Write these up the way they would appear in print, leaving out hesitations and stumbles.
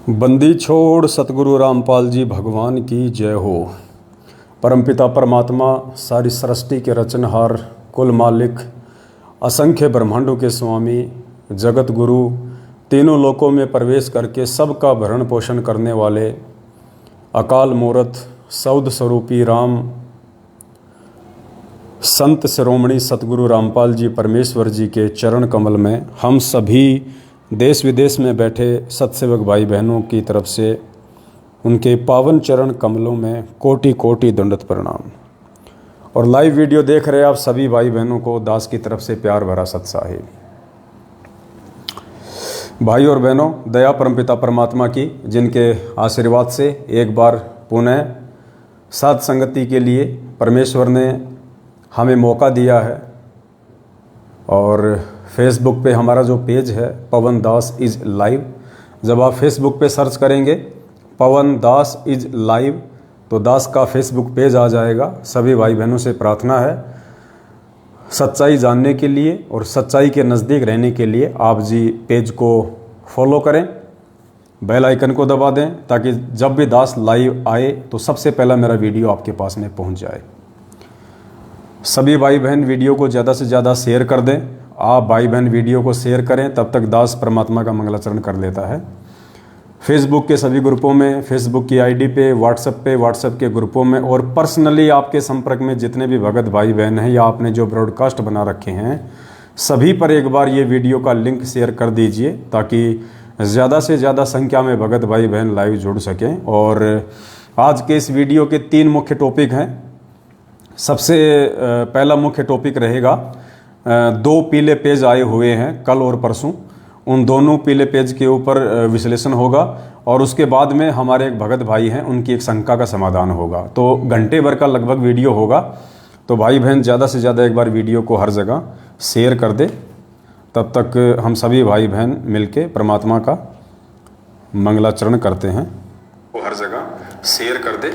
बंदी छोड़ सतगुरु रामपाल जी भगवान की जय हो। परमपिता परमात्मा, सारी सृष्टि के रचनहार, कुल मालिक, असंख्य ब्रह्मांडों के स्वामी, जगत गुरु, तीनों लोकों में प्रवेश करके सबका भरण पोषण करने वाले अकाल मूरत सौद स्वरूपी राम संत शिरोमणि सतगुरु रामपाल जी परमेश्वर जी के चरण कमल में हम सभी देश विदेश में बैठे सत्सेवक भाई बहनों की तरफ से उनके पावन चरण कमलों में कोटि कोटि दंडवत प्रणाम। और लाइव वीडियो देख रहे आप सभी भाई बहनों को दास की तरफ से प्यार भरा सत्साहिब। भाई और बहनों, दया परमपिता परमात्मा की, जिनके आशीर्वाद से एक बार पुनः साथ संगति के लिए परमेश्वर ने हमें मौका दिया है। और फेसबुक पे हमारा जो पेज है पवन दास इज़ लाइव, जब आप फेसबुक पे सर्च करेंगे पवन दास इज़ लाइव तो दास का फेसबुक पेज आ जाएगा। सभी भाई बहनों से प्रार्थना है, सच्चाई जानने के लिए और सच्चाई के नज़दीक रहने के लिए आप जी पेज को फॉलो करें, बेल आइकन को दबा दें, ताकि जब भी दास लाइव आए तो सबसे पहला मेरा वीडियो आपके पास में पहुंच जाए। सभी भाई बहन वीडियो को ज़्यादा से ज़्यादा शेयर कर दें। आप भाई बहन वीडियो को शेयर करें, तब तक दास परमात्मा का मंगलाचरण कर लेता है। फेसबुक के सभी ग्रुपों में, फेसबुक की आईडी पे, व्हाट्सएप के ग्रुपों में और पर्सनली आपके संपर्क में जितने भी भगत भाई बहन हैं या आपने जो ब्रॉडकास्ट बना रखे हैं, सभी पर एक बार ये वीडियो का लिंक शेयर कर दीजिए, ताकि ज़्यादा से ज़्यादा संख्या में भगत भाई बहन लाइव जुड़ सकें। और आज के इस वीडियो के 3 मुख्य टॉपिक हैं। सबसे पहला मुख्य टॉपिक रहेगा, 2 पीले पेज आए हुए हैं कल और परसों, उन दोनों पीले पेज के ऊपर विश्लेषण होगा। और उसके बाद में हमारे एक भगत भाई हैं, उनकी एक शंका का समाधान होगा। तो घंटे भर का लगभग वीडियो होगा। तो भाई बहन ज़्यादा से ज़्यादा एक बार वीडियो को हर जगह शेयर कर दे, तब तक हम सभी भाई बहन मिलके परमात्मा का मंगलाचरण करते हैं। वो हर जगह शेयर कर दे।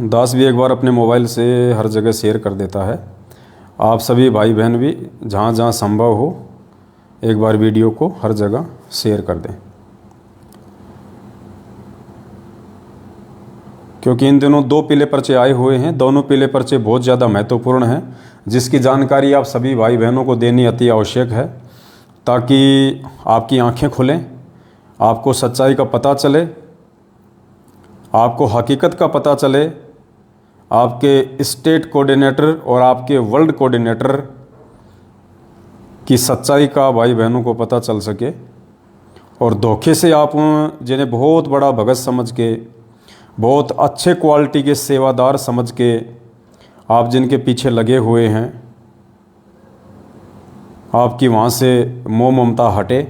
दास भी एक बार अपने मोबाइल से हर जगह शेयर कर देता है। आप सभी भाई बहन भी जहाँ जहाँ संभव हो एक बार वीडियो को हर जगह शेयर कर दें, क्योंकि इन दिनों 2 पीले पर्चे आए हुए हैं। दोनों पीले पर्चे बहुत ज़्यादा महत्वपूर्ण हैं, जिसकी जानकारी आप सभी भाई बहनों को देनी अति आवश्यक है, ताकि आपकी आंखें खुलें, आपको सच्चाई का पता चले, आपको हकीकत का पता चले, आपके स्टेट कोऑर्डिनेटर और आपके वर्ल्ड कोऑर्डिनेटर की सच्चाई का भाई बहनों को पता चल सके। और धोखे से आप जिन्हें बहुत बड़ा भगत समझ के, बहुत अच्छे क्वालिटी के सेवादार समझ के आप जिनके पीछे लगे हुए हैं, आपकी वहाँ से मोह ममता हटे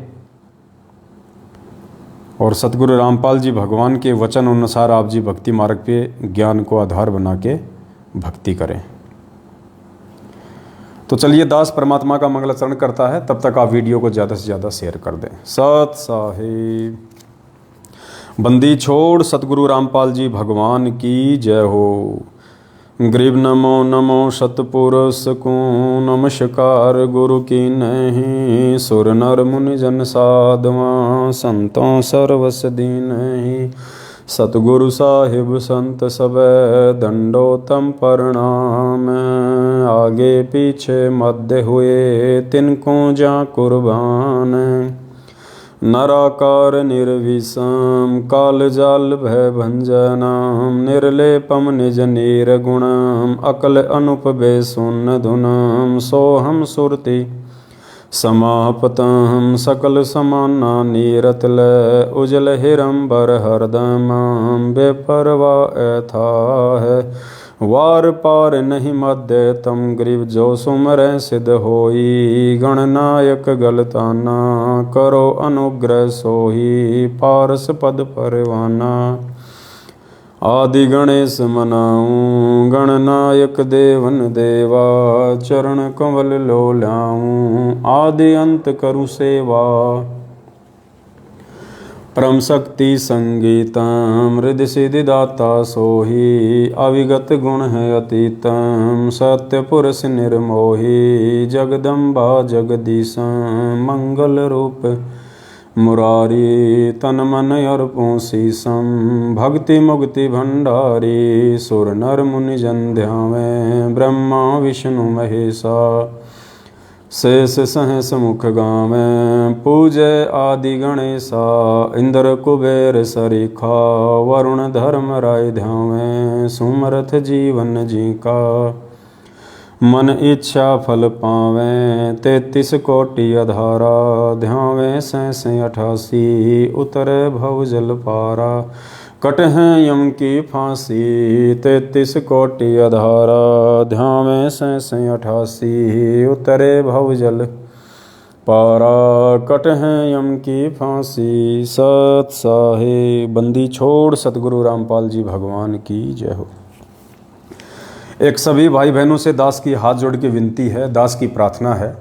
और सतगुरु रामपाल जी भगवान के वचन अनुसार आप जी भक्ति मार्ग पे ज्ञान को आधार बना के भक्ति करें। तो चलिए, दास परमात्मा का मंगलाचरण करता है, तब तक आप वीडियो को ज़्यादा से ज़्यादा शेयर कर दें। सत साहिब। बंदी छोड़ सतगुरु रामपाल जी भगवान की जय हो। गरीब नमो नमो सतपुरुष को नमस्कार, गुरु की नहीं सुर नर मुनि जन साधवा, संतों सर्वस दीन ही सतगुरु साहिब संत सब दंडोतम प्रणाम। आगे पीछे मध्य हुए तिनको जा कुर्बान, नराकार निर्विषम काल जाल भय भंजनाम, निर्लेपम निज नीर गुणम अकल अनुप बेसुन धुनम, सोहम सुरति समापतम सकल समाना नीरतल, उजल हिरंबर हरदम बेपरवा ऐथा है, वार पार नहीं मध्य तम ग्रीव जो सुमर सिद्ध होई, गणनायक गलताना करो अनुग्रह सोही, पारस पद परवाना आदि गणेश मनाऊं, गणनायक देवन देवा चरण कमल लो लाऊं, आदि अंत करु सेवा, परम शक्ति संगीतम हृदय सिद्धिदाता सोही अविगत गुण है अतीतम सत्य पुरुष निर्मोही जगदम्बा जगदीशम मंगल रूप मुरारी तन मन अर्पों शीशम भक्ति मुक्ति भंडारी सुर नर मुनि जन ध्यावें ब्रह्मा विष्णु महेशा शेष सहस मुख गावें पूजय आदि गणेशा इंद्र कुबेर सरीखा वरुण धर्म राय ध्यावें सुमरथ जीवन जी का मन इच्छा फल पावें 33 कोटि अधारा ध्यावें 88 उतरे भव जल पारा कट हैं यम की फांसी 33 कोटि अधारा ध्यावें 88 उतरे भव जल पारा कट हैं यम की फांसी। सत साहे बंदी छोड़ सतगुरु रामपाल जी भगवान की जय हो। एक सभी भाई बहनों से दास की हाथ जोड़ के विनती है, दास की प्रार्थना है,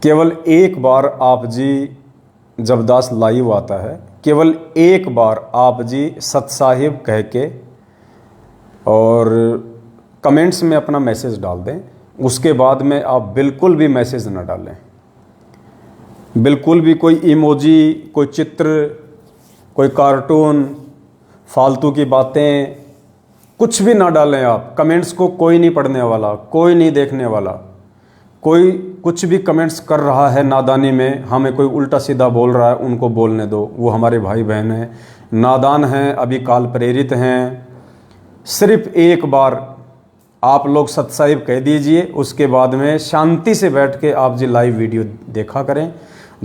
केवल एक बार आप जी जब दास लाइव आता है, केवल एक बार आप जी सत साहिब कह के और कमेंट्स में अपना मैसेज डाल दें। उसके बाद में आप बिल्कुल भी मैसेज ना डालें, बिल्कुल भी कोई इमोजी, कोई चित्र, कोई कार्टून, फालतू की बातें कुछ भी ना डालें आप। कमेंट्स को कोई नहीं पढ़ने वाला, कोई नहीं देखने वाला। कोई कुछ भी कमेंट्स कर रहा है नादानी में, हमें कोई उल्टा सीधा बोल रहा है, उनको बोलने दो, वो हमारे भाई बहन हैं, नादान हैं, अभी काल प्रेरित हैं। सिर्फ एक बार आप लोग सत साहिब कह दीजिए, उसके बाद में शांति से बैठ के आप जी लाइव वीडियो देखा करें।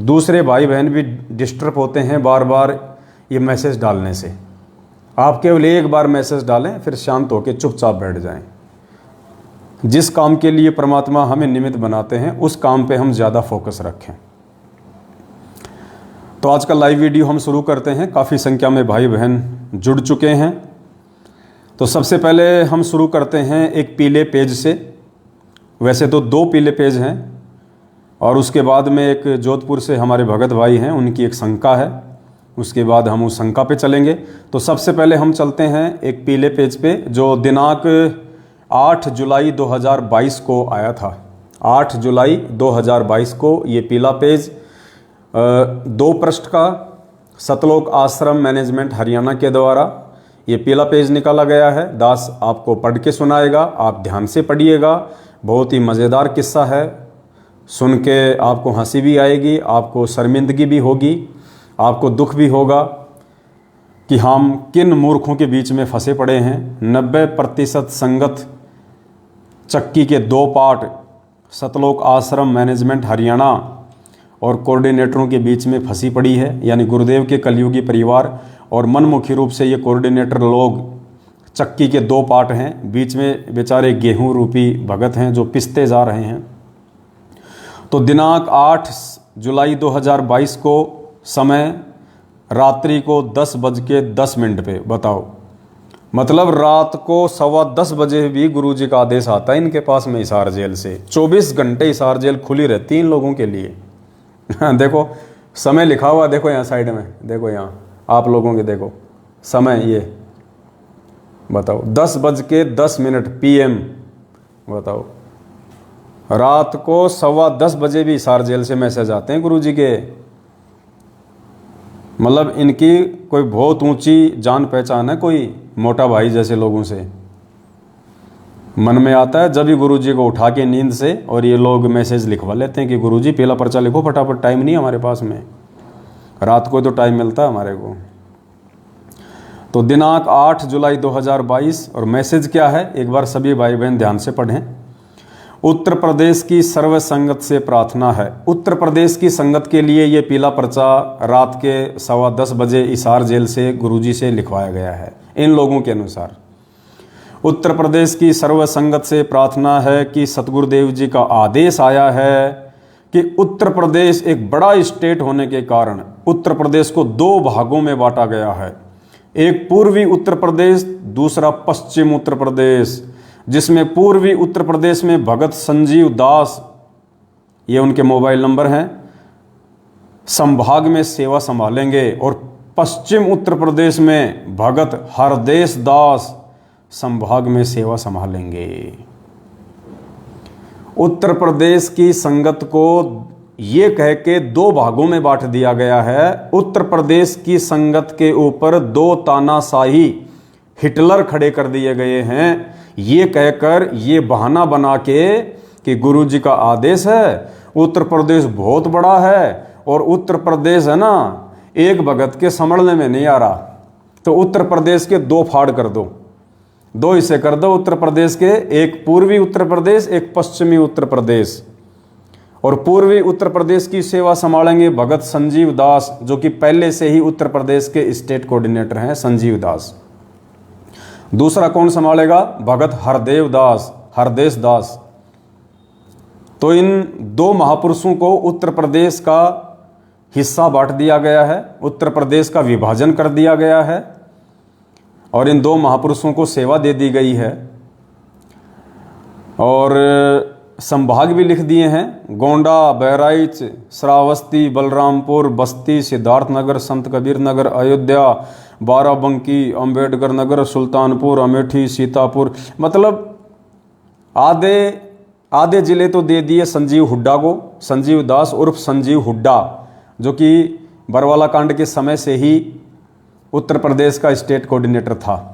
दूसरे भाई बहन भी डिस्टर्ब होते हैं बार बार ये मैसेज डालने से। आप केवल एक बार मैसेज डालें, फिर शांत होकर चुपचाप बैठ जाएं। जिस काम के लिए परमात्मा हमें निमित्त बनाते हैं उस काम पे हम ज़्यादा फोकस रखें। तो आज का लाइव वीडियो हम शुरू करते हैं। काफ़ी संख्या में भाई बहन जुड़ चुके हैं। तो सबसे पहले हम शुरू करते हैं एक पीले पेज से। वैसे तो 2 पीले पेज हैं और उसके बाद में एक जोधपुर से हमारे भगत भाई हैं, उनकी एक शंका है, उसके बाद हम उस शंका पे चलेंगे। तो सबसे पहले हम चलते हैं एक पीले पेज पे जो दिनांक 8 जुलाई 2022 को आया था। 8 जुलाई 2022 को ये पीला पेज 2 पृष्ठ का सतलोक आश्रम मैनेजमेंट हरियाणा के द्वारा ये पीला पेज निकाला गया है। दास आपको पढ़ के सुनाएगा, आप ध्यान से पढ़िएगा। बहुत ही मज़ेदार किस्सा है, सुन के आपको हंसी भी आएगी, आपको शर्मिंदगी भी होगी, आपको दुख भी होगा कि हम किन मूर्खों के बीच में फंसे पड़े हैं। 90% संगत चक्की के 2 पार्ट सतलोक आश्रम मैनेजमेंट हरियाणा और कोऑर्डिनेटरों के बीच में फंसी पड़ी है, यानी गुरुदेव के कलयुगी परिवार और मनमुखी रूप से ये कोऑर्डिनेटर लोग चक्की के 2 पार्ट हैं। बीच में बेचारे गेहूं रूपी भगत हैं जो पिसते जा रहे हैं। तो दिनांक 8 जुलाई 2022 को समय रात्रि को 10:10 पे, बताओ, मतलब रात को 10:15 बजे भी गुरुजी का आदेश आता है इनके पास में हिसार जेल से। 24 घंटे हिसार जेल खुली रहती है इन लोगों के लिए। देखो समय लिखा हुआ, देखो यहाँ साइड में, देखो यहाँ आप लोगों के, देखो समय ये बताओ 10:10 PM। बताओ रात को 10:15 बजे भी हिसार जेल से मैसेज आते हैं गुरुजी के। मतलब इनकी कोई बहुत ऊंची जान पहचान है, कोई मोटा भाई जैसे लोगों से। मन में आता है जब भी गुरुजी को उठा के नींद से और ये लोग मैसेज लिखवा लेते हैं कि गुरुजी पीला पर्चा लिखो फटाफट, टाइम नहीं हमारे पास में, रात को तो टाइम मिलता है हमारे को। तो दिनांक 8 जुलाई 2022 और मैसेज क्या है एक बार सभी भाई बहन ध्यान से पढ़ें। उत्तर प्रदेश की सर्व संगत से प्रार्थना है। उत्तर प्रदेश की संगत के लिए ये पीला पर्चा रात के 10:15 बजे हिसार जेल से गुरुजी से लिखवाया गया है। इन लोगों के अनुसार उत्तर प्रदेश की सर्व संगत से प्रार्थना है कि सतगुरुदेव जी का आदेश आया है कि उत्तर प्रदेश एक बड़ा स्टेट होने के कारण उत्तर प्रदेश को 2 भागों में बांटा गया है। एक पूर्वी उत्तर प्रदेश, दूसरा पश्चिम उत्तर प्रदेश, जिसमें पूर्वी उत्तर प्रदेश में भगत संजीव दास, ये उनके मोबाइल नंबर हैं, संभाग में सेवा संभालेंगे और पश्चिम उत्तर प्रदेश में भगत हरदेश दास संभाग में सेवा संभालेंगे। उत्तर प्रदेश की संगत को ये कह के दो भागों में बांट दिया गया है। उत्तर प्रदेश की संगत के ऊपर दो तानाशाही हिटलर खड़े कर दिए गए हैं, ये कहकर ये बहाना बना के कि गुरुजी का आदेश है, उत्तर प्रदेश बहुत बड़ा है और उत्तर प्रदेश है ना एक भगत के संभलने में नहीं आ रहा, तो उत्तर प्रदेश के दो फाड़ कर दो, दो हिस्से कर दो उत्तर प्रदेश के, एक पूर्वी उत्तर प्रदेश एक पश्चिमी उत्तर प्रदेश। और पूर्वी उत्तर प्रदेश की सेवा संभालेंगे भगत संजीव दास, जो कि पहले से ही उत्तर प्रदेश के स्टेट कोऑर्डिनेटर हैं, संजीव दास। दूसरा कौन संभालेगा? भगत हरदेश दास। तो इन दो महापुरुषों को उत्तर प्रदेश का हिस्सा बांट दिया गया है, उत्तर प्रदेश का विभाजन कर दिया गया है और इन दो महापुरुषों को सेवा दे दी गई है। और संभाग भी लिख दिए हैं, गोंडा, बहराइच, श्रावस्ती, बलरामपुर, बस्ती, सिद्धार्थनगर, संत कबीर नगर, अयोध्या, बाराबंकी, अंबेडकर नगर, सुल्तानपुर, अमेठी, सीतापुर। मतलब आधे जिले तो दे दिए संजीव हुड्डा को, संजीव दास उर्फ संजीव हुड्डा, जो कि बरवाला कांड के समय से ही उत्तर प्रदेश का स्टेट कोऑर्डिनेटर था।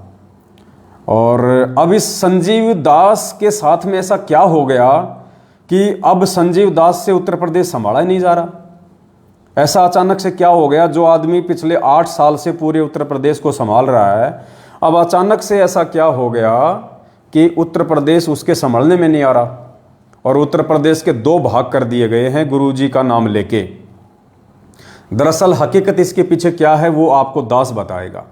और अब इस संजीव दास के साथ में ऐसा क्या हो गया कि अब संजीव दास से उत्तर प्रदेश संभाला ही नहीं जा रहा। ऐसा अचानक से क्या हो गया? जो आदमी पिछले 8 साल से पूरे उत्तर प्रदेश को संभाल रहा है, अब अचानक से ऐसा क्या हो गया कि उत्तर प्रदेश उसके संभालने में नहीं आ रहा और उत्तर प्रदेश के दो भाग कर दिए गए हैं गुरुजी का नाम लेके। दरअसल हकीकत इसके पीछे क्या है वो आपको दास बताएगा।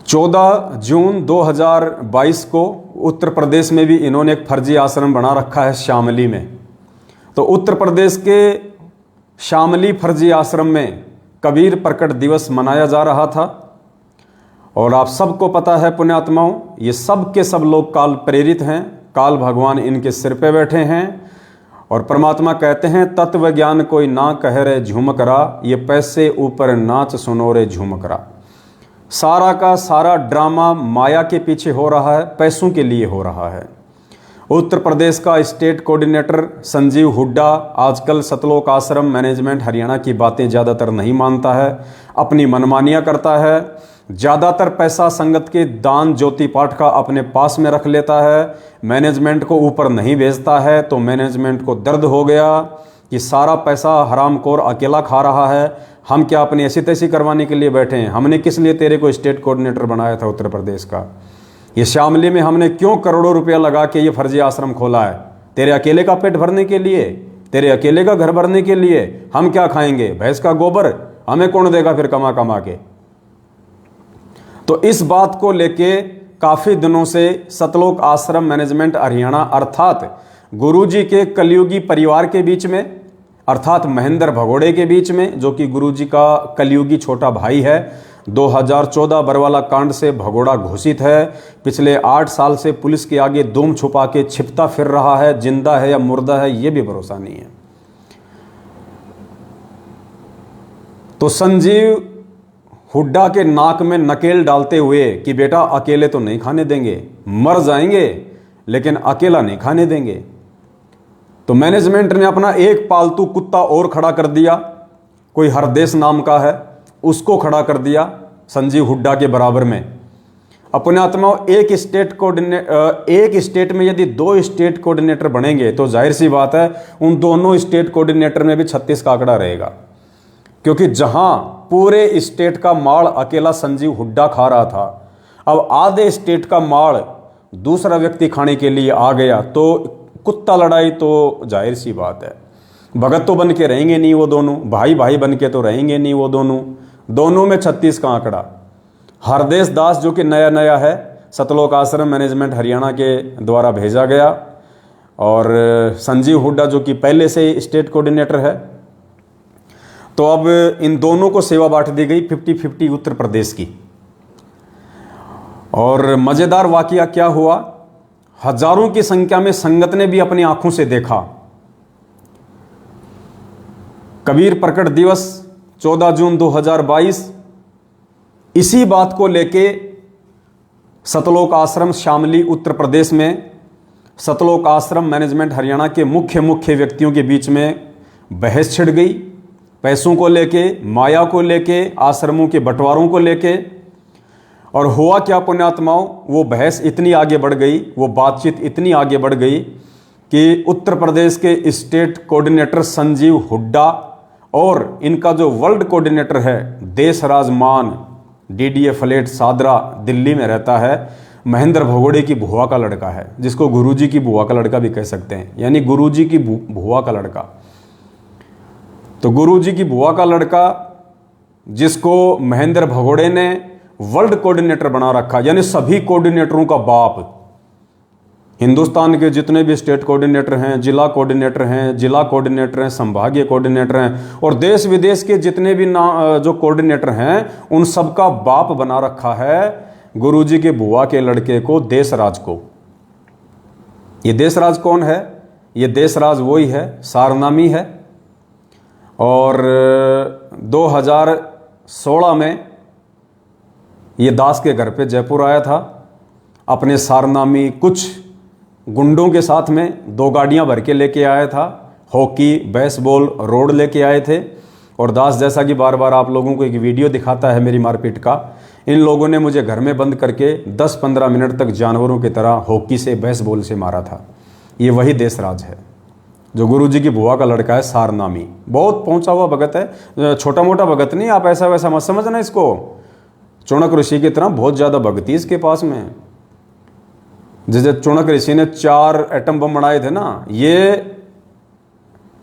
14 जून 2022 को उत्तर प्रदेश में भी इन्होंने एक फर्जी आश्रम बना रखा है शामली में। तो उत्तर प्रदेश के शामली फर्जी आश्रम में कबीर प्रकट दिवस मनाया जा रहा था और आप सबको पता है पुण्यात्माओं, ये सब के सब लोग काल प्रेरित हैं, काल भगवान इनके सिर पे बैठे हैं और परमात्मा कहते हैं तत्व ज्ञान कोई ना कह रे झूमकरा, ये पैसे ऊपर नाच सुनो रे झूमकरा। सारा का सारा ड्रामा माया के पीछे हो रहा है, पैसों के लिए हो रहा है। उत्तर प्रदेश का स्टेट कोऑर्डिनेटर संजीव हुड्डा आजकल सतलोक आश्रम मैनेजमेंट हरियाणा की बातें ज़्यादातर नहीं मानता है, अपनी मनमानियाँ करता है, ज़्यादातर पैसा संगत के दान ज्योति पाठ का अपने पास में रख लेता है, मैनेजमेंट को ऊपर नहीं भेजता है। तो मैनेजमेंट को दर्द हो गया कि सारा पैसा हरामखोर अकेला खा रहा है, हम क्या अपनी ऐसी तैसी करवाने के लिए बैठे हैं? हमने किस लिए तेरे को स्टेट कोऑर्डिनेटर बनाया था उत्तर प्रदेश का? ये शामली में हमने क्यों करोड़ों रुपया लगा के ये फर्जी आश्रम खोला है? तेरे अकेले का पेट भरने के लिए, तेरे अकेले का घर भरने के लिए? हम क्या खाएंगे? भैंस का गोबर हमें कौन देगा फिर कमा कमा के? तो इस बात को लेके काफ़ी दिनों से सतलोक आश्रम मैनेजमेंट हरियाणा अर्थात गुरुजी के कलयुगी परिवार के बीच में, अर्थात महेंद्र भगोड़े के बीच में, जो कि गुरुजी का कलयुगी छोटा भाई है, 2014 बरवाला कांड से भगोड़ा घोषित है, पिछले 8 साल से पुलिस के आगे दुम छुपा के छिपता फिर रहा है, जिंदा है या मुर्दा है ये भी भरोसा नहीं है। तो संजीव हुड्डा के नाक में नकेल डालते हुए कि बेटा अकेले तो नहीं खाने देंगे, मर जाएंगे लेकिन अकेला नहीं खाने देंगे, तो मैनेजमेंट ने अपना एक पालतू कुत्ता और खड़ा कर दिया, कोई हरदेश नाम का है, उसको खड़ा कर दिया संजीव हुड्डा के बराबर में। अपने आत्मा एक स्टेट में यदि 2 स्टेट कोऑर्डिनेटर बनेंगे तो जाहिर सी बात है उन दोनों स्टेट कोऑर्डिनेटर में भी 36 का आंकड़ा रहेगा, क्योंकि जहां पूरे स्टेट का माल अकेला संजीव हुड्डा खा रहा था, अब आधे स्टेट का माल दूसरा व्यक्ति खाने के लिए आ गया, तो कुत्ता लड़ाई तो जाहिर सी बात है। भगत तो बन के रहेंगे नहीं वो दोनों, भाई भाई बन के तो रहेंगे नहीं वो दोनों में 36 का आंकड़ा। हरदेश दास जो कि नया है, सतलोक आश्रम मैनेजमेंट हरियाणा के द्वारा भेजा गया, और संजीव हुड्डा जो कि पहले से स्टेट कोऑर्डिनेटर है। तो अब इन दोनों को सेवा बांट दी गई 50-50 उत्तर प्रदेश की। और मजेदार वाकया क्या हुआ, हजारों की संख्या में संगत ने भी अपनी आंखों से देखा। कबीर प्रकट दिवस 14 जून 2022 इसी बात को लेके सतलोक आश्रम शामली उत्तर प्रदेश में सतलोक आश्रम मैनेजमेंट हरियाणा के मुख्य व्यक्तियों के बीच में बहस छिड़ गई। पैसों को लेके, माया को लेके, आश्रमों के बंटवारों को लेके। और हुआ क्या पुण्यात्माओं, वो बहस इतनी आगे बढ़ गई, वो बातचीत इतनी आगे बढ़ गई कि उत्तर प्रदेश के स्टेट कोऑर्डिनेटर संजीव हुड्डा और इनका जो वर्ल्ड कोऑर्डिनेटर है देशराज मान, डीडीए फ्लैट सादरा दिल्ली में रहता है, महेंद्र भगोड़े की बुआ का लड़का है, जिसको गुरुजी की बुआ का लड़का भी कह सकते हैं, यानी गुरुजी की बुआ का लड़का। तो गुरुजी की बुआ का लड़का जिसको महेंद्र भगोड़े ने वर्ल्ड कोऑर्डिनेटर बना रखा, यानी सभी कोऑर्डिनेटरों का बाप। हिंदुस्तान के जितने भी स्टेट कोऑर्डिनेटर हैं, जिला कोऑर्डिनेटर हैं, जिला कोऑर्डिनेटर हैं, संभागीय कोऑर्डिनेटर हैं और देश विदेश के जितने भी जो कोऑर्डिनेटर हैं उन सबका बाप बना रखा है गुरुजी के बुआ के लड़के को, देशराज को। ये देशराज कौन है? ये देशराज वही है, सारनामी है। और 2016 में ये दास के घर पे जयपुर आया था, अपने सारनामी कुछ गुंडों के साथ में 2 गाड़ियां भर के लेके आया था, हॉकी, बेसबॉल, रोड लेके आए थे। और दास जैसा कि बार बार आप लोगों को एक वीडियो दिखाता है मेरी मारपीट का, इन लोगों ने मुझे घर में बंद करके 10-15 मिनट तक जानवरों की तरह हॉकी से, बेसबॉल से मारा था। ये वही देशराज है जो गुरुजी की बुआ का लड़का है, सारनामी। बहुत पहुंचा हुआ भगत है, छोटा मोटा भगत नहीं, आप ऐसा वैसा मत समझना इसको। चौणक ऋषि की तरह बहुत ज़्यादा भक्ति इसके पास में। जैसे चौणक ऋषि ने 4 एटम बम बनाए थे ना, ये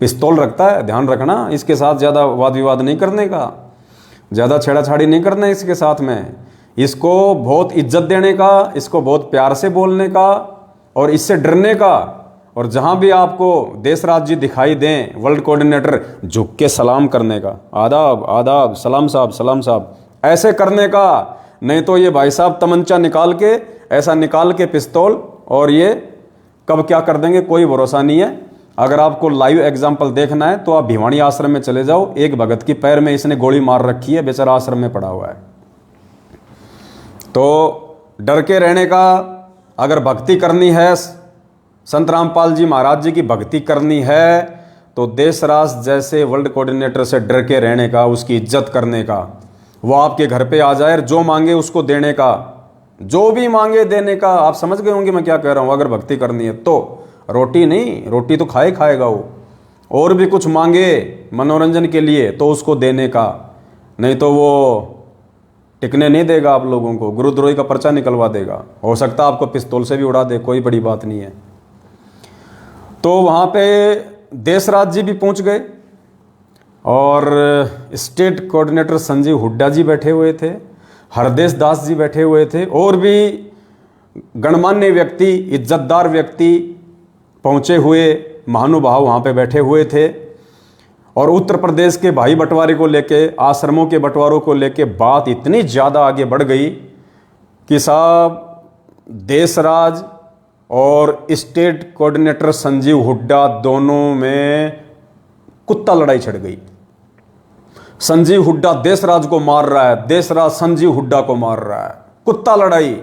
पिस्तौल रखता है, ध्यान रखना। इसके साथ ज़्यादा वाद विवाद नहीं करने का, ज़्यादा छेड़ाछाड़ी नहीं करना इसके साथ में। इसको बहुत इज्जत देने का, इसको बहुत प्यार से बोलने का और इससे डरने का। और जहाँ भी आपको देशराज जी दिखाई दें, वर्ल्ड कोऑर्डिनेटर, झुक के सलाम करने का, आदाब आदाब, सलाम साहब, सलाम साहब, ऐसे करने का। नहीं तो ये भाई साहब तमंचा निकाल के, ऐसा निकाल के पिस्तौल, और ये कब क्या कर देंगे कोई भरोसा नहीं है। अगर आपको लाइव एग्जाम्पल देखना है तो आप भिवानी आश्रम में चले जाओ। एक भगत की पैर में इसने गोली मार रखी है, बेचारा आश्रम में पड़ा हुआ है। तो डर के रहने का, अगर भक्ति करनी है, संत रामपाल जी महाराज जी की भक्ति करनी है, तो देशराज जैसे वर्ल्ड कोऑर्डिनेटर से डर के रहने का, उसकी इज्जत करने का। वो आपके घर पे आ जाए, जो मांगे उसको देने का, जो भी मांगे देने का। आप समझ गए होंगे मैं क्या कह रहा हूं। अगर भक्ति करनी है तो रोटी नहीं, रोटी तो खाएगा वो, और भी कुछ मांगे मनोरंजन के लिए तो उसको देने का। नहीं तो वो टिकने नहीं देगा आप लोगों को, गुरुद्रोही का पर्चा निकलवा देगा। हो सकता है आपको पिस्तौल से भी उड़ा दे, कोई बड़ी बात नहीं है। तो वहाँ पे देशराज जी भी पहुँच गए और स्टेट कोऑर्डिनेटर संजीव हुड्डा जी बैठे हुए थे, हरदेश दास जी बैठे हुए थे, और भी गणमान्य व्यक्ति, इज्जतदार व्यक्ति, पहुँचे हुए महानुभाव वहाँ पे बैठे हुए थे। और उत्तर प्रदेश के भाई बंटवारे को लेके, आश्रमों के बंटवारों को लेके बात इतनी ज़्यादा आगे बढ़ गई कि साहब देशराज और स्टेट कोऑर्डिनेटर संजीव हुड्डा दोनों में कुत्ता लड़ाई छिड़ गई। संजीव हुड्डा देशराज को मार रहा है, देशराज संजीव हुड्डा को मार रहा है, कुत्ता लड़ाई।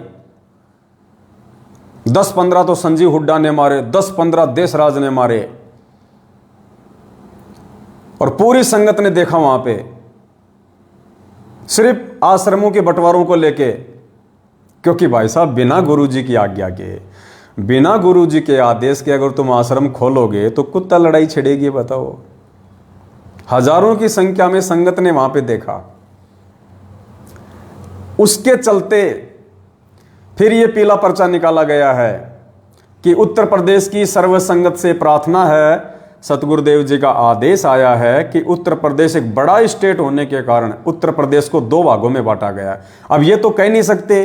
10-15 तो संजीव हुड्डा ने मारे, 10-15 देशराज ने मारे। और पूरी संगत ने देखा वहां पे, सिर्फ आश्रमों के बंटवारों को लेके। क्योंकि भाई साहब बिना गुरुजी की आज्ञा के, बिना गुरुजी के आदेश के अगर तुम आश्रम खोलोगे तो कुत्ता लड़ाई छिड़ेगी, बताओ। हजारों की संख्या में संगत ने वहां पे देखा। उसके चलते फिर ये पीला पर्चा निकाला गया है कि उत्तर प्रदेश की सर्व संगत से प्रार्थना है, सतगुरुदेव जी का आदेश आया है कि उत्तर प्रदेश एक बड़ा स्टेट होने के कारण उत्तर प्रदेश को 2 भागों में बांटा गया। अब ये तो कह नहीं सकते,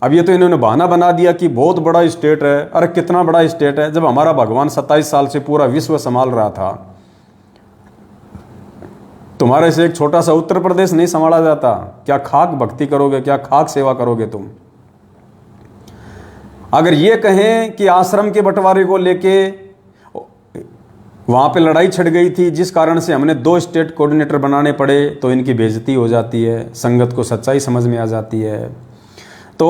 अब ये तो इन्होंने बहाना बना दिया कि बहुत बड़ा स्टेट है। अरे कितना बड़ा स्टेट है, जब हमारा भगवान 27 साल से पूरा विश्व संभाल रहा था। तुम्हारे से एक छोटा सा उत्तर प्रदेश नहीं संभाला जाता। क्या खाक भक्ति करोगे, क्या खाक सेवा करोगे तुम। अगर ये कहें कि आश्रम के बंटवारे को लेके वहाँ पे लड़ाई छिड़ गई थी, जिस कारण से हमने 2 स्टेट कोऑर्डिनेटर बनाने पड़े, तो इनकी बेइज्जती हो जाती है, संगत को सच्चाई समझ में आ जाती है। तो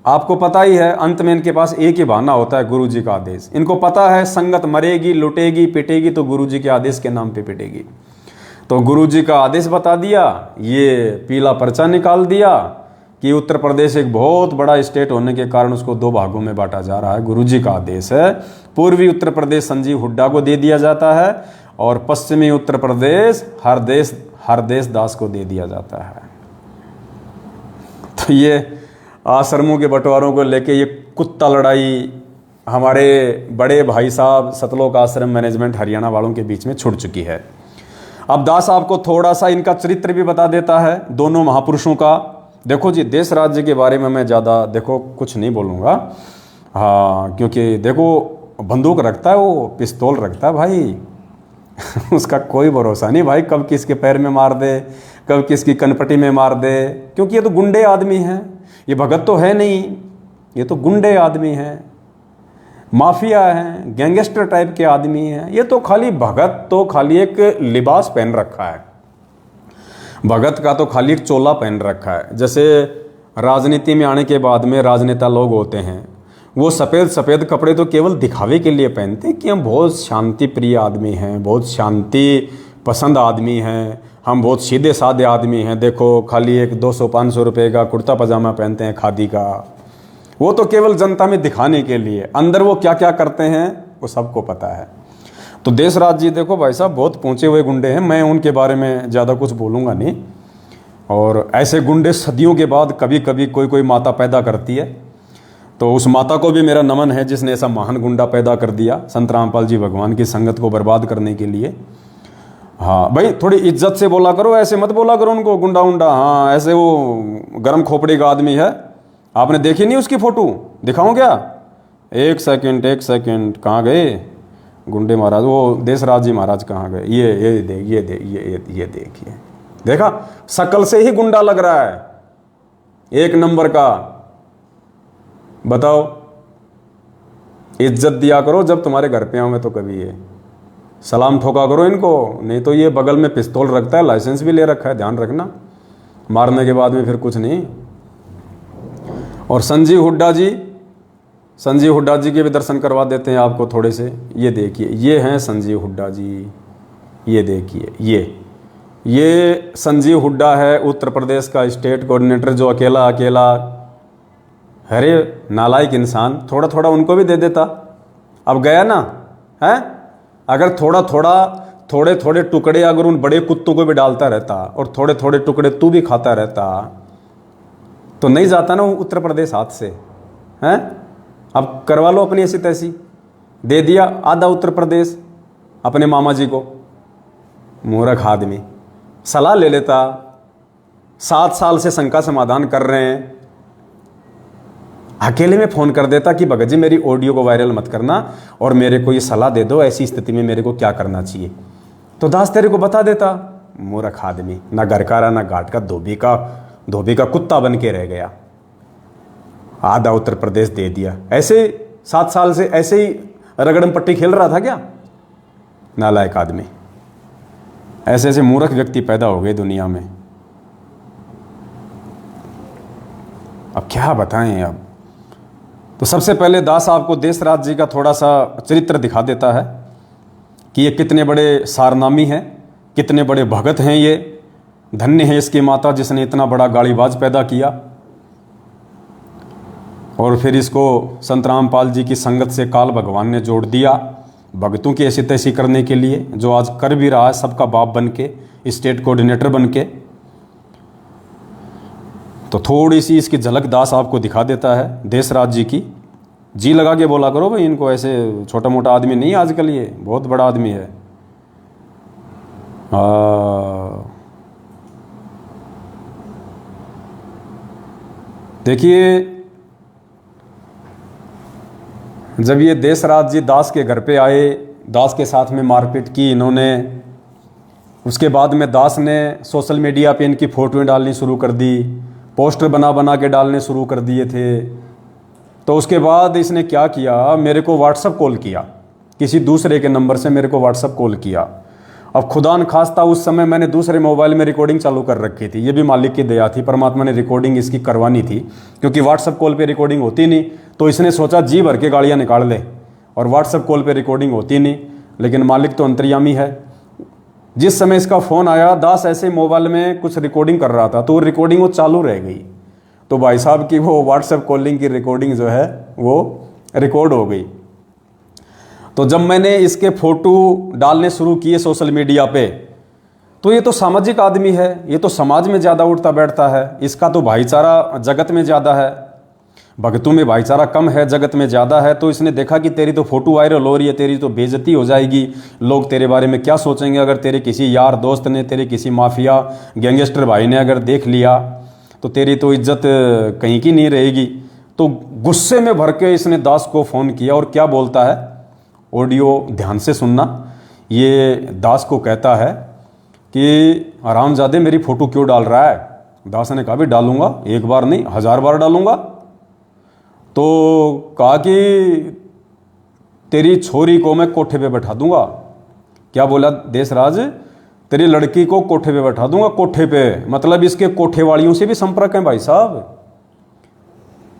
आपको पता ही है, अंत में इनके पास एक ही बहाना होता है, गुरु जी का आदेश। इनको पता है संगत मरेगी, लुटेगी, पिटेगी तो गुरु जी के आदेश के नाम पे पिटेगी। तो गुरु जी का आदेश बता दिया, ये पीला पर्चा निकाल दिया कि उत्तर प्रदेश एक बहुत बड़ा स्टेट होने के कारण उसको 2 भागों में बांटा जा रहा है। गुरु जी का आदेश है, पूर्वी उत्तर प्रदेश संजीव हुड्डा को दे दिया जाता है और पश्चिमी उत्तर प्रदेश हरदेश दास को दे दिया जाता है। तो ये आश्रमों के बंटवारों को लेके ये कुत्ता लड़ाई हमारे बड़े भाई साहब सतलोक आश्रम मैनेजमेंट हरियाणा वालों के बीच में छुड़ चुकी है। अब दास आपको थोड़ा सा इनका चरित्र भी बता देता है, दोनों महापुरुषों का। देखो जी, देश राज्य के बारे में मैं ज़्यादा देखो कुछ नहीं बोलूँगा, हाँ, क्योंकि देखो बंदूक रखता है वो, पिस्तौल रखता है भाई उसका कोई भरोसा नहीं भाई, कब किसके पैर में मार दे, कब किसकी कनपटी में मार दे, क्योंकि ये तो गुंडे आदमी हैं, ये भगत तो है नहीं, ये तो गुंडे आदमी हैं, माफिया हैं, गैंगस्टर टाइप के आदमी हैं। ये तो खाली भगत तो खाली एक लिबास पहन रखा है, भगत का तो खाली एक चोला पहन रखा है। जैसे राजनीति में आने के बाद में राजनेता लोग होते हैं, वो सफ़ेद सफ़ेद कपड़े तो केवल दिखावे के लिए पहनते हैं कि हम बहुत शांति प्रिय आदमी हैं, बहुत शांति पसंद आदमी हैं, हम बहुत सीधे साधे आदमी हैं। देखो खाली एक 200-500 रुपये का कुर्ता पजामा पहनते हैं खादी का, वो तो केवल जनता में दिखाने के लिए, अंदर वो क्या क्या करते हैं वो सबको पता है। तो देश राज जी देखो भाई साहब बहुत पहुँचे हुए गुंडे हैं, मैं उनके बारे में ज़्यादा कुछ बोलूँगा नहीं। और ऐसे गुंडे सदियों के बाद कभी कभी कोई माता पैदा करती है, तो उस माता को भी मेरा नमन है जिसने ऐसा महान गुंडा पैदा कर दिया संत रामपाल जी भगवान की संगत को बर्बाद करने के लिए। हाँ भाई, थोड़ी इज्जत से बोला करो, ऐसे मत बोला करो उनको गुंडा उंडा। हाँ, ऐसे वो गर्म खोपड़ी का आदमी है, आपने देखी नहीं उसकी फ़ोटो? दिखाऊं क्या? एक सेकंड, कहाँ गए गुंडे महाराज? वो देशराज जी महाराज कहाँ गए? ये देखिए, देखा, शकल से ही गुंडा लग रहा है, एक नंबर का। बताओ, इज्जत दिया करो जब तुम्हारे घर पे आऊँ मैं, तो कभी ये सलाम ठोका करो इनको, नहीं तो ये बगल में पिस्तौल रखता है, लाइसेंस भी ले रखा है, ध्यान रखना, मारने के बाद में फिर कुछ नहीं। और संजीव हुड्डा जी के भी दर्शन करवा देते हैं आपको थोड़े से। ये देखिए, ये हैं संजीव हुड्डा जी, ये देखिए, ये संजीव हुड्डा है उत्तर प्रदेश का स्टेट कोऑर्डिनेटर, जो अकेला अरे नालायक इंसान, थोड़ा थोड़ा उनको भी दे देता। अब गया ना है, अगर थोड़े थोड़े टुकड़े अगर उन बड़े कुत्तों को भी डालता रहता और थोड़े थोड़े टुकड़े तू भी खाता रहता तो नहीं जाता ना उत्तर प्रदेश हाथ से, हैं? अब करवा लो अपनी ऐसी तैसी, दे दिया आधा उत्तर प्रदेश अपने मामा जी को। मूर्ख आदमी, सलाह ले लेता, 7 साल से शंका समाधान कर रहे हैं, अकेले में फ़ोन कर देता कि भगत जी मेरी ऑडियो को वायरल मत करना और मेरे को ये सलाह दे दो, ऐसी स्थिति में मेरे को क्या करना चाहिए, तो दास तेरे को बता देता। मूर्ख आदमी, ना घर का रहा ना घाट का, धोबी का कुत्ता बन के रह गया, आधा उत्तर प्रदेश दे दिया। ऐसे 7 साल से ऐसे ही रगड़म पट्टी खेल रहा था क्या? नालायक आदमी। ऐसे मूर्ख व्यक्ति पैदा हो गए दुनिया में, अब क्या बताएं। अब तो सबसे पहले दास आपको देशराज जी का थोड़ा सा चरित्र दिखा देता है कि ये कितने बड़े सारनामी हैं, कितने बड़े भगत हैं। ये धन्य है इसकी माता जिसने इतना बड़ा गाड़ीबाज पैदा किया और फिर इसको संत रामपाल जी की संगत से काल भगवान ने जोड़ दिया भगतों की ऐसी तैसी करने के लिए, जो आज कर भी रहा है सबका बाप बन के, स्टेट कोऑर्डिनेटर बन के। तो थोड़ी सी इसकी झलक दास आपको दिखा देता है देशराज जी की। जी लगा के बोला करो भाई इनको, ऐसे छोटा मोटा आदमी नहीं, आजकल ये बहुत बड़ा आदमी है। देखिए, जब ये देशराज जी दास के घर पे आए, दास के साथ में मारपीट की इन्होंने, उसके बाद में दास ने सोशल मीडिया पे इनकी फ़ोटोएं डालनी शुरू कर दी, पोस्टर बना के डालने शुरू कर दिए थे। तो उसके बाद इसने क्या किया, मेरे को व्हाट्सएप कॉल किया किसी दूसरे के नंबर से मेरे को व्हाट्सअप कॉल किया। अब खुदा न खास्ता उस समय मैंने दूसरे मोबाइल में रिकॉर्डिंग चालू कर रखी थी, ये भी मालिक की दया थी, परमात्मा ने रिकॉर्डिंग इसकी करवानी थी, क्योंकि व्हाट्सअप कॉल पे रिकॉर्डिंग होती नहीं। तो इसने सोचा जी भर के गालियाँ निकाल ले, और व्हाट्सअप कॉल पे रिकॉर्डिंग होती नहीं। लेकिन मालिक तो अंतर्यामी है। जिस समय इसका फ़ोन आया, दास ऐसे मोबाइल में कुछ रिकॉर्डिंग कर रहा था, तो रिकॉर्डिंग वो चालू रह गई। तो भाई साहब की वो व्हाट्सएप कॉलिंग की रिकॉर्डिंग जो है वो रिकॉर्ड हो गई। तो जब मैंने इसके फ़ोटो डालने शुरू किए सोशल मीडिया पे, तो ये तो सामाजिक आदमी है, ये तो समाज में ज़्यादा उठता बैठता है, इसका तो भाईचारा जगत में ज़्यादा है, भगतों में भाईचारा कम है, जगत में ज़्यादा है। तो इसने देखा कि तेरी तो फ़ोटो वायरल हो रही है, तेरी तो बेइज्जती हो जाएगी, लोग तेरे बारे में क्या सोचेंगे अगर तेरे किसी यार दोस्त ने, तेरे किसी माफिया गैंगस्टर भाई ने अगर देख लिया, तो तेरी तो इज्जत कहीं की नहीं रहेगी। तो गुस्से में भर के इसने दास को फ़ोन किया, और क्या बोलता है, ऑडियो ध्यान से सुनना। ये दास को कहता है कि हरामजादे मेरी फ़ोटो क्यों डाल रहा है। दास ने कहा भी डालूंगा, एक बार नहीं 1000 बार डालूंगा। तो कहा कि तेरी छोरी को मैं कोठे पे बैठा दूंगा। क्या बोला देशराज, तेरी लड़की को कोठे पे बैठा दूंगा। कोठे पे मतलब इसके कोठे वालियों से भी संपर्क है भाई साहब।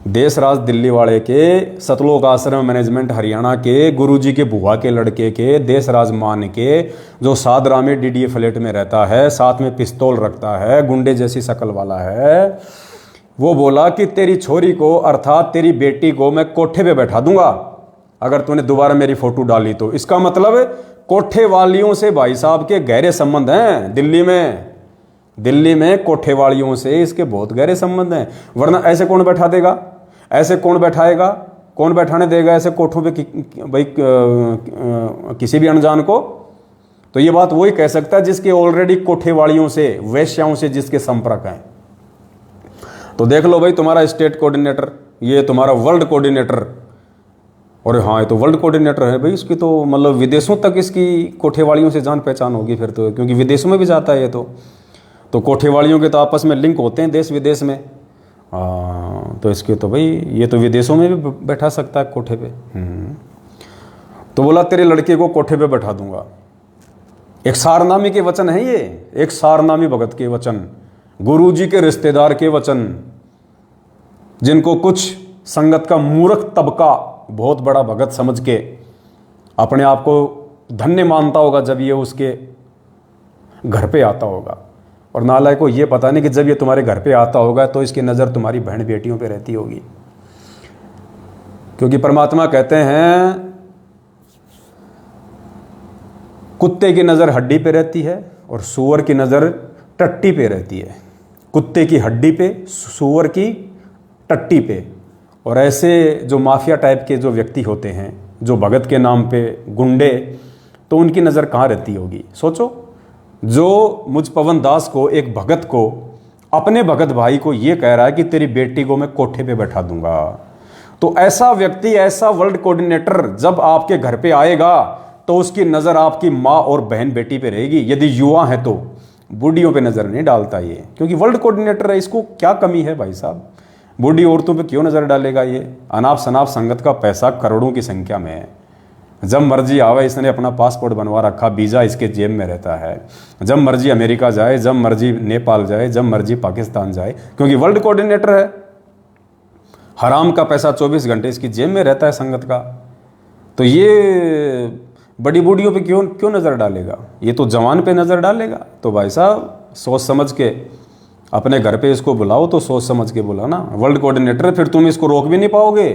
देशराज दिल्ली वाले के, सतलोक आश्रम मैनेजमेंट हरियाणा के गुरुजी के बुआ के लड़के के, देशराज मान के, जो सादरा में डीडीए फ्लैट में रहता है, साथ में पिस्तौल रखता है, गुंडे जैसी शक्ल वाला है, वो बोला कि तेरी छोरी को अर्थात तेरी बेटी को मैं कोठे पे बैठा दूंगा अगर तूने दोबारा मेरी फोटो डाली तो। इसका मतलब कोठे वालियों से भाई साहब के गहरे संबंध हैं दिल्ली में कोठे वालियों से इसके बहुत गहरे संबंध हैं। वरना ऐसे कौन बैठा देगा, ऐसे कौन बैठाएगा, कौन बैठाने देगा ऐसे कोठों पे भाई किसी भी अनजान को। तो ये बात वही कह सकता है जिसके ऑलरेडी कोठे वालियों से, वेश्याओं से जिसके संपर्क हैं। तो देख लो भाई, तुम्हारा स्टेट कोऑर्डिनेटर, ये तुम्हारा वर्ल्ड कोऑर्डिनेटर, और हाँ ये तो वर्ल्ड कोऑर्डिनेटर है भाई, इसकी तो मतलब विदेशों तक इसकी कोठेवालियों से जान पहचान होगी फिर तो, क्योंकि विदेशों में भी जाता है ये तो कोठेवालियों के तो आपस में लिंक होते हैं देश विदेश में। तो इसके तो भाई ये तो विदेशों में भी बैठा सकता है कोठे पे। तो बोला तेरे लड़के को कोठे पे बैठा दूंगा। एक सारनामी के वचन है ये, एक सारनामी भगत के वचन, गुरुजी के रिश्तेदार के वचन, जिनको कुछ संगत का मूर्ख तबका बहुत बड़ा भगत समझ के अपने आप को धन्य मानता होगा जब ये उसके घर पे आता होगा। और नालायक को ये पता नहीं कि जब ये तुम्हारे घर पे आता होगा तो इसकी नज़र तुम्हारी बहन बेटियों पे रहती होगी। क्योंकि परमात्मा कहते हैं कुत्ते की नज़र हड्डी पे रहती है और सूअर की नज़र टट्टी पे रहती है। कुत्ते की हड्डी पे, सूअर की टट्टी पे। और ऐसे जो माफिया टाइप के जो व्यक्ति होते हैं, जो भगत के नाम पे गुंडे, तो उनकी नज़र कहाँ रहती होगी सोचो। जो मुझ पवन दास को, एक भगत को, अपने भगत भाई को ये कह रहा है कि तेरी बेटी को मैं कोठे पे बैठा दूंगा, तो ऐसा व्यक्ति, ऐसा वर्ल्ड कोऑर्डिनेटर जब आपके घर पे आएगा तो उसकी नज़र आपकी माँ और बहन बेटी पे रहेगी। यदि युवा है तो बूढ़ियों पे नज़र नहीं डालता ये, क्योंकि वर्ल्ड कोऑर्डिनेटर है, इसको क्या कमी है भाई साहब। बूढ़ी औरतों पे क्यों नज़र डालेगा ये। अनाप शनाप संगत का पैसा करोड़ों की संख्या में है। जब मर्जी आवे, इसने अपना पासपोर्ट बनवा रखा, वीज़ा इसके जेब में रहता है। जब मर्जी अमेरिका जाए, जब मर्जी नेपाल जाए, जब मर्जी पाकिस्तान जाए, क्योंकि वर्ल्ड कोऑर्डिनेटर है। हराम का पैसा 24 घंटे इसकी जेब में रहता है संगत का। तो ये बड़ी बूढ़ियों पे क्यों नज़र डालेगा, ये तो जवान पे नज़र डालेगा। तो भाई साहब सोच समझ के अपने घर पे इसको बुलाओ, तो सोच समझ के बुलाना। वर्ल्ड कोऑर्डिनेटर, फिर तुम इसको रोक भी नहीं पाओगे,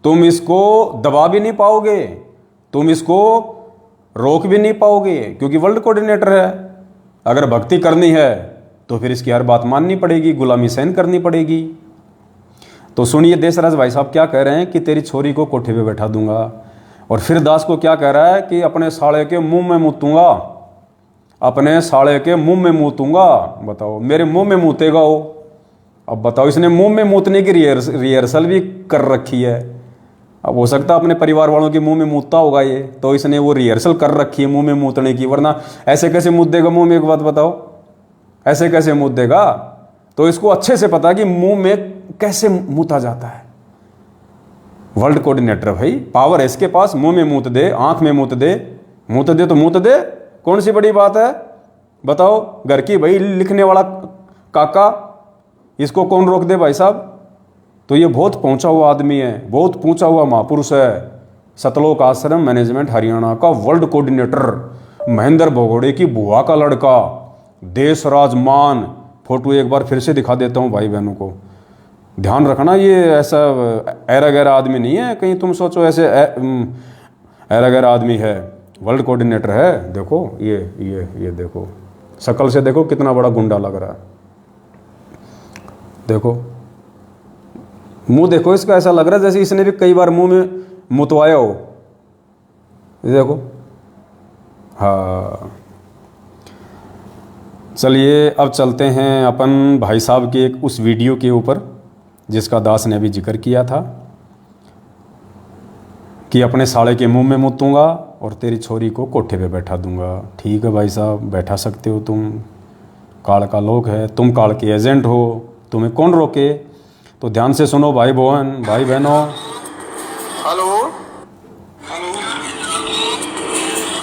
तुम इसको दबा भी नहीं पाओगे, तुम इसको रोक भी नहीं पाओगे, क्योंकि वर्ल्ड कोऑर्डिनेटर है। अगर भक्ति करनी है तो फिर इसकी हर बात माननी पड़ेगी, गुलामी सहन करनी पड़ेगी। तो सुनिए देशराज भाई साहब क्या कह रहे हैं कि तेरी छोरी को कोठे पे बैठा दूंगा। और फिर दास को क्या कह रहा है कि अपने साले के मुंह में मूतूंगा, अपने साले के मुंह में मूतूंगा। बताओ, मेरे मुंह में मूतेगा वो। अब बताओ, इसने मुंह में मूतने की रिहर्सल भी कर रखी है। अब हो सकता है अपने परिवार वालों के मुंह में मूतता होगा ये, तो इसने वो रिहर्सल कर रखी है मुंह में मूतने की। वरना ऐसे कैसे मूत देगा मुंह में, एक बात बताओ, ऐसे कैसे मूत देगा। तो इसको अच्छे से पता है कि मुंह में कैसे मूता जाता है। वर्ल्ड कोऑर्डिनेटर भाई, पावर है इसके पास, मुंह में मूत दे, आंख में मूत दे, मूत दे तो मूत दे, कौन सी बड़ी बात है बताओ। घर की भाई लिखने वाला काका, इसको कौन रोक दे भाई साहब। तो ये बहुत पहुंचा हुआ आदमी है, बहुत पहुंचा हुआ महापुरुष है। सतलोक आश्रम मैनेजमेंट हरियाणा का वर्ल्ड कोऑर्डिनेटर, महेंद्र भगोड़े की बुआ का लड़का, देशराज मान। फोटो एक बार फिर से दिखा देता हूँ भाई बहनों को, ध्यान रखना। ये ऐसा ऐरा गैरा आदमी नहीं है, कहीं तुम सोचो ऐसे ऐरा गैरा आदमी है, वर्ल्ड कोऑर्डिनेटर है। देखो ये देखो, शक्ल से देखो कितना बड़ा गुंडा लग रहा है। देखो मुंह देखो इसका, ऐसा लग रहा है जैसे इसने भी कई बार मुंह में मुतवाया हो। देखो हाँ, चलिए अब चलते हैं अपन भाई साहब के एक उस वीडियो के ऊपर जिसका दास ने अभी जिक्र किया था कि अपने साले के मुंह में मुतूंगा और तेरी छोरी को कोठे पे बैठा दूंगा। ठीक है भाई साहब, बैठा सकते हो तुम, काल का लोग है, तुम काल के एजेंट हो, तुम्हें कौन रोके। तो ध्यान से सुनो भाई बहनों। हेलो हेलो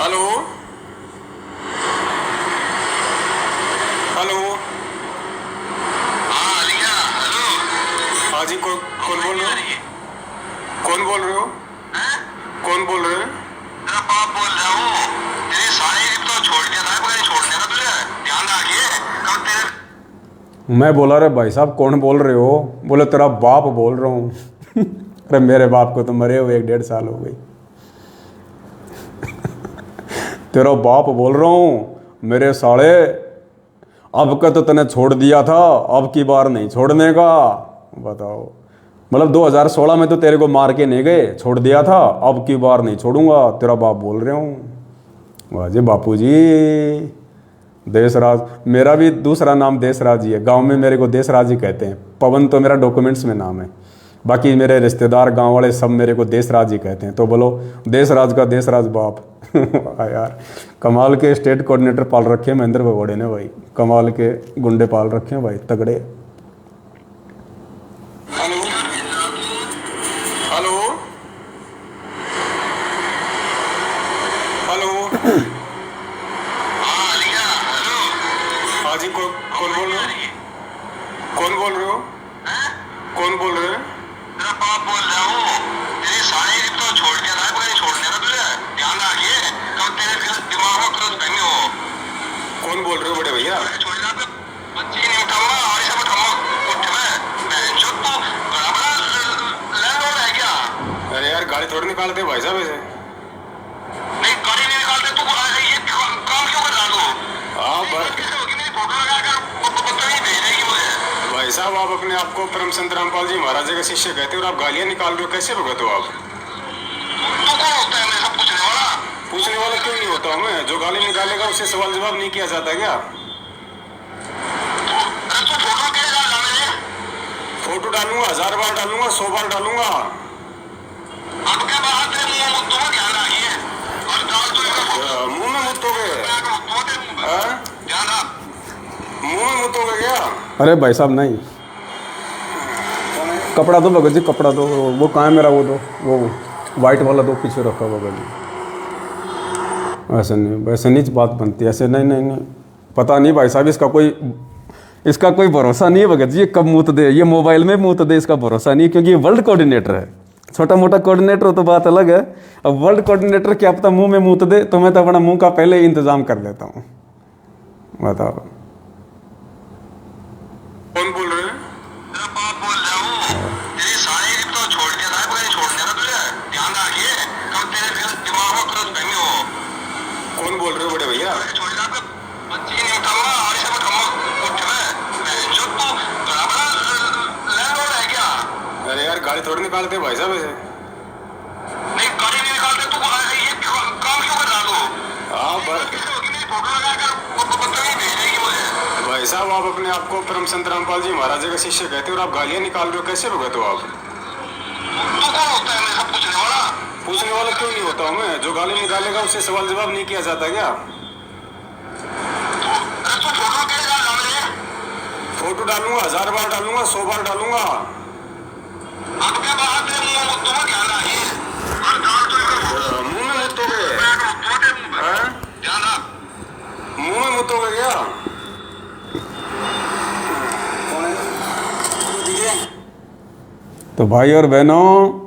हेलो हेलो, हाँ लिखा हेलो। हाँ जी, कौन बोल रहे हो? कौन बोल रहे हो? कौन बोल रहे हो? तेरा बाप बोल रहा हूँ। तेरी सारी तो छोड़ दिया था, कोई छोड़ने का तुझे ध्यान रखिए कब तेरे। मैं बोला रे भाई साहब कौन बोल रहे हो? बोले तेरा बाप बोल रहा हूँ। अरे मेरे बाप को तो मरे हुए 1-1.5 साल हो गई। तेरा बाप बोल रहा हूँ मेरे साले, अब का तो तने छोड़ दिया था, अब की बार नहीं छोड़ने का। बताओ, मतलब 2016 में तो तेरे को मार के नहीं गए, छोड़ दिया था, अब की बार नहीं छोड़ूंगा, तेरा बाप बोल रहा हूँ। वाह जी बापू जी। देशराज, मेरा भी दूसरा नाम देशराज ही है, गांव में मेरे को देशराज ही कहते हैं। पवन तो मेरा डॉक्यूमेंट्स में नाम है, बाकी मेरे रिश्तेदार गांव वाले सब मेरे को देशराज ही कहते हैं। तो बोलो देशराज का देशराज बाप। यार कमाल के स्टेट कोऑर्डिनेटर पाल रखे हैं महेंद्र भगोड़े ने भाई, कमाल के गुंडे पाल रखे हैं भाई, तगड़े। हेलो हेलो हेलो, हाँ लिखा हेलो। हाँ जी, कौन बोल रहे हो? कौन बोल रहे हो? कौन बोल रहे हो? तेरा बाप बोल रहा हूँ। तेरी सारी तो छोड़ दिया था, कोई छोड़ने का तुझे ध्यान रखिए कब तेरे दिमाग में क्रॉस करनी हो। कौन बोल रहे हो बड़े भैया? छोड़ दिया तो बच्चे नहीं उठाऊंगा और इसे उठाऊंगा उठ में जो तू बड़ा बड़ा लैंडलॉर्ड है क्या? अरे यार गाड़ी थोड़ी निकालते भाई साहब ऐसे। नहीं गाड़ी नहीं निकालते, तू ये काम क्यों कर रहा तू? हाँ मेरी फोटो लगाकर बदतमीजी भेज देगी मुझे। भाई साहब आप अपने आप को परम संत रामपाल जी महाराज का शिष्य कहते हो और आप गालियां निकाल रहे हो, कैसे भगत हो आप? तू कौन होता है मेरे सब पूछने वाला? पूछने वाला क्यों नहीं होता हूँ मैं? जो गाली निकालेगा उससे सवाल जवाब नहीं किया जाता क्या? अरे तू फोटो कैसे डाला मेरे? फोटो डालूंगा, 1000 बार डालूंगा, 100 बार डालूंगा। अब क्या बात है? मुंह में मुद्दों ध्यान रखिए और डाल तो मुंह में मुद्दोगे? ध्यान रख, मुंह में मुद्दोगे क्या? अरे भाई साहब नहीं, कपड़ा दो भगत जी, कपड़ा दो। वो कहाँ है मेरा? वो दो, वो वाइट वाला दो, पीछे रखा भगत जी। वैसे नहीं बात बनती, ऐसे नहीं। पता नहीं भाई साहब, इसका कोई भरोसा नहीं है भगत जी, ये कब मूत दे, ये मोबाइल में मूत दे, इसका भरोसा नहीं, क्योंकि ये वर्ल्ड कोऑर्डिनेटर है। छोटा मोटा कोऑर्डिनेटर हो तो बात अलग है, अब वर्ल्ड कोऑर्डिनेटर क्या पता मुंह में मूत दे, तो मैं तो अपना मुंह का पहले ही इंतजाम कर लेता हूँ। बताओ कौन बोल रहे हैं? तेरा बाप बोल रहा हूँ। तेरी सारी तो छोड़ दिया था, कोई छोड़ने का तुझे ध्यान रखिए कब तेरे दिमाग में क्रॉस करनी हो। कौन बोल रहे हो बड़े भैया? छोड़ दिया तो बच्चे नहीं उठाऊंगा और इसे उठाऊंगा उठ में जो तू बड़ा बड़ा लैंडलॉर्ड है क्या? अरे यार गाड़ी थोड़ी निकालते भाई साहब ऐसे। नहीं गाड़ी नहीं निकालते, तू ये काम क्यों कर रहा तू? हाँ मेरी फोटो लगाकर बदतमीजी भेज देगी मुझे। भाई साहब आप अपने आप को परम संत रामपाल जी महाराज का शिष्य कहते हो और आप गालियां निकाल रहे हो, कैसे भगत हो आप? तू कौन होता है मेरे सब पूछने वाला? पूछने वाला क्यों नहीं होता हूँ मैं? जो गाली निकालेगा उससे सवाल जवाब नहीं किया जाता क्या? अरे तू फोटो कैसे डाला मेरे? फोटो डालूंगा, 1000 बार डालूंगा, 100 बार डालूंगा। अब क्या बात है, मुंह में तुम्हें क्या लाही और दाल तो इधर मुंह में मुतोगे, हाँ? जाना मुंह में मुतोगे क्या? कौन है? तो भाई और बहनों,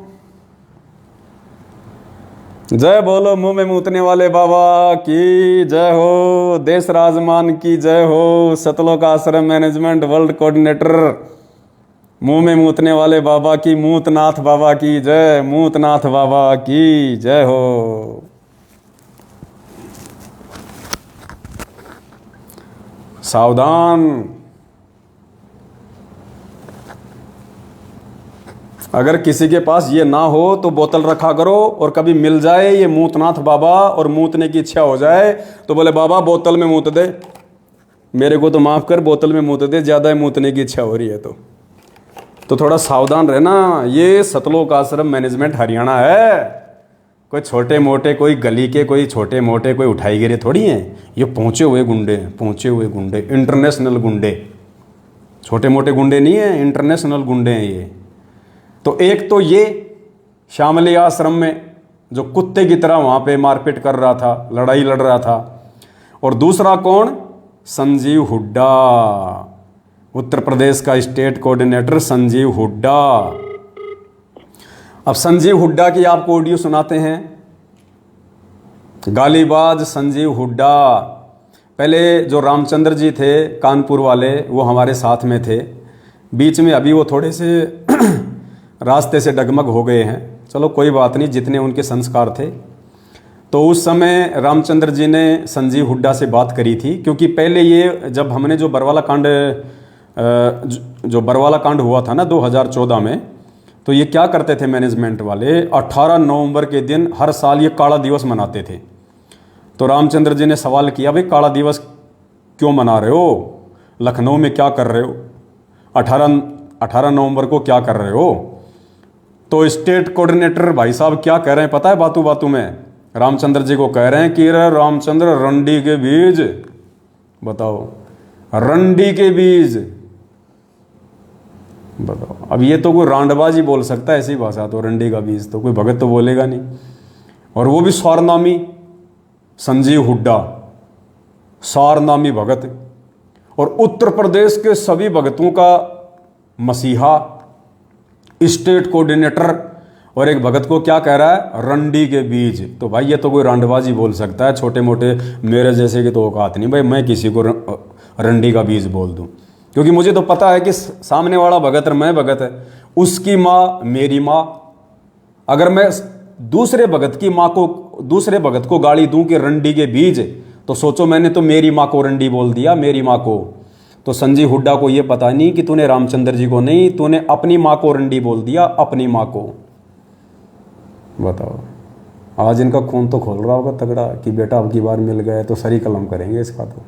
जय बोलो मुंह में मूतने वाले बाबा की जय हो, देश राजमान की जय हो, सतलोक आश्रम मैनेजमेंट वर्ल्ड कोऑर्डिनेटर मुंह में मूतने वाले बाबा की, मूतनाथ बाबा की जय, मूतनाथ बाबा की जय हो। सावधान, अगर किसी के पास ये ना हो तो बोतल रखा करो, और कभी मिल जाए ये मूतनाथ बाबा और मूतने की इच्छा हो जाए तो बोले बाबा बोतल में मूत दे, मेरे को तो माफ़ कर, बोतल में मूत दे, ज़्यादा मूतने की इच्छा हो रही है तो थोड़ा सावधान रहना। ये सतलोक आश्रम मैनेजमेंट हरियाणा है, कोई छोटे मोटे, कोई गली के, कोई छोटे मोटे, कोई उठाई गिरे थोड़ी हैं, ये पहुँचे हुए गुंडे हैं, पहुँचे हुए गुंडे, इंटरनेशनल गुंडे, छोटे मोटे गुंडे नहीं हैं, इंटरनेशनल गुंडे हैं ये। तो एक तो ये शामली आश्रम में जो कुत्ते की तरह वहाँ पे मारपीट कर रहा था, लड़ाई लड़ रहा था, और दूसरा कौन, संजीव हुड्डा, उत्तर प्रदेश का स्टेट कोऑर्डिनेटर संजीव हुड्डा। अब संजीव हुड्डा की आपको ऑडियो सुनाते हैं। गालीबाज संजीव हुड्डा, पहले जो रामचंद्र जी थे कानपुर वाले, वो हमारे साथ में थे, बीच में अभी वो थोड़े से रास्ते से डगमग हो गए हैं, चलो कोई बात नहीं, जितने उनके संस्कार थे। तो उस समय रामचंद्र जी ने संजीव हुड्डा से बात करी थी, क्योंकि पहले ये जब हमने जो बरवाला कांड हुआ था ना 2014 में, तो ये क्या करते थे मैनेजमेंट वाले, 18 नवंबर के दिन हर साल ये काला दिवस मनाते थे। तो रामचंद्र जी ने सवाल किया, भाई काला दिवस क्यों मना रहे हो, लखनऊ में क्या कर रहे हो, 18 नवंबर को क्या कर रहे हो। तो स्टेट कोऑर्डिनेटर भाई साहब क्या कह रहे हैं पता है, बातों बातों में रामचंद्र जी को कह रहे हैं कि रे रामचंद्र, रंडी के बीज, बताओ रंडी के बीज, बताओ। अब ये तो कोई रांडबाजी बोल सकता है ऐसी भाषा, तो रंडी का बीज तो कोई भगत तो बोलेगा नहीं, और वो भी स्वारनामी संजीव हुड्डा, स्वारनामी भगत, और उत्तर प्रदेश के सभी भगतों का मसीहा, स्टेट कोऑर्डिनेटर, और एक भगत को क्या कह रहा है, रंडी के बीज। तो भाई ये तो कोई रांडबाजी बोल सकता है, छोटे मोटे मेरे जैसे की तो औकात नहीं भाई मैं किसी को रंडी का बीज बोल दूं, क्योंकि मुझे तो पता है कि सामने वाला भगत और मैं भगत है, उसकी माँ मेरी माँ। अगर मैं दूसरे भगत की माँ को, दूसरे भगत को गाली दूं कि रंडी के बीज, तो सोचो मैंने तो मेरी माँ को रंडी बोल दिया, मेरी माँ को। तो संजीव हुड्डा को ये पता नहीं कि तूने रामचंद्र जी को नहीं, तूने अपनी माँ को रंडी बोल दिया, अपनी माँ को। बताओ, आज इनका खून तो खोल रहा होगा तगड़ा कि बेटा अब की बार मिल गए तो सरी कलम करेंगे इसका तो।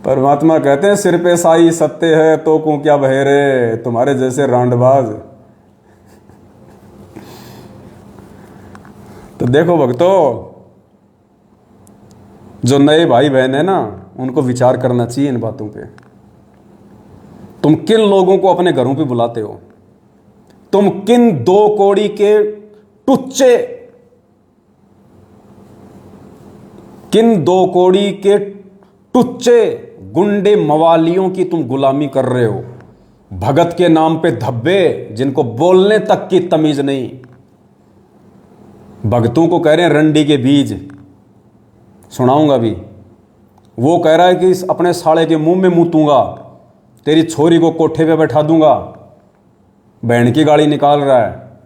परमात्मा कहते हैं सिर पे साई सत्य है तो को क्या बहेरे, तुम्हारे जैसे रांडबाज। तो देखो भक्तों, जो नए भाई बहन है ना, उनको विचार करना चाहिए इन बातों पे। तुम किन लोगों को अपने घरों पे बुलाते हो, तुम किन दो कौड़ी के टुच्चे, किन दो कौड़ी के टुच्चे गुंडे मवालियों की तुम गुलामी कर रहे हो, भगत के नाम पे धब्बे, जिनको बोलने तक की तमीज नहीं। भगतों को कह रहे हैं रंडी के बीज, सुनाऊंगा भी। वो कह रहा है कि अपने साले के मुंह में मूतूंगा, तेरी छोरी को कोठे पे बैठा दूंगा, बहन की गाड़ी निकाल रहा है।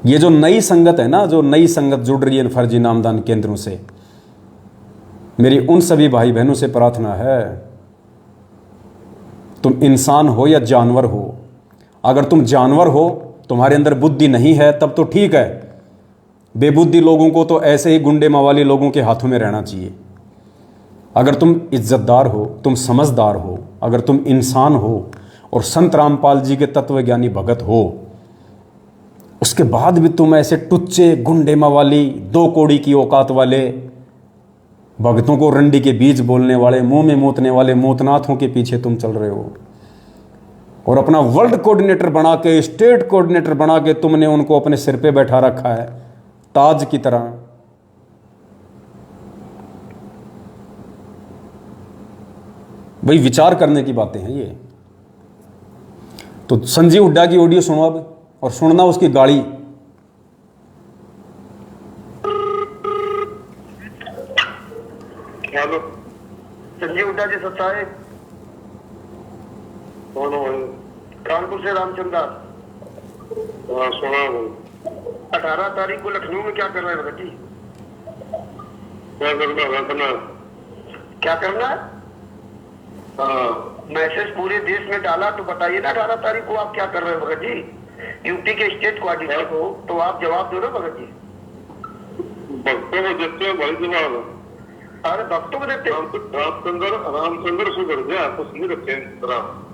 ये जो नई संगत है ना, जो नई संगत जुड़ रही है फर्जी नामदान केंद्रों से, मेरी उन सभी भाई बहनों से प्रार्थना है, तुम इंसान हो या जानवर हो, अगर तुम जानवर हो, तुम्हारे अंदर बुद्धि नहीं है, तब तो ठीक है। बेबुद्धि लोगों को तो ऐसे ही गुंडे मवाली लोगों के हाथों में रहना चाहिए। अगर तुम इज्जतदार हो, तुम समझदार हो, अगर तुम इंसान हो और संत रामपाल जी के तत्वज्ञानी भगत हो, उसके बाद भी तुम ऐसे टुच्चे गुंडे मवाली, दो कौड़ी की औकात वाले भक्तों को रंडी के बीज बोलने वाले, मुंह में मूतने वाले मूतनाथों के पीछे तुम चल रहे हो, और अपना वर्ल्ड कोऑर्डिनेटर बना के, स्टेट कोऑर्डिनेटर बना के तुमने उनको अपने सिर पे बैठा रखा है ताज की तरह। भाई विचार करने की बातें हैं ये। तो संजीव हुड्डा की ऑडियो सुनो अब, और सुनना उसकी गाड़ी। हेलो, संजीव हुड्डा जी सत्ता है। कानपुर से रामचंद्र। हाँ सुना। 18 तारीख को लखनऊ में क्या कर रहे हैं भगत जी? क्या करना है? मैसेज पूरे देश में डाला, तो बताइए ना 18 तारीख को आप क्या कर रहे हो भगत जी? यूपी के स्टेट कोऑर्डिनेटर को तो आप जवाब दो ना भगत जी। भक्तों को देते हैं भाई जवाब। अरे भक्तों को देते रामचंद्र सुधर गया, कुछ नहीं रखे।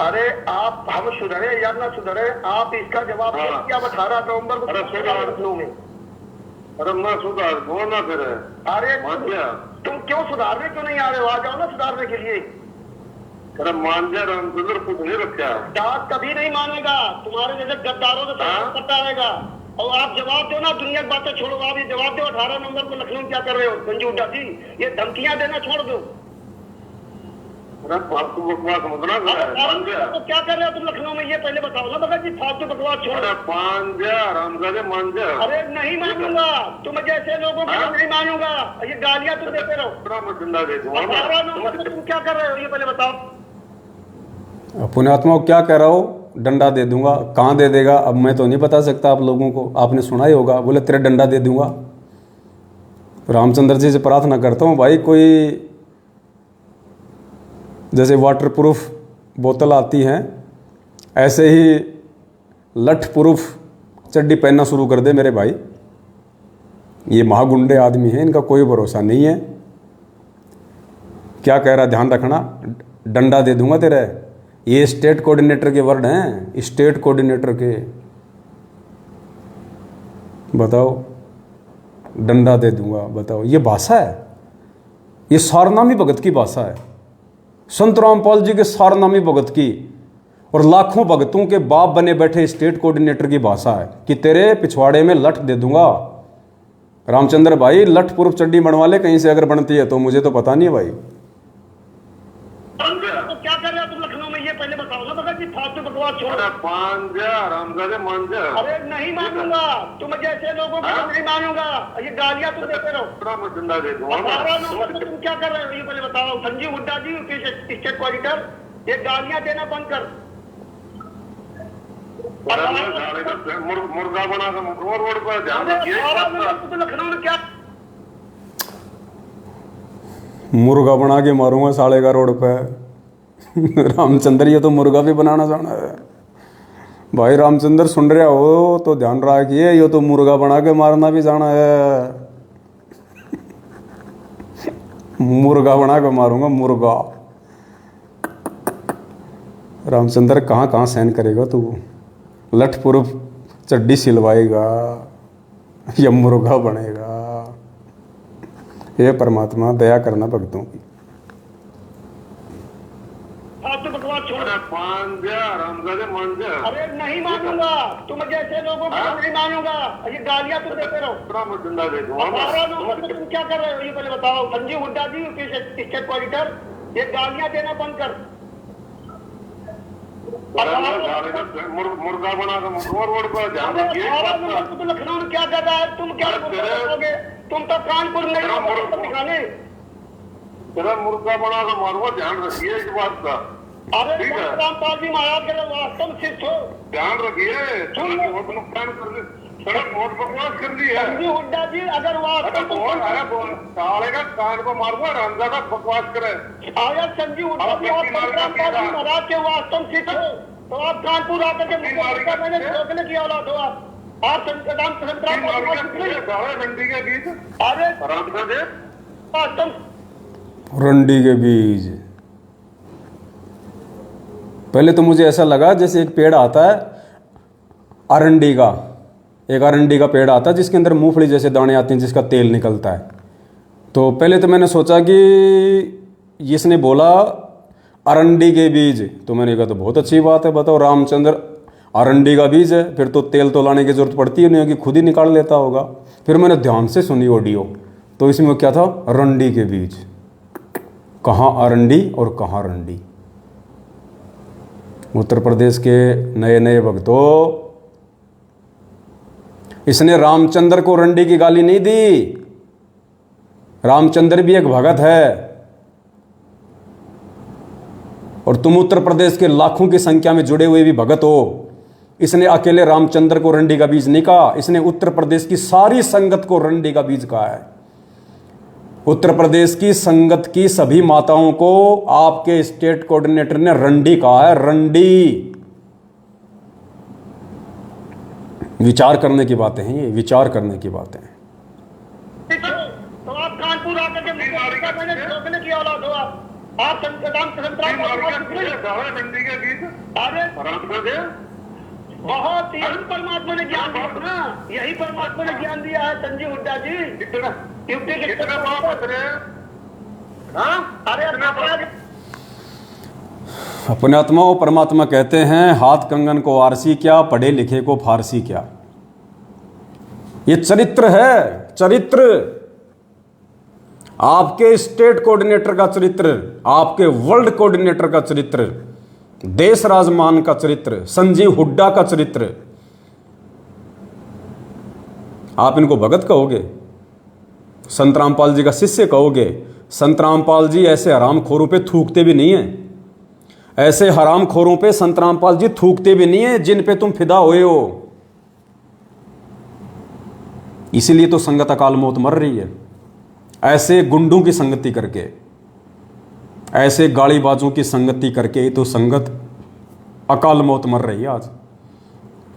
अरे आप, हम सुधरे या ना सुधरे, आप इसका जवाब दो। आप 18 नवम्बर को लखनऊ में। अरे मैं सुधार दो ना फिर। अरे तुम क्यों सुधारने क्यों नहीं आ रहे हो? आ जाओ ना सुधारने के लिए। अरे मान जा, रामचंद्र कुछ नहीं रखा। डाक कभी नहीं मानेगा, तुम्हारे जैसे गद्दारों को करता रहेगा। और आप जवाब दो ना, दुनिया की बातें छोड़ो, आप ये जवाब दो। 18 नवंबर को लखनऊ क्या कर रहे हो संजीव हुड्डा जी? ये धमकियां देना छोड़ दो। फालतू बकवास तो क्या कर रहे हो तुम लखनऊ में, ये पहले बताओ ना भगत जी। फालतू बकवास छोड़ो। मान जा रामचंद्र, मान जा। अरे नहीं मानूंगा, तुम जैसे लोगों को नहीं मानूंगा। ये गालियां तुम देते रहो। 18 नवंबर को तुम क्या कर रहे हो ये पहले बताओ। पुण्यात्मा क्या कह रहा हो? डंडा दे दूंगा। कहाँ दे देगा अब मैं तो नहीं बता सकता आप लोगों को, आपने सुना ही होगा, बोले तेरे डंडा दे दूंगा। रामचंद्र जी से प्रार्थना करता हूँ भाई, कोई जैसे वाटर प्रूफ बोतल आती हैं ऐसे ही लठ प्रूफ चड्डी पहनना शुरू कर दे मेरे भाई। ये महागुंडे आदमी हैं, इनका कोई भरोसा नहीं है। क्या कह रहा, ध्यान रखना, डंडा दे दूंगा तेरे। ये स्टेट कोऑर्डिनेटर के वर्ड हैं, स्टेट कोऑर्डिनेटर के। बताओ, डंडा दे दूंगा, बताओ ये भाषा है? ये सारनामी भगत की भाषा है, संत रामपाल जी के सारनामी भगत की और लाखों भगतों के बाप बने बैठे स्टेट कोऑर्डिनेटर की भाषा है कि तेरे पिछवाड़े में लठ दे दूंगा। रामचंद्र भाई लठ पूर्व चड्डी बनवा ले कहीं से, अगर बनती है तो, मुझे तो पता नहीं है भाई। तो क्या कर रहे हो तुम लखनऊ में ये पहले बताओ ना भगत जी। फालतू बकवास छोड़ो। मान जा रामचंद्र, मान जा। अरे नहीं मानूंगा, तुम जैसे लोगों को नहीं मानूंगा। ये गालियां तुम देते रहो। 18 नवंबर को तुम क्या कर रहे हो ये पहले बताओ। संजीव हुड्डा जी स्टेट कोऑर्डिनेटर, ये गालियां देना बंद कर। मुर्गा बना रोड पर ध्यान रखिए। लखनऊ में क्या मुर्गा बना के मारूंगा साले का रोड पे। रामचंद्र ये तो मुर्गा भी बनाना जाना है भाई। रामचंद्र सुन रहा हो तो ध्यान रखिए, ये तो मुर्गा बना के मारना भी जाना है। मुर्गा बना के मारूंगा, मुर्गा। रामचंद्र कहाँ कहाँ सहन करेगा तू? लठ पूर्व चड्डी सिलवाएगा या मुर्गा बनेगा? हे परमात्मा दया करना भक्तों की। अरे नहीं मानूंगा, तुम जैसे लोगों को नहीं मानूंगा। ये गालियां तुम देते रहो। 18 नवंबर को तुम क्या कर रहे हो ये पहले बताओ। संजीव हुड्डा जी स्टेट कोऑर्डिनेटर, ये गालियां देना बंद कर। मुर्गा बना रोड पर ध्यान रखिए। तो लखनऊ में क्या कर रहा है? तुम क्या करोगे? तुम तो कानपुर नहीं दिखाने। तेरा मुर्गा बना कर मारूंगा, ध्यान रखिए इस बात का। अरे रामपाल जी महाराज के वास्तव शिष्ट हो, ध्यान रखिए। बहुत बकवास कर दी है संजीव हुड्डा जी। अगर वास्तव साले का कान को मारूंगा, रामजादा बकवास करे। अगर संजीव हुड्डा जी रामपाल जी महाराज के वास्तव शिष्ट हो तो आप कानपुर आकर के मैंने रोकने की औलाद हो। आप रंडी के बीच। अरे रंडी के बीज। पहले तो मुझे ऐसा लगा जैसे एक पेड़ आता है अरंडी का, एक अरंडी का पेड़ आता है जिसके अंदर मूंगफली जैसे दाने आते हैं, जिसका तेल निकलता है। तो पहले तो मैंने सोचा कि इसने बोला अरंडी के बीज, तो मैंने कहा तो बहुत अच्छी बात है, बताओ रामचंद्र अरंडी का बीज है, फिर तो तेल तो लाने की जरूरत पड़ती ही नहीं होगी, खुद ही निकाल लेता होगा। फिर मैंने ध्यान से सुनी ऑडियो, तो इसमें क्या था, अरंडी के बीज। कहाँ अरंडी और कहाँ रंडी। उत्तर प्रदेश के नए नए भक्तों, इसने रामचंद्र को रंडी की गाली नहीं दी। रामचंद्र भी एक भगत है, और तुम उत्तर प्रदेश के लाखों की संख्या में जुड़े हुए भी भगत हो। इसने अकेले रामचंद्र को रंडी का बीज नहीं कहा, इसने उत्तर प्रदेश की सारी संगत को रंडी का बीज कहा है। उत्तर प्रदेश की संगत की सभी माताओं को आपके स्टेट कोऑर्डिनेटर ने रंडी कहा है, रंडी। विचार करने की बातें हैं ये, विचार करने की बातें हैं। तो आप कानपुर आकर के मैंने रोकने की औलाद हो आप रंडी के बीज अरे बहुत ही परमात्मा ने ज्ञान दिया ना, यही परमात्मा ने ज्ञान दिया है संजीव हुड्डा जी। अपने आत्मा और परमात्मा कहते हैं, हाथ कंगन को आरसी क्या, पढ़े लिखे को फारसी क्या। ये चरित्र है, चरित्र। आपके स्टेट कोऑर्डिनेटर का चरित्र, आपके वर्ल्ड कोऑर्डिनेटर का चरित्र, देश राजमान का चरित्र, संजीव हुड्डा का चरित्र। आप इनको भगत कहोगे, संत रामपाल जी का शिष्य कहोगे। संत रामपाल जी ऐसे हरामखोरों पे थूकते भी नहीं है, ऐसे हरामखोरों पे संत रामपाल जी थूकते भी नहीं है जिन पे तुम फिदा हुए हो। इसीलिए तो संगत अकाल मौत मर रही है, ऐसे गुंडों की संगति करके, ऐसे गाड़ीबाजों की संगति करके तो संगत अकाल मौत मर रही है आज।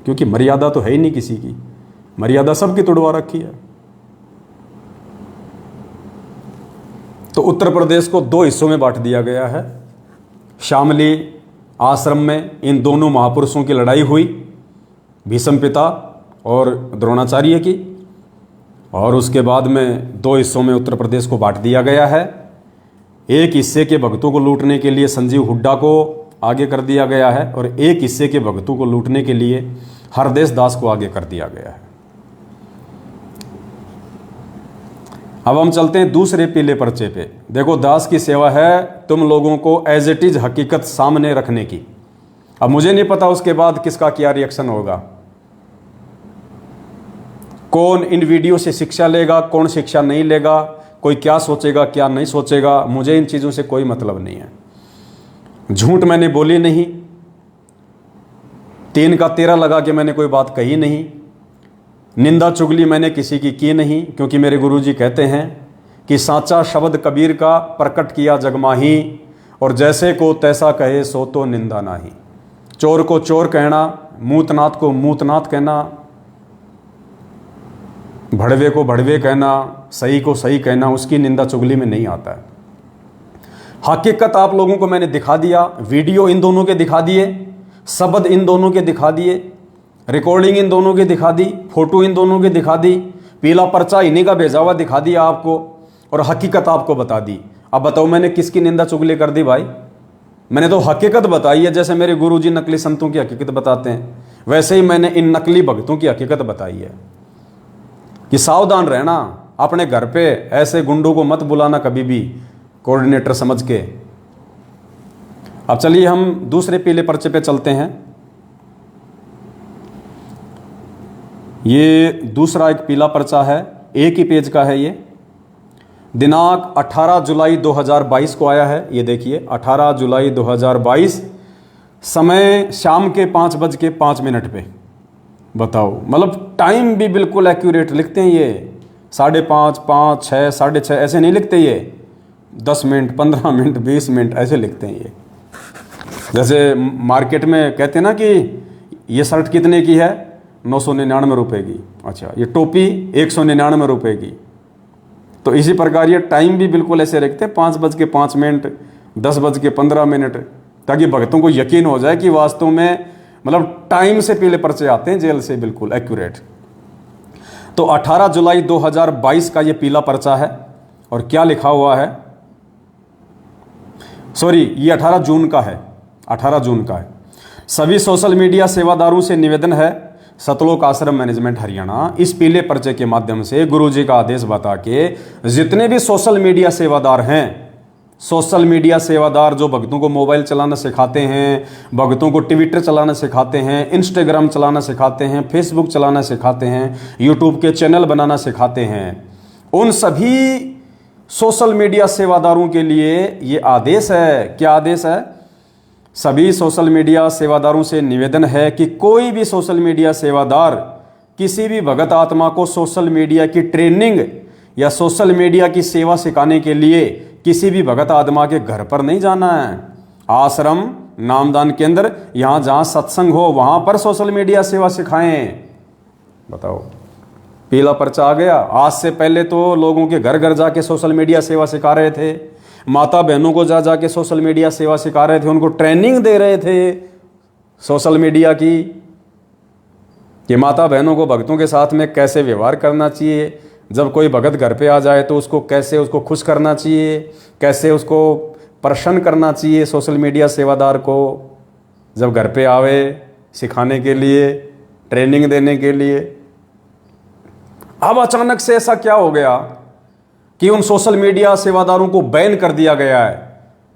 क्योंकि मर्यादा तो है ही नहीं किसी की, मर्यादा सबकी तोड़वा रखी है। तो उत्तर प्रदेश को दो हिस्सों में बांट दिया गया है। शामली आश्रम में इन दोनों महापुरुषों की लड़ाई हुई, भीष्म पिता और द्रोणाचार्य की, और उसके बाद में दो हिस्सों में उत्तर प्रदेश को बांट दिया गया है। एक हिस्से के भक्तों को लूटने के लिए संजीव हुड्डा को आगे कर दिया गया है, और एक हिस्से के भक्तों को लूटने के लिए हरदेश दास को आगे कर दिया गया है। अब हम चलते हैं दूसरे पीले पर्चे पे। देखो, दास की सेवा है तुम लोगों को एज इट इज हकीकत सामने रखने की। अब मुझे नहीं पता उसके बाद किसका क्या रिएक्शन होगा, कौन इन वीडियो से शिक्षा लेगा, कौन शिक्षा नहीं लेगा, कोई क्या सोचेगा क्या नहीं सोचेगा, मुझे इन चीज़ों से कोई मतलब नहीं है। झूठ मैंने बोली नहीं, 3 का 13 लगा के मैंने कोई बात कही नहीं, निंदा चुगली मैंने किसी की नहीं, क्योंकि मेरे गुरुजी कहते हैं कि साचा शब्द कबीर का प्रकट किया जगमाही, और जैसे को तैसा कहे सो तो निंदा नाही। चोर को चोर कहना, मूतनाथ को मूतनाथ कहना, भड़वे को भड़वे कहना, सही को सही कहना, उसकी निंदा चुगली में नहीं आता है। हकीकत आप लोगों को मैंने दिखा दिया, वीडियो इन दोनों के दिखा दिए, शब्द इन दोनों के दिखा दिए, रिकॉर्डिंग इन दोनों की दिखा दी, फोटो इन दोनों की दिखा दी, पीला पर्चा इन्हीं का भेजा हुआ दिखा दिया आपको, और हकीकत आपको बता दी। अब बताओ मैंने किसकी निंदा चुगली कर दी भाई? मैंने तो हकीकत बताई है। जैसे मेरे गुरुजी नकली संतों की हकीकत बताते हैं, वैसे ही मैंने इन नकली भक्तों की हकीकत बताई है कि सावधान रहना, अपने घर पे ऐसे गुंडों को मत बुलाना कभी भी कोऑर्डिनेटर समझ के। अब चलिए हम दूसरे पीले पर्चे पे चलते हैं। ये दूसरा एक पीला पर्चा है, एक ही पेज का है ये। दिनांक 18 जुलाई 2022 को आया है। ये देखिए 18 जुलाई 2022, समय शाम के 5:05 पे। बताओ, मतलब टाइम भी बिल्कुल एक्यूरेट लिखते हैं ये। 5:30, 5, 6, 6:30 ऐसे नहीं लिखते ये, 10 मिनट, 15 मिनट, 20 मिनट ऐसे लिखते हैं ये। जैसे मार्केट में कहते हैं ना कि ये शर्ट कितने की है, 999 रुपये की। अच्छा, ये टोपी 199 रुपये की। तो इसी प्रकार ये टाइम भी बिल्कुल ऐसे रखते हैं, 5:05, 10:15, ताकि भक्तों को यकीन हो जाए कि वास्तव में मतलब टाइम से पीले पर्चे आते हैं जेल से, बिल्कुल एक्यूरेट। तो 18 जुलाई 2022 का ये पीला पर्चा है, और क्या लिखा हुआ है, सॉरी ये 18 जून का है, 18 जून का है। सभी सोशल मीडिया सेवादारों से निवेदन है, सतलोक आश्रम मैनेजमेंट हरियाणा इस पीले पर्चे के माध्यम से गुरुजी का आदेश बता के जितने भी सोशल मीडिया सेवादार हैं, सोशल मीडिया सेवादार जो भक्तों को मोबाइल चलाना सिखाते हैं, भक्तों को ट्विटर चलाना सिखाते हैं, इंस्टाग्राम चलाना सिखाते हैं, फेसबुक चलाना सिखाते हैं, यूट्यूब के चैनल बनाना सिखाते हैं, उन सभी सोशल मीडिया सेवादारों के लिए ये आदेश है। क्या आदेश है? सभी सोशल मीडिया सेवादारों से निवेदन है कि कोई भी सोशल मीडिया सेवादार किसी भी भगत आत्मा को सोशल मीडिया की ट्रेनिंग या सोशल मीडिया की सेवा सिखाने के लिए किसी भी भगत आत्मा के घर पर नहीं जाना है। आश्रम, नामदान केंद्र, यहां जहां सत्संग हो वहां पर सोशल मीडिया सेवा सिखाएं। बताओ, पीला पर्चा आ गया। आज से पहले तो लोगों के घर घर जाके सोशल मीडिया सेवा सिखा रहे थे, माता बहनों को जा जाके सोशल मीडिया सेवा सिखा रहे थे, उनको ट्रेनिंग दे रहे थे सोशल मीडिया की कि माता बहनों को भक्तों के साथ में कैसे व्यवहार करना चाहिए, जब कोई भगत घर पे आ जाए तो उसको कैसे उसको खुश करना चाहिए, कैसे उसको प्रसन्न करना चाहिए। सोशल मीडिया सेवादार को जब घर पे आवे सिखाने के लिए, ट्रेनिंग देने के लिए। अब अचानक से ऐसा क्या हो गया कि उन सोशल मीडिया सेवादारों को बैन कर दिया गया है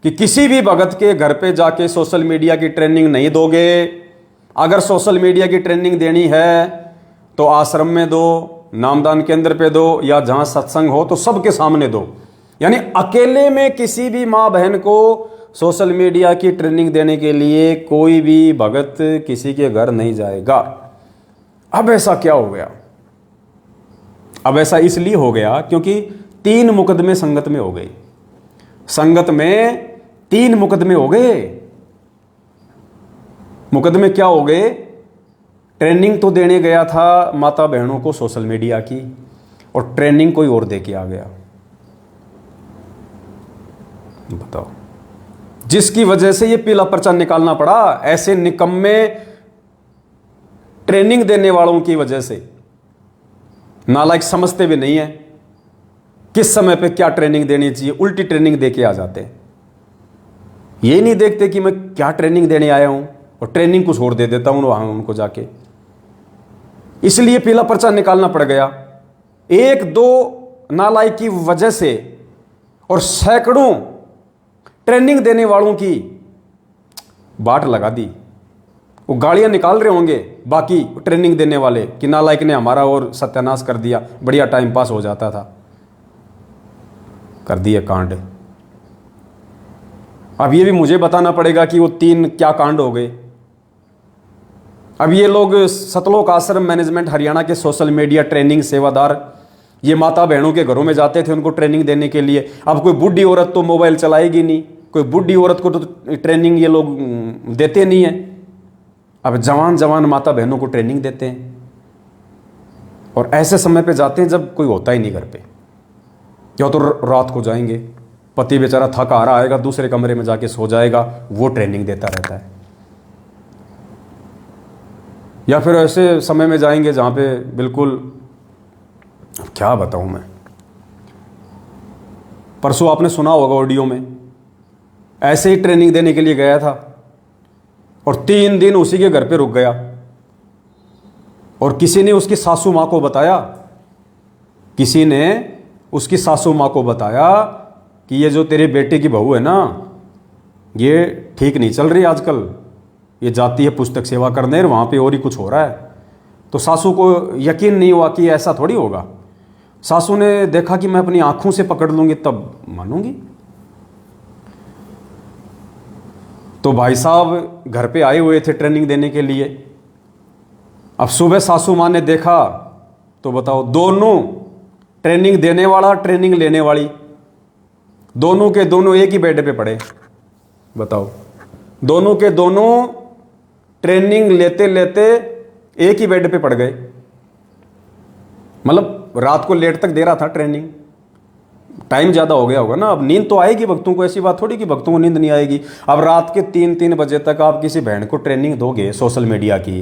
कि किसी भी भगत के घर पे जाके सोशल मीडिया की ट्रेनिंग नहीं दोगे। अगर सोशल मीडिया की ट्रेनिंग देनी है तो आश्रम में दो, नामदान केंद्र पे दो, या जहां सत्संग हो तो सबके सामने दो। यानी अकेले में किसी भी माँ बहन को सोशल मीडिया की ट्रेनिंग देने के लिए कोई भी भगत किसी के घर नहीं जाएगा। अब ऐसा क्या हो गया? अब ऐसा इसलिए हो गया क्योंकि 3 मुकदमे संगत में हो गए। संगत में 3 मुकदमे हो गए। मुकदमे क्या हो गए? ट्रेनिंग तो देने गया था माता बहनों को सोशल मीडिया की, और ट्रेनिंग कोई और दे के आ गया। बताओ, जिसकी वजह से ये पीला पर्चा निकालना पड़ा। ऐसे निकम्मे ट्रेनिंग देने वालों की वजह से, नालायक समझते भी नहीं है किस समय पे क्या ट्रेनिंग देनी चाहिए, उल्टी ट्रेनिंग दे के आ जाते हैं। ये नहीं देखते कि मैं क्या ट्रेनिंग देने आया हूं, और ट्रेनिंग कुछ और दे देता हूं वहां उनको जाके। इसलिए पीला पर्चा निकालना पड़ गया। 1-2 नालायक की वजह से और सैकड़ों ट्रेनिंग देने वालों की बाट लगा दी। वो गालियां निकाल रहे होंगे बाकी ट्रेनिंग देने वाले कि नालायक ने हमारा और सत्यानाश कर दिया, बढ़िया टाइम पास हो जाता था। कर दिए कांड। अब ये भी मुझे बताना पड़ेगा कि वो 3 क्या कांड हो गए। अब ये लोग सतलोक आश्रम मैनेजमेंट हरियाणा के सोशल मीडिया ट्रेनिंग सेवादार ये माता बहनों के घरों में जाते थे उनको ट्रेनिंग देने के लिए। अब कोई बूढ़ी औरत तो मोबाइल चलाएगी नहीं, कोई बूढ़ी औरत को तो ट्रेनिंग ये लोग देते नहीं है। अब जवान जवान माता बहनों को ट्रेनिंग देते हैं, और ऐसे समय पे जाते हैं जब कोई होता ही नहीं घर पे, या तो रात को जाएंगे, पति बेचारा थका आ रहा आएगा, दूसरे कमरे में जाके सो जाएगा, वो ट्रेनिंग देता रहता है। या फिर ऐसे समय में जाएंगे जहाँ पे बिल्कुल, क्या बताऊँ मैं, परसों आपने सुना होगा ऑडियो में, ऐसे ही ट्रेनिंग देने के लिए गया था और 3 दिन उसी के घर पे रुक गया, और किसी ने उसकी सासू माँ को बताया, किसी ने उसकी सासू माँ को बताया कि ये जो तेरे बेटे की बहू है ना, ये ठीक नहीं चल रही आजकल, ये जाती है पुस्तक सेवा करने और वहाँ पे और ही कुछ हो रहा है। तो सासू को यकीन नहीं हुआ कि ऐसा थोड़ी होगा। सासू ने देखा कि मैं अपनी आंखों से पकड़ लूँगी तब मानूंगी। तो भाई साहब घर पे आए हुए थे ट्रेनिंग देने के लिए। अब सुबह सासू माँ ने देखा तो बताओ, दोनों ट्रेनिंग देने वाला ट्रेनिंग लेने वाली दोनों के दोनों एक ही बेड पे पड़े। बताओ, दोनों के दोनों ट्रेनिंग लेते लेते एक ही बेड पे पड़ गए। मतलब रात को लेट तक दे रहा था ट्रेनिंग, टाइम ज़्यादा हो गया होगा ना। अब नींद तो आएगी भक्तों को, ऐसी बात थोड़ी कि भक्तों को नींद नहीं आएगी। अब रात के 3-3 बजे तक आप किसी बहन को ट्रेनिंग दोगे सोशल मीडिया की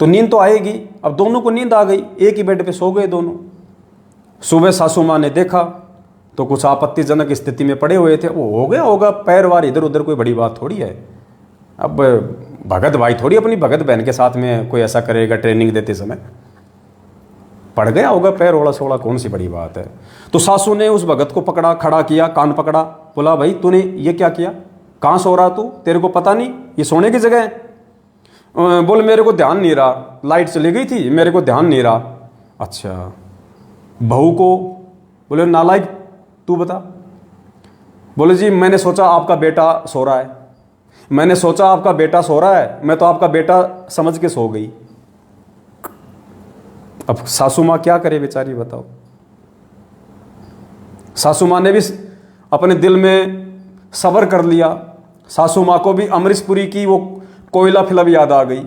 तो नींद तो आएगी। अब दोनों को नींद आ गई, एक ही बेड पे सो गए दोनों। सुबह सासू माँ ने देखा तो कुछ आपत्तिजनक स्थिति में पड़े हुए थे, वो हो गया होगा, पैर वार इधर उधर, कोई बड़ी बात थोड़ी है। अब भगत भाई थोड़ी अपनी भगत बहन के साथ में कोई ऐसा करेगा ट्रेनिंग देते समय, पड़ गया होगा पैर ओड़ा सोड़ा, कौन सी बड़ी बात है। तो सासू ने उस भगत को पकड़ा, खड़ा किया, कान पकड़ा, बोला भाई तूने ये क्या किया, कहाँ सो रहा तू, तेरे को पता नहीं ये सोने की जगह है? बोल मेरे को ध्यान नहीं रहा, लाइट चली गई थी, मेरे को ध्यान नहीं रहा। अच्छा, बहू को बोले नालायक तू बता। बोले जी मैंने सोचा आपका बेटा सो रहा है, मैंने सोचा आपका बेटा सो रहा है, मैं तो आपका बेटा समझ के सो गई। अब सासू माँ क्या करे बेचारी, बताओ। सासू माँ ने भी अपने दिल में सब्र कर लिया। सासू माँ को भी अमरीश पुरी की वो कोयला फिल्म याद आ गई,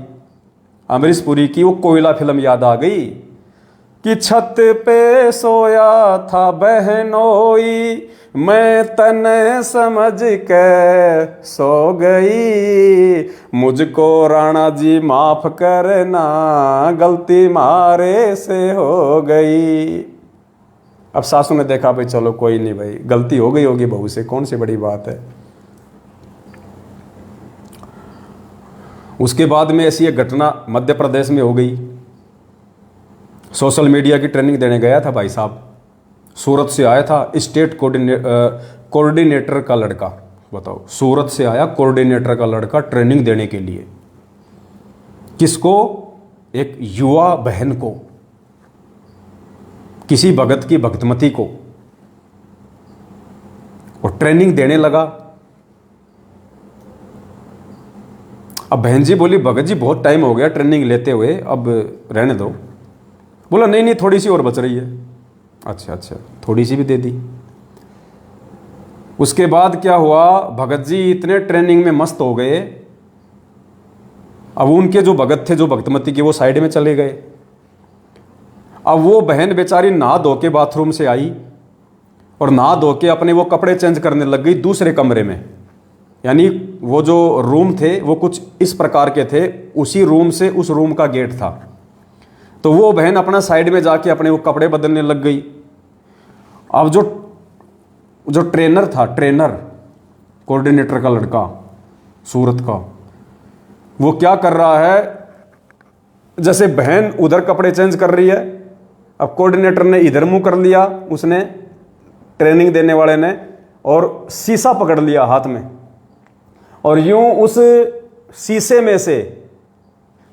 अमरीश पुरी की वो कोयला फिल्म याद आ गई कि छत पे सोया था बहनोई, मैं तने समझ के सो गई, मुझको राणा जी माफ करना, गलती मारे से हो गई। अब सासू ने देखा भाई चलो कोई नहीं भाई, गलती हो गई होगी बहू से, कौन सी बड़ी बात है। उसके बाद में ऐसी एक घटना मध्य प्रदेश में हो गई। सोशल मीडिया की ट्रेनिंग देने गया था भाई साहब, सूरत से आया था स्टेट कोऑर्डिनेटर का लड़का, बताओ, सूरत से आया कोऑर्डिनेटर का लड़का ट्रेनिंग देने के लिए। किसको? एक युवा बहन को, किसी भगत की भक्तमती को, और ट्रेनिंग देने लगा। अब बहन जी बोली भगत जी बहुत टाइम हो गया ट्रेनिंग लेते हुए, अब रहने दो। बोला नहीं नहीं थोड़ी सी और बच रही है। अच्छा अच्छा, थोड़ी सी भी दे दी। उसके बाद क्या हुआ, भगत जी इतने ट्रेनिंग में मस्त हो गए, अब उनके जो भगत थे, जो भक्तमती के, वो साइड में चले गए। अब वो बहन बेचारी नहा धो के बाथरूम से आई और नहा धो के अपने वो कपड़े चेंज करने लग गई दूसरे कमरे में। यानी वो जो रूम थे वो कुछ इस प्रकार के थे, उसी रूम से उस रूम का गेट था। तो वो बहन अपना साइड में जाके अपने वो कपड़े बदलने लग गई। अब जो ट्रेनर था, ट्रेनर कोऑर्डिनेटर का लड़का सूरत का, वो क्या कर रहा है, जैसे बहन उधर कपड़े चेंज कर रही है, अब कोऑर्डिनेटर ने इधर मुंह कर लिया, उसने ट्रेनिंग देने वाले ने, और शीशा पकड़ लिया हाथ में, और यूं उस शीशे में से,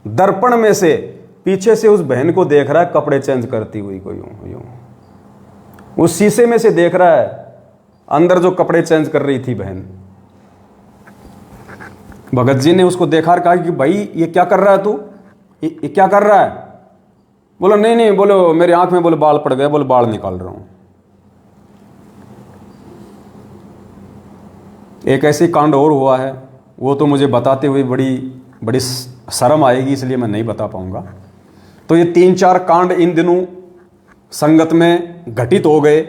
दर्पण में से पीछे से उस बहन को देख रहा है कपड़े चेंज करती हुई को, यूं यूं उस शीशे में से देख रहा है अंदर जो कपड़े चेंज कर रही थी बहन। भगत जी ने उसको देखा और कहा कि भाई ये क्या कर रहा है तू, ये क्या कर रहा है? बोलो नहीं नहीं, बोलो मेरी आंख में बोले बाल पड़ गए, बोले बाल निकाल रहा हूं। एक ऐसी कांड और हुआ है, वो तो मुझे बताते हुए बड़ी शर्म आएगी, इसलिए मैं नहीं बता पाऊंगा। तो ये 3-4 कांड इन दिनों संगत में घटित हो गए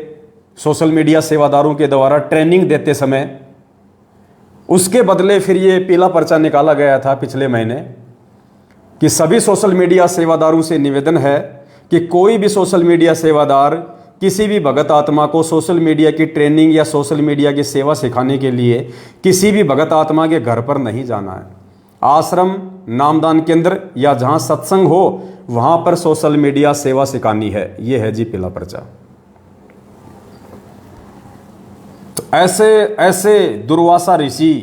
सोशल मीडिया सेवादारों के द्वारा ट्रेनिंग देते समय। उसके बदले फिर ये पीला पर्चा निकाला गया था पिछले महीने कि सभी सोशल मीडिया सेवादारों से निवेदन है कि कोई भी सोशल मीडिया सेवादार किसी भी भगत आत्मा को सोशल मीडिया की ट्रेनिंग या सोशल मीडिया की सेवा सिखाने के लिए किसी भी भगत आत्मा के घर पर नहीं जाना है। आश्रम, नामदान केंद्र या जहां सत्संग हो वहां पर सोशल मीडिया सेवा सिखानी है। यह है जी पीला पर्चा। तो ऐसे दुर्वासा ऋषि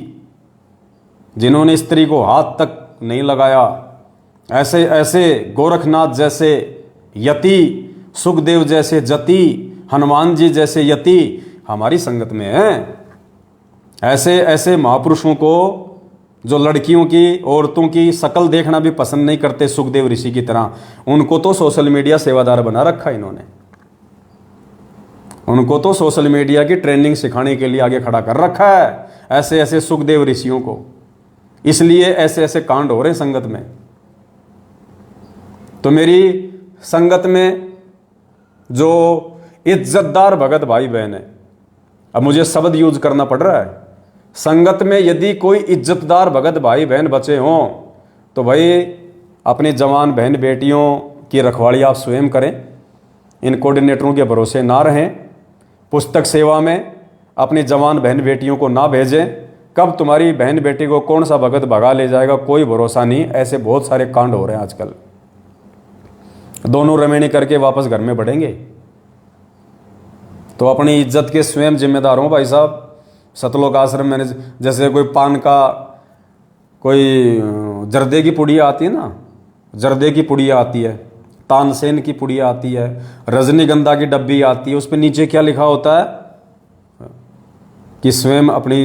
जिन्होंने स्त्री को हाथ तक नहीं लगाया, ऐसे गोरखनाथ जैसे यति, सुखदेव जैसे जति, हनुमान जी जैसे यति हमारी संगत में हैं। ऐसे महापुरुषों को जो लड़कियों की, औरतों की शकल देखना भी पसंद नहीं करते, सुखदेव ऋषि की तरह, उनको तो सोशल मीडिया सेवादार बना रखा इन्होंने। उनको तो सोशल मीडिया की ट्रेनिंग सिखाने के लिए आगे खड़ा कर रखा है, ऐसे सुखदेव ऋषियों को। इसलिए ऐसे कांड हो रहे हैं संगत में। तो मेरी संगत में जो इज्जतदार भगत भाई बहन है, अब मुझे शब्द यूज करना पड़ रहा है, संगत में यदि कोई इज्जतदार भगत भाई बहन बचे हों तो भाई अपने जवान बहन बेटियों की रखवाली आप स्वयं करें, इन कोऑर्डिनेटरों के भरोसे ना रहें। पुस्तक सेवा में अपनी जवान बहन बेटियों को ना भेजें। कब तुम्हारी बहन बेटी को कौन सा भगत भगा ले जाएगा कोई भरोसा नहीं। ऐसे बहुत सारे कांड हो रहे हैं आजकल। दोनों रमेणी करके वापस घर में बढ़ेंगे। तो अपनी इज्जत के स्वयं जिम्मेदार हो भाई साहब। सतलोक आश्रम में जैसे कोई पान का कोई जर्दे की पुड़िया आती है ना, जर्दे की पुड़िया आती है, तानसेन की पुड़िया आती है, रजनीगंधा की डब्बी आती है, उस पर नीचे क्या लिखा होता है कि स्वयं अपनी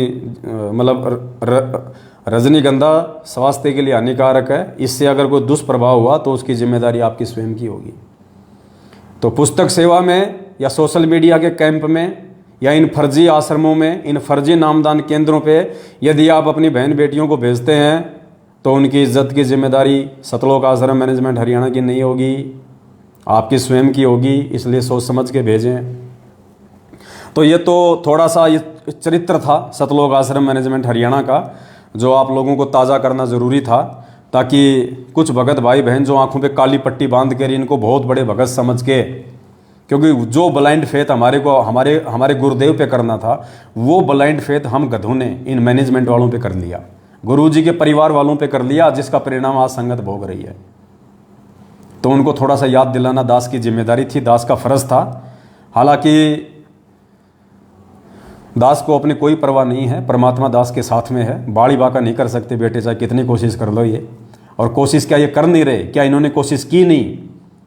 मतलब रजनीगंधा स्वास्थ्य के लिए हानिकारक है, इससे अगर कोई दुष्प्रभाव हुआ तो उसकी जिम्मेदारी आपकी स्वयं की होगी। तो पुस्तक सेवा में या सोशल मीडिया के कैंप में या इन फर्जी आश्रमों में, इन फर्जी नामदान केंद्रों पे यदि आप अपनी बहन बेटियों को भेजते हैं तो उनकी इज्जत की जिम्मेदारी सतलोक आश्रम मैनेजमेंट हरियाणा की नहीं होगी, आपकी स्वयं की होगी। इसलिए सोच समझ के भेजें। तो ये तो थोड़ा सा ये चरित्र था सतलोक आश्रम मैनेजमेंट हरियाणा का, जो आप लोगों को ताज़ा करना ज़रूरी था, ताकि कुछ भगत भाई बहन जो आंखों पे काली पट्टी बांध कर इनको बहुत बड़े भगत समझ के, क्योंकि जो ब्लाइंड फेथ हमारे गुरुदेव पे करना था वो ब्लाइंड फेथ हम गधों ने इन मैनेजमेंट वालों पे कर लिया, गुरुजी के परिवार वालों पे कर लिया, जिसका परिणाम आज संगत भोग रही है। तो उनको थोड़ा सा याद दिलाना दास की जिम्मेदारी थी, दास का फर्ज था। हालांकि दास को अपनी कोई परवाह नहीं है, परमात्मा दास के साथ में है। बाड़ी बाका नहीं कर सकते बेटे, चाहे कितनी कोशिश कर लो ये। और कोशिश क्या ये कर नहीं रहे? क्या इन्होंने कोशिश की नहीं?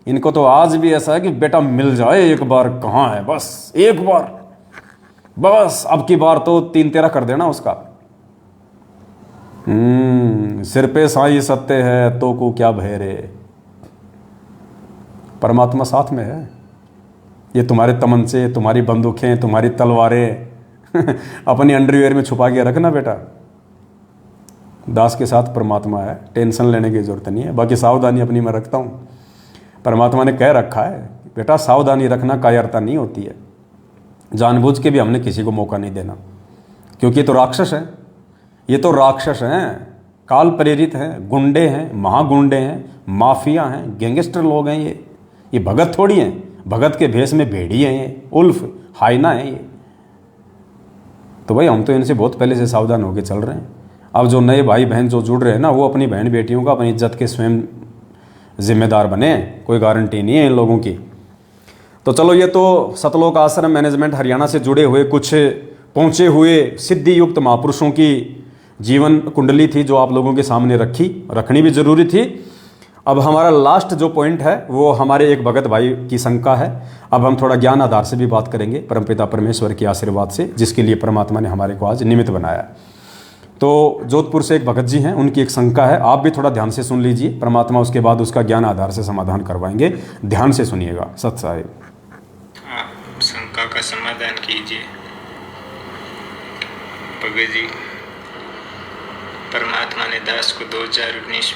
इनको तो आज भी ऐसा है कि बेटा मिल जाए एक बार, कहाँ है, बस एक बार, बस अब की बार तो 3-13 कर देना उसका। सिर पे साई सत्य है तो को क्या भय रे। परमात्मा साथ में है। ये तुम्हारे तमंचे, तुम्हारी बंदूकें, तुम्हारी तलवारें अपनी अंडरवियर में छुपा के रखना बेटा। दास के साथ परमात्मा है, टेंशन लेने की जरूरत नहीं है। बाकी सावधानी अपनी मैं रखता हूँ। परमात्मा ने कह रखा है बेटा सावधानी रखना, कायरता नहीं होती है। जानबूझ के भी हमने किसी को मौका नहीं देना, क्योंकि ये तो राक्षस है, ये तो राक्षस हैं, काल प्रेरित हैं, गुंडे हैं, महागुंडे हैं, माफिया हैं, गैंगस्टर लोग हैं। ये भगत थोड़ी हैं। भगत के भेष में भेड़ी हैं, ये उल्फ हाइना है ये। तो भाई हम तो इनसे बहुत पहले से सावधान होकर चल रहे हैं। अब जो नए भाई बहन जो जुड़ रहे हैं ना, वो अपनी बहन बेटियों का अपनी इज्जत के स्वयं जिम्मेदार बने। कोई गारंटी नहीं है इन लोगों की। तो चलो, ये तो सतलोक आश्रम मैनेजमेंट हरियाणा से जुड़े हुए कुछ पहुँचे हुए सिद्धि युक्त महापुरुषों की जीवन कुंडली थी, जो आप लोगों के सामने रखनी भी जरूरी थी। अब हमारा लास्ट जो पॉइंट है वो हमारे एक भगत भाई की शंका है। अब हम थोड़ा ज्ञान आधार से भी बात करेंगे, परमपिता परमेश्वर के आशीर्वाद से, जिसके लिए परमात्मा ने हमारे को आज निमित्त बनाया। तो जोधपुर से एक भगत जी हैं, उनकी एक शंका है। आप भी थोड़ा ध्यान से सुन लीजिए, परमात्मा उसके बाद उसका ज्ञान आधार से समाधान करवाएंगे। ध्यान से सुनिएगा। सत साहिब, आप शंका का समाधान कीजिए। भगत जी, परमात्मा ने दास को 2019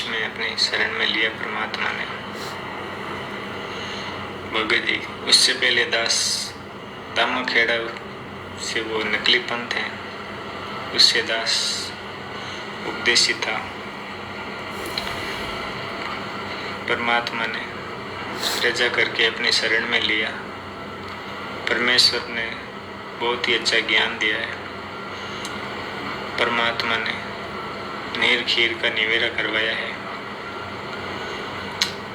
में अपनी शरण में लिया परमात्मा ने। भगत जी, उससे पहले दास दामाखेड़ा से वो नकली पंथ है, उससे दास उपदेशी था। परमात्मा ने रजा करके अपनी शरण में लिया। परमेश्वर ने बहुत ही अच्छा ज्ञान दिया है। परमात्मा ने नीर खीर का निवेरा करवाया है।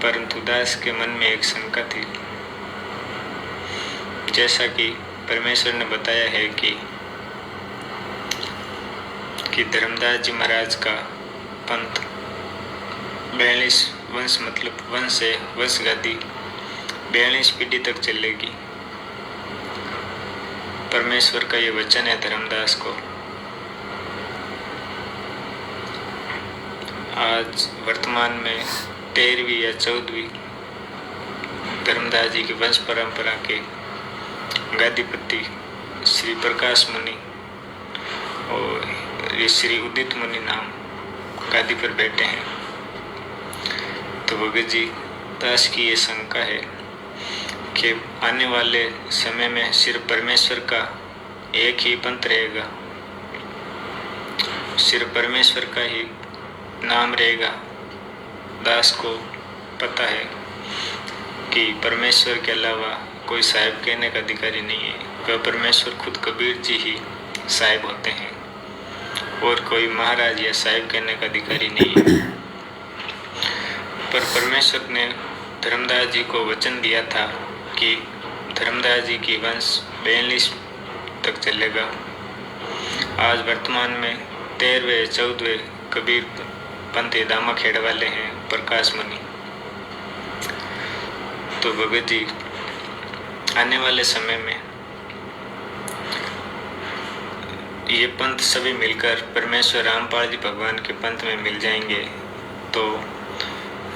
परंतु दास के मन में एक शंका थी। जैसा कि परमेश्वर ने बताया है कि धर्मदास जी महाराज का पंथ 42 वंश, मतलब वंश है, वंश गादी 42 पीढ़ी तक चलेगी। परमेश्वर का ये वचन है धर्मदास को। आज वर्तमान में 13वीं या 14वीं धर्मदास जी की वंश परंपरा के गादीपति श्री प्रकाश मुनि और श्री उदित मुनि नाम गादी पर बैठे हैं। तो भगत जी, दास की ये शंका है कि आने वाले समय में सिर्फ परमेश्वर का एक ही पंथ रहेगा, सिर्फ परमेश्वर का ही नाम रहेगा। दास को पता है कि परमेश्वर के अलावा कोई साहिब कहने का अधिकारी नहीं है। वह परमेश्वर खुद कबीर जी ही साहिब होते हैं और कोई महाराज या साहिब कहने का अधिकारी नहीं है। पर परमेश्वर ने धर्मदास जी को वचन दिया था कि धर्मदास जी की वंश 42 तक चलेगा। आज वर्तमान में 13वें 14वें कबीर पंथी दामा खेड़ वाले हैं प्रकाश मुनि। तो भगत जी आने वाले समय में ये पंथ सभी मिलकर परमेश्वर रामपाल जी भगवान के पंथ में मिल जाएंगे। तो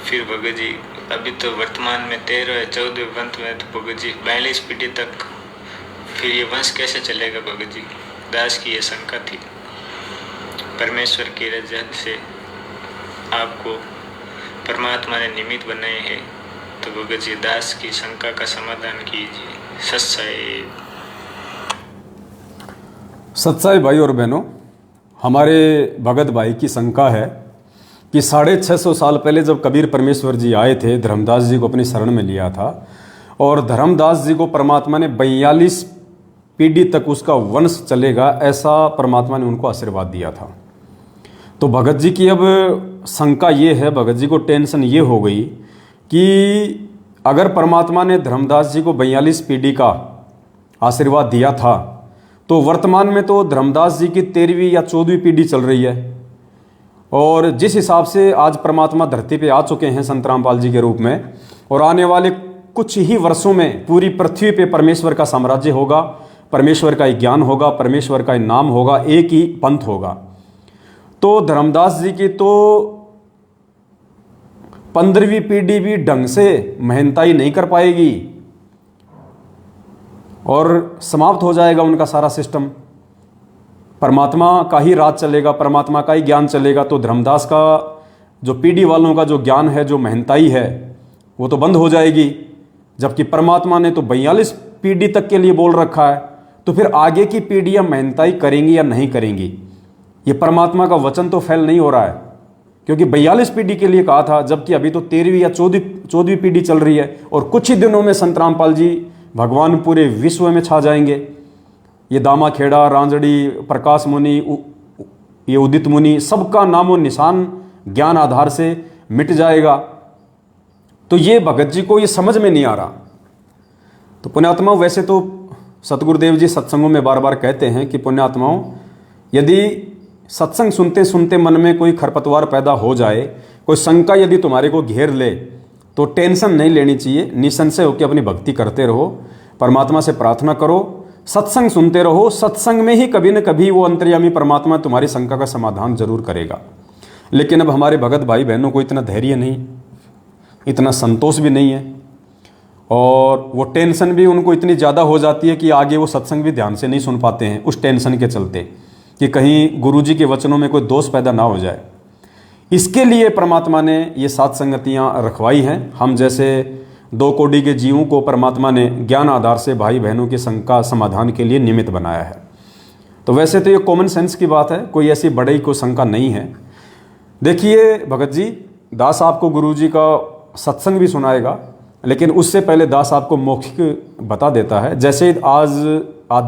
फिर भगत जी अभी तो वर्तमान में 13वें 14वें पंथ में तो भगत जी 42 पीढ़ी तक फिर ये वंश कैसे चलेगा। भगत जी दास की ये शंका थी। परमेश्वर की रज़ा से आपको परमात्मा ने निमित्त बनाए हैं, तो भगत जी दास की शंका का समाधान कीजिए। सच्चाई भाई और बहनों, हमारे भगत भाई की शंका है कि 650 साल पहले जब कबीर परमेश्वर जी आए थे, धर्मदास जी को अपनी शरण में लिया था और धर्मदास जी को परमात्मा ने 42 पीढ़ी तक उसका वंश चलेगा, ऐसा परमात्मा ने उनको आशीर्वाद दिया था। तो भगत जी की अब शंका ये है, भगत जी को टेंशन ये हो गई कि अगर परमात्मा ने धर्मदास जी को 42 पीढ़ी का आशीर्वाद दिया था, तो वर्तमान में तो धर्मदास जी की 13वीं या 14वीं पीढ़ी चल रही है और जिस हिसाब से आज परमात्मा धरती पे आ चुके हैं संत रामपाल जी के रूप में, और आने वाले कुछ ही वर्षों में पूरी पृथ्वी पे परमेश्वर का साम्राज्य होगा, परमेश्वर का ही ज्ञान होगा, परमेश्वर का ही नाम होगा, एक ही पंथ होगा। तो धर्मदास जी की तो 15वीं पीढ़ी भी ढंग से मेहनताई नहीं कर पाएगी और समाप्त हो जाएगा उनका सारा सिस्टम। परमात्मा का ही राज चलेगा, परमात्मा का ही ज्ञान चलेगा। तो धर्मदास का जो पीढ़ी वालों का जो ज्ञान है, जो मेहनताई है, वो तो बंद हो जाएगी। जबकि परमात्मा ने तो 42 पीढ़ी तक के लिए बोल रखा है, तो फिर आगे की पीढ़ियां मेहनताई करेंगी या नहीं करेंगी, ये परमात्मा का वचन तो फेल नहीं हो रहा है। क्योंकि 42 पीढ़ी के लिए कहा था, जबकि अभी तो 13वीं या 14वीं पीढ़ी चल रही है और कुछ ही दिनों में संत रामपाल जी भगवान पूरे विश्व में छा जाएंगे। ये दामा खेड़ा, रांजड़ी, प्रकाश मुनि, ये उदित मुनि, सबका नामो निशान ज्ञान आधार से मिट जाएगा। तो ये भगत जी को ये समझ में नहीं आ रहा। तो पुण्यात्माओं, वैसे तो सतगुरुदेव जी सत्संगों में बार बार कहते हैं कि पुण्यात्माओं, यदि सत्संग सुनते सुनते मन में कोई खरपतवार पैदा हो जाए, कोई शंका यदि तुम्हारे को घेर ले, तो टेंशन नहीं लेनी चाहिए। निसंशय होकर अपनी भक्ति करते रहो, परमात्मा से प्रार्थना करो, सत्संग सुनते रहो। सत्संग में ही कभी न कभी वो अंतर्यामी परमात्मा तुम्हारी शंका का समाधान जरूर करेगा। लेकिन अब हमारे भगत भाई बहनों को इतना धैर्य नहीं, इतना संतोष भी नहीं है और वो टेंशन भी उनको इतनी ज़्यादा हो जाती है कि आगे वो सत्संग भी ध्यान से नहीं सुन पाते हैं, उस टेंशन के चलते कि कहीं गुरुजी के वचनों में कोई दोष पैदा ना हो जाए। इसके लिए परमात्मा ने ये 7 संगतियाँ रखवाई हैं। हम जैसे 2 कोटि के जीवों को परमात्मा ने ज्ञान आधार से भाई बहनों की शंका समाधान के लिए निमित्त बनाया है। तो वैसे तो ये कॉमन सेंस की बात है, कोई ऐसी बड़ी कोई शंका नहीं है। देखिए भगत जी, दास आपको गुरुजी का सत्संग भी सुनाएगा, लेकिन उससे पहले दास आपको मौखिक बता देता है। जैसे आज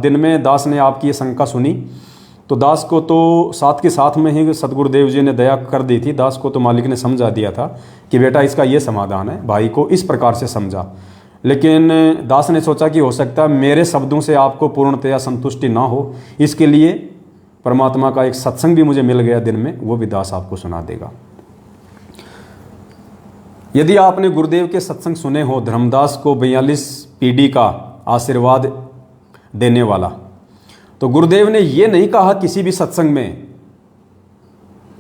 दिन में दास ने आपकी ये शंका सुनी, तो दास को तो साथ के साथ में ही सतगुरुदेव जी ने दया कर दी थी। दास को तो मालिक ने समझा दिया था कि बेटा इसका ये समाधान है, भाई को इस प्रकार से समझा। लेकिन दास ने सोचा कि हो सकता है मेरे शब्दों से आपको पूर्णतया संतुष्टि ना हो, इसके लिए परमात्मा का एक सत्संग भी मुझे मिल गया दिन में, वो भी दास आपको सुना देगा। यदि आपने गुरुदेव के सत्संग सुने हो, धर्मदास को 42 पीढ़ी का आशीर्वाद देने वाला, तो गुरुदेव ने ये नहीं कहा किसी भी सत्संग में,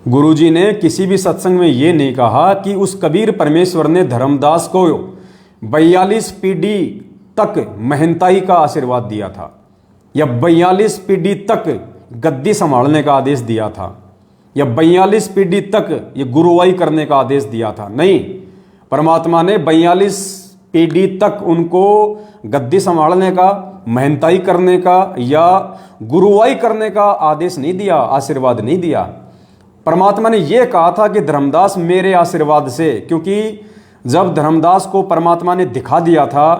गुरुजी ने किसी भी सत्संग में ये नहीं कहा कि उस कबीर परमेश्वर ने धर्मदास को 42 पीढ़ी तक महंताई का आशीर्वाद दिया था या 42 पीढ़ी तक गद्दी संभालने का आदेश दिया था या 42 पीढ़ी तक ये गुरुवाई करने का आदेश दिया था। नहीं, परमात्मा ने 42 पीढ़ी तक उनको गद्दी संभालने का, महंताई करने का या गुरुवाई करने का आदेश नहीं दिया, आशीर्वाद नहीं दिया। परमात्मा ने यह कहा था कि धर्मदास मेरे आशीर्वाद से, क्योंकि जब धर्मदास को परमात्मा ने दिखा दिया था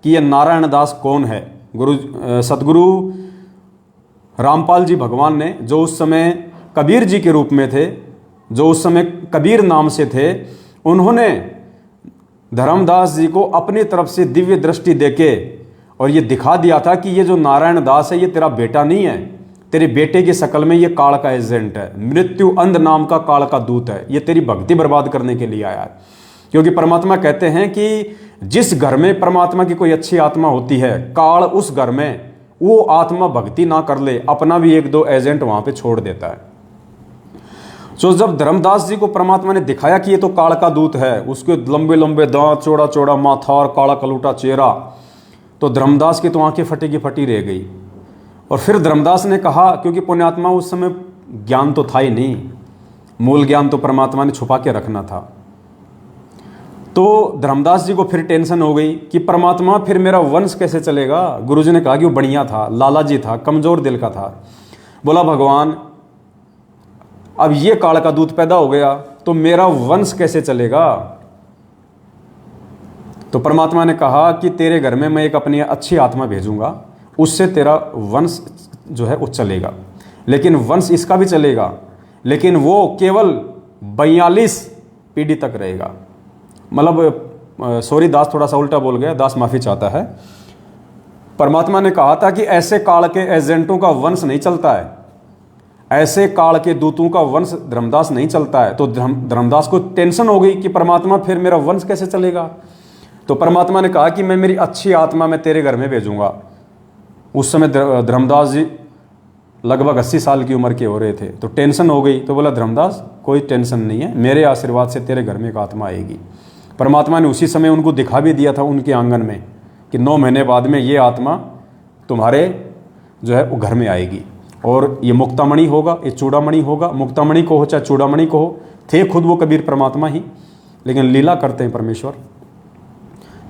कि ये नारायण दास कौन है, सतगुरु रामपाल जी भगवान ने, जो उस समय कबीर जी के रूप में थे, जो उस समय कबीर नाम से थे, उन्होंने धर्मदास जी को अपनी तरफ से दिव्य दृष्टि देके और ये दिखा दिया था कि ये जो नारायण दास है ये तेरा बेटा नहीं है, तेरे बेटे की शक्ल में ये काल का एजेंट है, मृत्यु अंध नाम का काल का दूत है, ये तेरी भक्ति बर्बाद करने के लिए आया है। क्योंकि परमात्मा कहते हैं कि जिस घर में परमात्मा की कोई अच्छी आत्मा होती है, काल उस घर में वो आत्मा भक्ति ना कर ले, अपना भी एक दो एजेंट वहां पे छोड़ देता है। तो जब धर्मदास जी को परमात्मा ने दिखाया कि ये तो काल का दूत है, उसके लंबे लंबे दांत, चौड़ा चौड़ा माथा और काला कलूटा चेहरा, तो धर्मदास की तो आंखें फटी की फटी रह गई। और फिर धर्मदास ने कहा, क्योंकि पुण्यात्मा उस समय ज्ञान तो था ही नहीं, मूल ज्ञान तो परमात्मा ने छुपा के रखना था। तो धर्मदास जी को फिर टेंशन हो गई कि परमात्मा फिर मेरा वंश कैसे चलेगा। गुरुजी ने कहा कि वो बढ़िया था, लाला जी था, कमजोर दिल का था। बोला भगवान अब ये काल का दूत पैदा हो गया तो मेरा वंश कैसे चलेगा। तो परमात्मा ने कहा कि तेरे घर में मैं एक अपनी अच्छी आत्मा भेजूंगा, उससे तेरा वंश जो है वो चलेगा। लेकिन वंश इसका भी चलेगा, लेकिन वो केवल 42 पीढ़ी तक रहेगा। मतलब सॉरी दास थोड़ा सा उल्टा बोल गया, दास माफी चाहता है। परमात्मा ने कहा था कि ऐसे काल के एजेंटों का वंश नहीं चलता है, ऐसे काल के दूतों का वंश धर्मदास नहीं चलता है। तो धर्मदास को टेंशन हो गई कि परमात्मा फिर मेरा वंश कैसे चलेगा। तो परमात्मा ने कहा कि मैं मेरी अच्छी आत्मा मैं तेरे घर में भेजूंगा। उस समय धर्मदास जी लगभग 80 साल की उम्र के हो रहे थे, तो टेंशन हो गई। तो बोला धर्मदास कोई टेंशन नहीं है, मेरे आशीर्वाद से तेरे घर में एक आत्मा आएगी। परमात्मा ने उसी समय उनको दिखा भी दिया था उनके आंगन में कि 9 महीने बाद में ये आत्मा तुम्हारे जो है वो घर में आएगी, और ये मुक्तामणि होगा, ये चूड़ामणि होगा। मुक्तामणि को हो चाहे चूड़ामणि को हो, थे खुद वो कबीर परमात्मा ही, लेकिन लीला करते हैं परमेश्वर।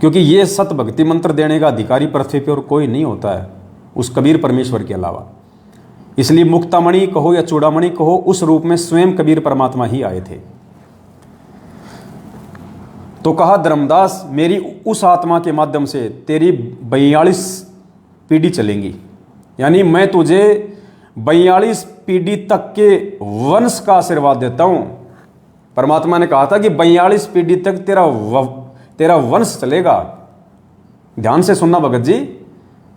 क्योंकि ये सत भक्ति मंत्र देने का अधिकारी पृथ्वी पर और कोई नहीं होता है उस कबीर परमेश्वर के अलावा। इसलिए मुक्तामणि कहो या चूड़ामणि कहो, उस रूप में स्वयं कबीर परमात्मा ही आए थे। तो कहा धर्मदास मेरी उस आत्मा के माध्यम से तेरी 42 पीढ़ी चलेंगी, यानी मैं तुझे 42 पीढ़ी तक के वंश का आशीर्वाद देता हूं। परमात्मा ने कहा था कि 42 पीढ़ी तक तेरा वंश चलेगा। ध्यान से सुनना भगत जी,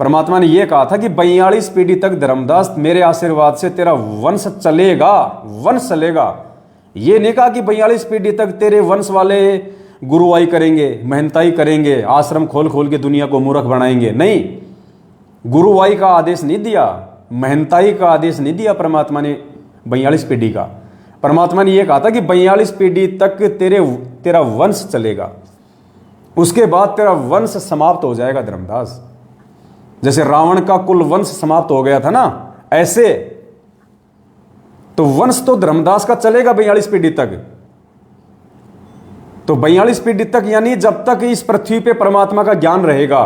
परमात्मा ने यह कहा था कि 42 पीढ़ी तक धर्मदास मेरे आशीर्वाद से तेरा वंश चलेगा, वंश चलेगा। ये नहीं कहा कि 42 पीढ़ी तक तेरे वंश वाले गुरुवाई करेंगे, महंताई करेंगे, आश्रम खोल खोल के दुनिया को मूर्ख बनाएंगे। नहीं, गुरुवाई का आदेश नहीं दिया, महंताई का आदेश नहीं दिया परमात्मा ने 42 पीढ़ी का। परमात्मा ने यह कहा था कि 42 पीढ़ी तक तेरा वंश चलेगा, उसके बाद तेरा वंश समाप्त हो जाएगा धर्मदास। जैसे रावण का कुल वंश समाप्त हो गया था ना, ऐसे तो वंश तो धर्मदास का चलेगा 42 पीढ़ी तक। तो 42 पीढ़ी तक यानी जब तक इस पृथ्वी पे परमात्मा का ज्ञान रहेगा।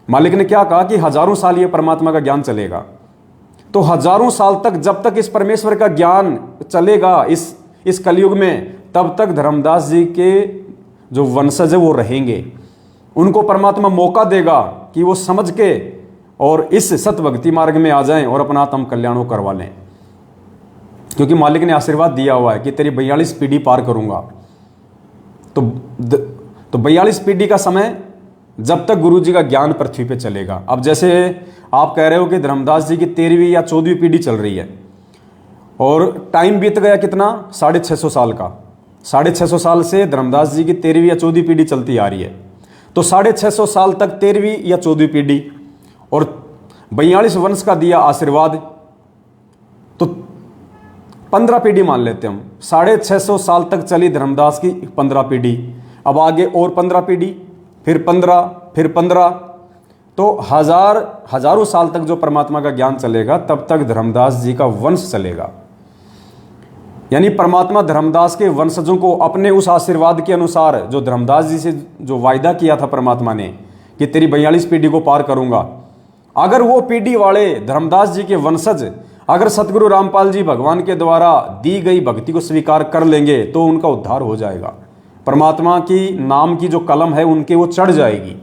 मालिक ने क्या कहा कि हजारों साल ये परमात्मा का ज्ञान चलेगा। तो हजारों साल तक जब तक इस परमेश्वर का ज्ञान चलेगा इस कलयुग में, तब तक धर्मदास जी के जो वंशज है वो रहेंगे। उनको परमात्मा मौका देगा कि वो समझ के और इस सत भक्ति मार्ग में आ जाएं और अपना आत्म कल्याण करवा लें। क्योंकि मालिक ने आशीर्वाद दिया हुआ है कि तेरी 42 पीढ़ी पार करूंगा। तो 42 पीढ़ी का समय जब तक गुरु जी का ज्ञान पृथ्वी पे चलेगा। अब जैसे आप कह रहे हो कि धर्मदास जी की 13वीं या 14वीं पीढ़ी चल रही है और टाइम बीत गया कितना, 650 साल का। 650 साल से धर्मदास जी की 13वीं या 14वीं पीढ़ी चलती आ रही है। तो 650 साल तक 13वीं या 14वीं पीढ़ी और 42 वंश का दिया आशीर्वाद, तो 15 पीढ़ी मान लेते हम। 650 साल तक चली धर्मदास की 15 पीढ़ी, अब आगे और 15 पीढ़ी, फिर 15, फिर 15, तो हजारों साल तक जो परमात्मा का ज्ञान चलेगा तब तक धर्मदास जी का वंश चलेगा। यानी परमात्मा धर्मदास के वंशजों को अपने उस आशीर्वाद के अनुसार जो धर्मदास जी से जो वायदा किया था परमात्मा ने कि तेरी 42 पीढ़ी को पार करूंगा, अगर वो पीढ़ी वाले धर्मदास जी के वंशज अगर सतगुरु रामपाल जी भगवान के द्वारा दी गई भक्ति को स्वीकार कर लेंगे तो उनका उद्धार हो जाएगा। परमात्मा की नाम की जो कलम है उनके वो चढ़ जाएगी।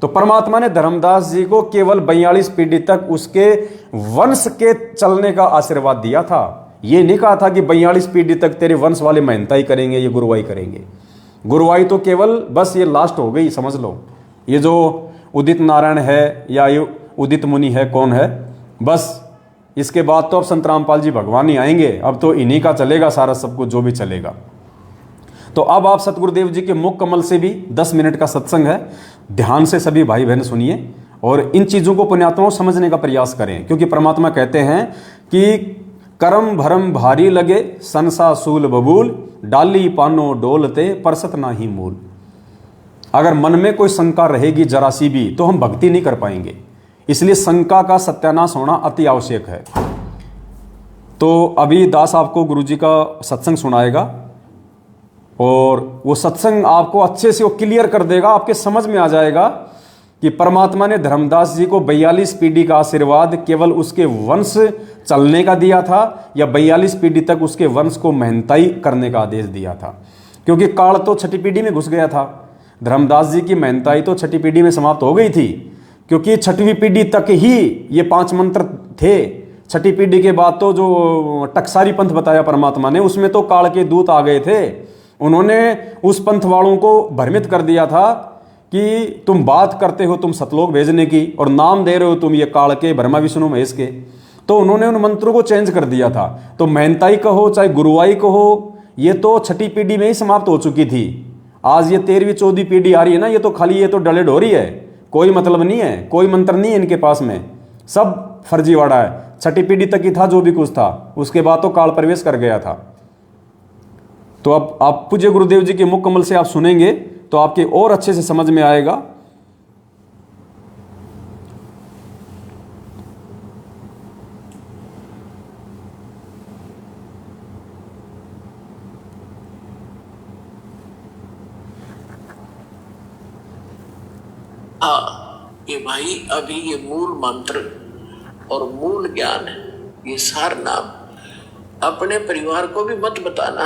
तो परमात्मा ने धर्मदास जी को केवल 42 पीढ़ी तक उसके वंश के चलने का आशीर्वाद दिया था। ये नहीं कहा था कि 42 पीढ़ी तक तेरे वंश वाले महंता ही करेंगे, ये गुरुवाई करेंगे। गुरुवाई तो केवल बस ये लास्ट हो गई, समझ लो। ये जो उदित नारायण है या ये उदित मुनि है, कौन है, बस इसके बाद तो अब संत रामपाल जी भगवान ही आएंगे। अब तो इन्हीं का चलेगा सारा सब कुछ जो भी चलेगा। तो अब आप सतगुरुदेव जी के मुख कमल से भी 10 मिनट का सत्संग है, ध्यान से सभी भाई बहन सुनिए और इन चीज़ों को पुण्यात्माओं समझने का प्रयास करें। क्योंकि परमात्मा कहते हैं कि करम भरम भारी लगे संसा सूल बबूल, डाली पानो डोलते परसत ना ही मूल। अगर मन में कोई शंका रहेगी जरा सी भी तो हम भक्ति नहीं कर पाएंगे। इसलिए शंका का सत्यानाश होना अति आवश्यक है। तो अभी दास आपको गुरुजी का सत्संग सुनाएगा और वो सत्संग आपको अच्छे से वो क्लियर कर देगा, आपके समझ में आ जाएगा कि परमात्मा ने धर्मदास जी को 42 पीढ़ी का आशीर्वाद केवल उसके वंश चलने का दिया था या 42 पीढ़ी तक उसके वंश को मेहनताई करने का आदेश दिया था। क्योंकि काल तो छठी पीढ़ी में घुस गया था। धर्मदास जी की मेहनताई तो छठी पीढ़ी में समाप्त हो गई थी, क्योंकि छठवीं पीढ़ी तक ही ये 5 मंत्र थे। छठी पीढ़ी के बाद तो जो टकसारी पंथ बताया परमात्मा ने, उसमें तो काल के दूत आ गए थे। उन्होंने उस पंथ वालों को भ्रमित कर दिया था कि तुम बात करते हो तुम सतलोक भेजने की और नाम दे रहे हो तुम ये काल के, ब्रह्मा विष्णु महेश के। तो उन्होंने उन मंत्रों को चेंज कर दिया था। तो मेहनताई कहो चाहे गुरुवाई कहो, ये तो छठी पीढ़ी में ही समाप्त हो चुकी थी। आज ये 13वीं 14वीं पीढ़ी आ रही है ना, ये तो खाली ये तो डले ढोरी है, कोई मतलब नहीं है, कोई मंत्र नहीं है इनके पास में, सब फर्जीवाड़ा है। छठी पीढ़ी तक ही था जो भी कुछ था, उसके बाद तो काल प्रवेश कर गया था। तो अब आप पूज्य गुरुदेव जी के मुख कमल से आप सुनेंगे तो आपके और अच्छे से समझ में आएगा। ये भाई अभी ये मूल मंत्र और मूल ज्ञान, ये सार नाम अपने परिवार को भी मत बताना।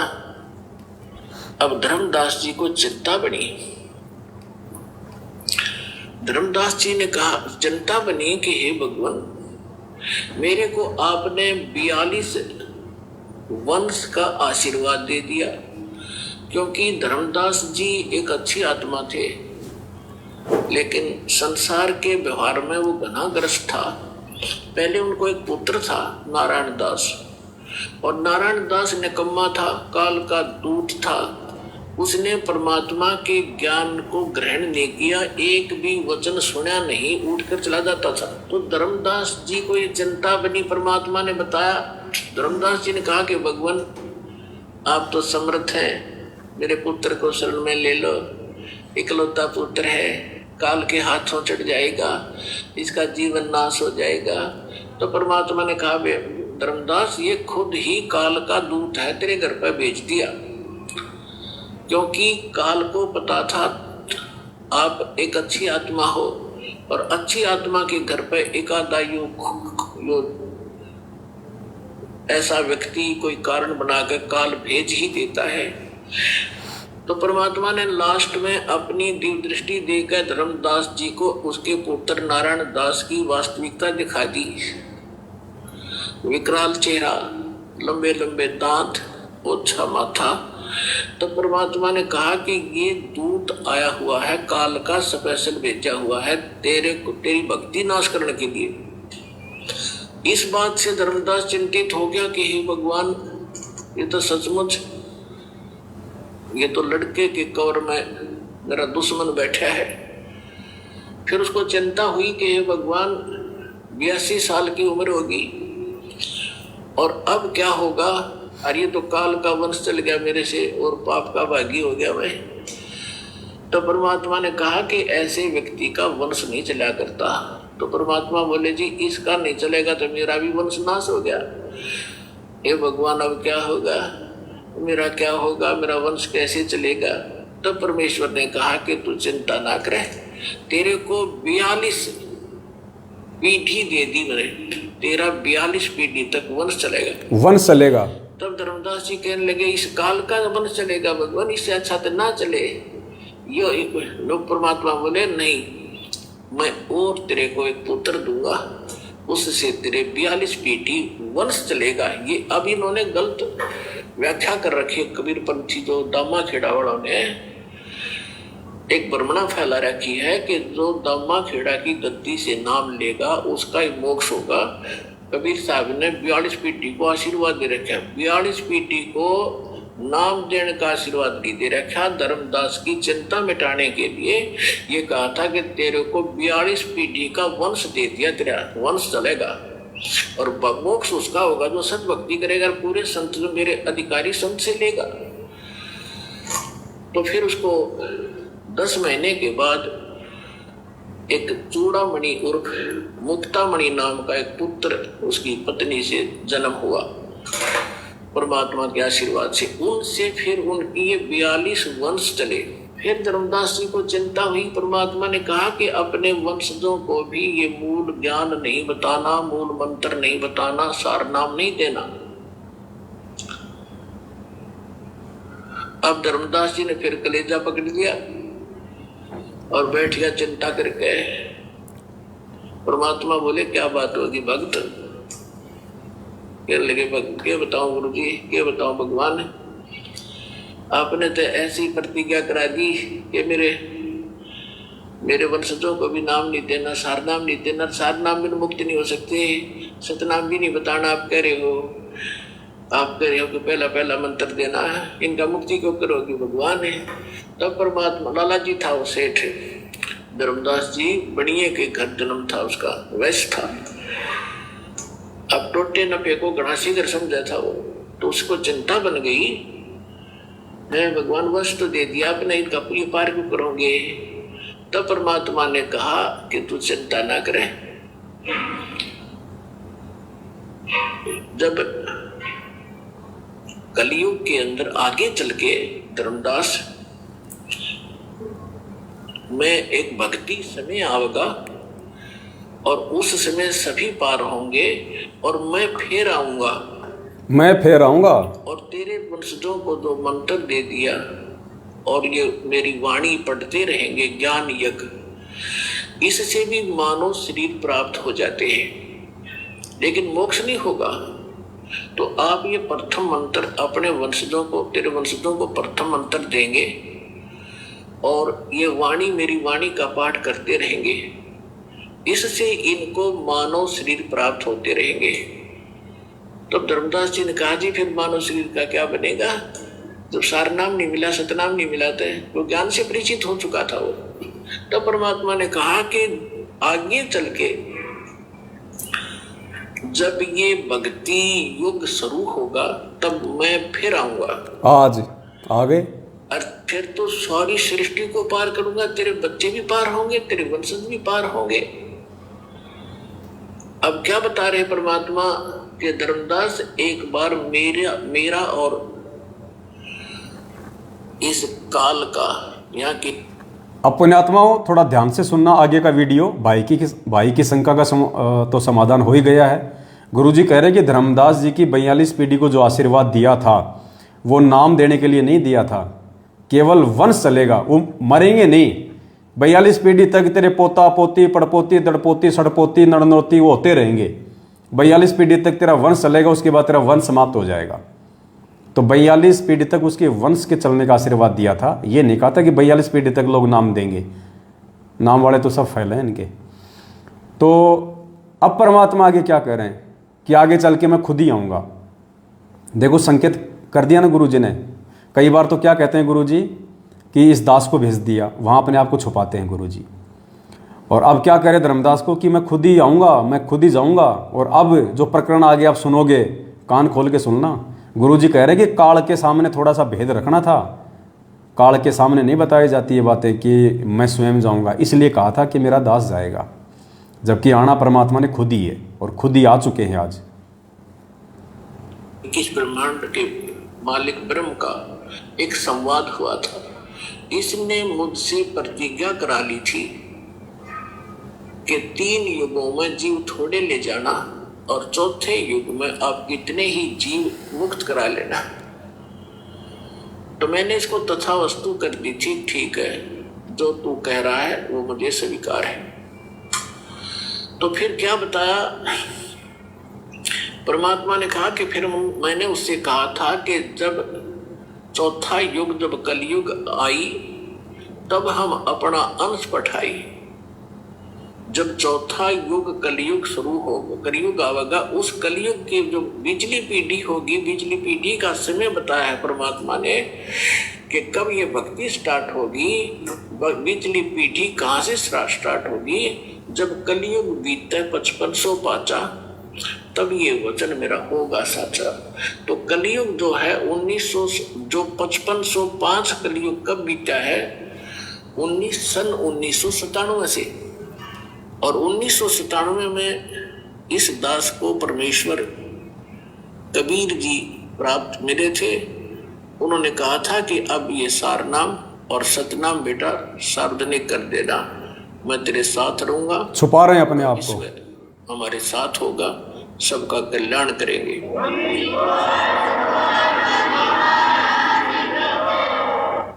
अब धर्मदास जी को चिंता बनी। धर्मदास जी ने कहा, चिंता बनी कि हे भगवान, मेरे को आपने 42 वंश का आशीर्वाद दे दिया। क्योंकि धर्मदास जी एक अच्छी आत्मा थे, लेकिन संसार के व्यवहार में वो घनाग्रस्त था। पहले उनको एक पुत्र था नारायण दास, और नारायण दास निकम्मा था, काल का दूत था। उसने परमात्मा के ज्ञान को ग्रहण नहीं किया, एक भी वचन सुना नहीं, उठकर चला जाता था। तो धर्मदास जी को ये चिंता बनी, परमात्मा ने बताया। धर्मदास जी ने कहा कि भगवान आप तो समर्थ हैं, मेरे पुत्र को शरण में ले लो, इकलौता पुत्र है, काल के हाथों चढ़ जाएगा, इसका जीवन नाश हो जाएगा। तो परमात्मा ने कहा, धर्मदास ये खुद ही काल का दूत है, तेरे घर पर भेज दिया। क्योंकि काल को पता था आप एक अच्छी आत्मा हो, और अच्छी आत्मा के घर पर एकादायु ऐसा व्यक्ति कोई कारण बनाकर काल भेज ही देता है। तो परमात्मा ने लास्ट में अपनी दिव्य दृष्टि देकर धर्मदास जी को उसके पुत्र नारायण दास की वास्तविकता दिखा दी। विकराल चेहरा, लंबे लंबे दांत, ओछा माथा। तो परमात्मा ने कहा कि ये दूत आया हुआ है, काल का स्पेशल भेजा हुआ है तेरी भक्ति नाश करने के लिए। इस बात से धर्मदास चिंतित हो गया कि हे भगवान, ये तो सचमुच, ये तो लड़के के कवर में मेरा दुश्मन बैठा है। फिर उसको चिंता हुई कि हे भगवान, 82 साल की उम्र होगी और अब क्या होगा। अरे ये तो काल का वंश चल गया मेरे से और पाप का भागी हो गया मैं। तो परमात्मा ने कहा कि ऐसे व्यक्ति का वंश नहीं चला करता। तो परमात्मा बोले, जी इसका नहीं चलेगा तो मेरा भी वंश नाश हो गया। हे भगवान, अब क्या होगा, मेरा क्या होगा, मेरा वंश कैसे चलेगा। तो परमेश्वर ने कहा कि तू चिंता ना करे, तेरे को 42 पीढ़ी दे दी मैंने, तेरा 42 पीढ़ी तक वंश चलेगा। वंश चलेगा। तब धर्मदास जी कहने लगे इस काल का वंश चलेगा भगवान, इससे अच्छा तो ना चले। यो एक लोग परमात्मा बोले नहीं, मैं और तेरे को एक पुत्र दूंगा, उससे तेरे 42 पीढ़ी वंश चलेगा। ये अब इन्होंने गलत व्याख्या कर रखी है कबीर पंथी, जो दामा खेड़ा वालों ने एक भ्रमणा फैला रखी है कि जो दामा खेड़ा की गद्दी से नाम लेगा उसका ही मोक्ष होगा। कबीर साहब ने 42 पीढ़ी को आशीर्वाद दे रखा, 42 पीढ़ी को नाम देने का आशीर्वाद भी दे रखा। धर्मदास की चिंता मिटाने के लिए ये कहा था कि तेरे को 42 पीढ़ी का वंश दे दिया, तेरा वंश चलेगा और मोक्ष उसका होगा जो सत भक्ति करेगा, पूरे संत जो मेरे अधिकारी संत से लेगा। तो फिर उसको 10 महीने के बाद एक चूड़ामणि उर्फ मुक्तामणि नाम का एक पुत्र उसकी पत्नी से जन्म हुआ परमात्मा के आशीर्वाद से। उनसे फिर उनकी ये 42 वंश चले। फिर धर्मदास जी को चिंता हुई, परमात्मा ने कहा कि अपने वंशजों को भी ये मूल ज्ञान नहीं बताना, मूल मंत्र नहीं बताना, सार नाम नहीं देना। अब धर्मदास जी ने फिर कलेजा पकड़ लिया और बैठ गया चिंता करके। परमात्मा बोले क्या बात होगी भक्त? कहने लगे भक्त क्या बताऊं गुरु जी, क्या बताऊं भगवान, आपने तो ऐसी प्रतिज्ञा करा दी कि मेरे वंशजों को भी नाम नहीं देना, सार नाम नहीं देना, सार नाम भी मुक्ति नहीं हो सकते, सतनाम भी नहीं बताना। आप कह रहे हो कि पहला मंत्र देना है, इनका मुक्ति क्यों करोगी भगवान है? तब परमात्मा, लाला जी था वो सेठ धर्मदास जी, बनिए के घर जन्म था उसका, वैश्य था। अब टोटे नफे को गणासी कर समझा था वो, तो उसको चिंता बन गई, मैं भगवान वश तो दे दिया आपने, इनका पूरी पार क्यों करोगे? तब परमात्मा ने कहा कि तू चिंता ना करे। जब कलयुग के अंदर आगे चल के धर्मदास में एक भक्ति समय आएगा और उस समय सभी पार होंगे और मैं फिर आऊंगा और तेरे वंशजों को जो मंत्र दे दिया और ये मेरी वाणी पढ़ते रहेंगे ज्ञान यज्ञ, इससे भी मानव शरीर प्राप्त हो जाते हैं लेकिन मोक्ष नहीं होगा। तो आप ये प्रथम मंत्र अपने वंशजों को, तेरे वंशजों को प्रथम मंत्र देंगे और ये वाणी मेरी वाणी का पाठ करते रहेंगे, इससे इनको मानव शरीर प्राप्त होते रहेंगे। तो धर्मदास जी ने कहा जी फिर मानव शरीर का क्या बनेगा? जब सार नाम नहीं मिला, सतनाम नहीं मिला तो ज्ञान से परिचित हो चुका था वो। तब परमात्मा ने कहा कि आगे चल के जब ये भक्ति युग शुरू होगा तब मैं फिर आऊंगा। आज आ गए और फिर तो सारी सृष्टि को पार करूंगा, तेरे बच्चे भी पार होंगे, तेरे वंशज भी पार होंगे। अब क्या बता रहे परमात्मा कि धर्मदास एक बार मेरा और इस काल का यहाँ की अपने आत्माओं थोड़ा ध्यान से सुनना आगे का वीडियो। भाई की शंका का तो समाधान हो ही गया है। गुरुजी कह रहे हैं कि धर्मदास जी की 42 पीढ़ी को जो आशीर्वाद दिया था वो नाम देने के लिए नहीं दिया था, केवल वंश चलेगा, वो मरेंगे नहीं। 42 पीढ़ी तक तेरे पोता पोती पड़पोती दड़पोती सड़पोती नड़नोती वो होते रहेंगे। 42 पीढ़ी तक तेरा वंश चलेगा, उसके बाद तेरा वंश समाप्त हो जाएगा। तो 42 पीढ़ी तक उसके वंश के चलने का आशीर्वाद दिया था। ये नहीं कहा था कि 42 पीढ़ी तक लोग नाम देंगे, नाम वाले तो सब फैले हैं इनके। तो अब परमात्मा आगे क्या कह रहे हैं कि आगे चल के मैं खुद ही आऊँगा। देखो संकेत कर दिया ना गुरु जी ने। कई बार तो क्या कहते हैं गुरु जी कि इस दास को भेज दिया, वहाँ अपने आप को छुपाते हैं गुरु जी। और अब क्या कह रहे धर्मदास को कि मैं खुद ही आऊँगा, मैं खुद ही जाऊँगा। और अब जो प्रकरण आगे आप सुनोगे कान खोल के सुनना। गुरु जी कह रहे कि काल के सामने थोड़ा सा भेद रखना था। काल के सामने नहीं बताई जाती ये बातें कि मैं स्वयं जाऊँगा, इसलिए कहा था कि मेरा दास जाएगा, जबकि आना परमात्मा ने खुद ही है और खुद ही आ चुके हैं। आज किस ब्रह्मांड के मालिक ब्रह्म का एक संवाद हुआ था। इसने मुझसे प्रतिज्ञा करा ली थी कि 3 युगों में जीव थोड़े ले जाना और चौथे युग में आप इतने ही जीव मुक्त करा लेना। तो मैंने इसको तथा वस्तु कर दी थी, ठीक है जो तू कह रहा है वो मुझे स्वीकार है। तो फिर क्या बताया परमात्मा ने कहा कि फिर मैंने उससे कहा था कि जब चौथा युग, जब कलयुग आई तब हम अपना अंश पठाई। जब चौथा युग कलयुग शुरू हो, कलयुग आवेगा, उस कलयुग की जो बिजली पीढ़ी होगी, बिजली पीढ़ी का समय बताया है परमात्मा ने कि कब ये भक्ति स्टार्ट होगी, बिजली पीढ़ी कहाँ से स्टार्ट होगी। जब कलयुग बीते 5500 पाचा तब ये वचन मेरा होगा साचा। तो कलयुग जो है 1900, जो 5505 कलयुग कब बीता है, सन 1997 से। और 1997 में इस दास को परमेश्वर कबीर जी प्राप्त मिले थे। उन्होंने कहा था कि अब ये सार नाम और सतनाम बेटा सार्वजनिक कर देना, मैं तेरे साथ रहूंगा। छुपा रहे हैं अपने आप को, हमारे साथ होगा, सबका कल्याण करेंगे।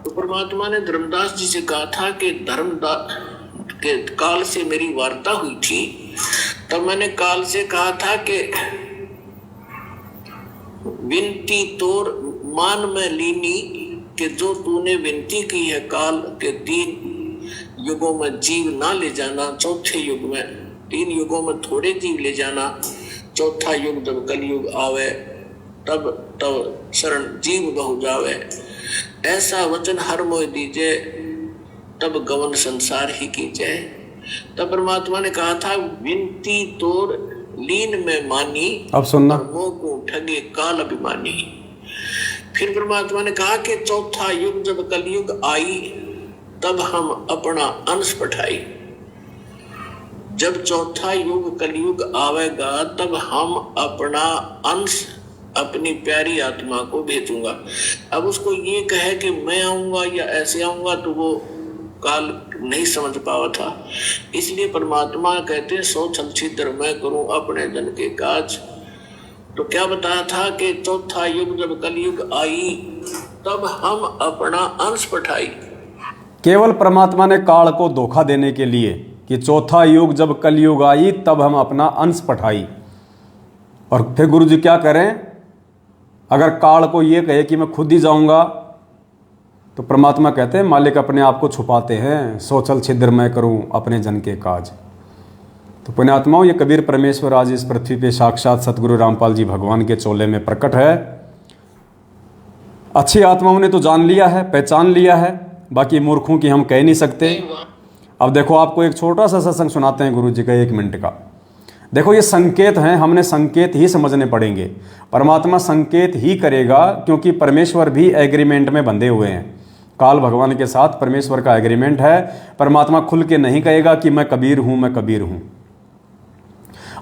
तो परमात्मा ने धर्मदास जी से कहा था कि धर्मदास के काल से मेरी वार्ता हुई थी, तब मैंने काल से कहा था कि विनती तोर मान में लीनी, कि जो तूने विनती की है काल के 3 युगों में जीव ना ले जाना, चौथे युग में 3 युगों में थोड़े जीव ले जाना, चौथा युग जब कलयुग आवे तब शरण जीव बहु जावे, ऐसा वचन हर मोह दीजे, तब गवन संसार ही कीजे। तब परमात्मा ने कहा था विनती तोर लीन में मानी, अब सुनना, मोह को ठगे काल अभिमानी। फिर परमात्मा ने कहा कि चौथा युग जब कलयुग आई तब हम अपना अंश पठाई। जब चौथा युग कलयुग आवेगा तब हम अपना अंश अपनी प्यारी आत्मा को भेजूंगा। अब उसको ये कहे कि मैं आऊंगा या ऐसे आऊंगा तो वो काल नहीं समझ पावा था। इसलिए परमात्मा कहते हैं सो छल छिद्र मैं करूं अपने जन के काज। तो क्या बताया था कि चौथा युग जब कलयुग आई तब हम अपना अंश पठाई। केवल परमात्मा ने काल को धोखा देने के लिए कि चौथा युग जब कलयुग आई तब हम अपना अंश पठाई। और फिर गुरु जी क्या करें, अगर काल को ये कहे कि मैं खुद ही जाऊंगा तो परमात्मा कहते हैं मालिक अपने आप को छुपाते हैं, सोचल छिद्र मैं करूं अपने जन के काज। तो पुण्यात्माओं, ये कबीर परमेश्वर आज इस पृथ्वी पे साक्षात सतगुरु रामपाल जी भगवान के चोले में प्रकट है। अच्छी आत्माओं ने तो जान लिया है, पहचान लिया है, बाकी मूर्खों की हम कह नहीं सकते। अब देखो आपको एक छोटा सा सत्संग सुनाते हैं गुरु जी का 1 मिनट का। देखो ये संकेत हैं, हमने संकेत ही समझने पड़ेंगे। परमात्मा संकेत ही करेगा क्योंकि परमेश्वर भी एग्रीमेंट में बंधे हुए हैं। काल भगवान के साथ परमेश्वर का एग्रीमेंट है। परमात्मा खुल के नहीं कहेगा कि मैं कबीर हूं, मैं कबीर हूं।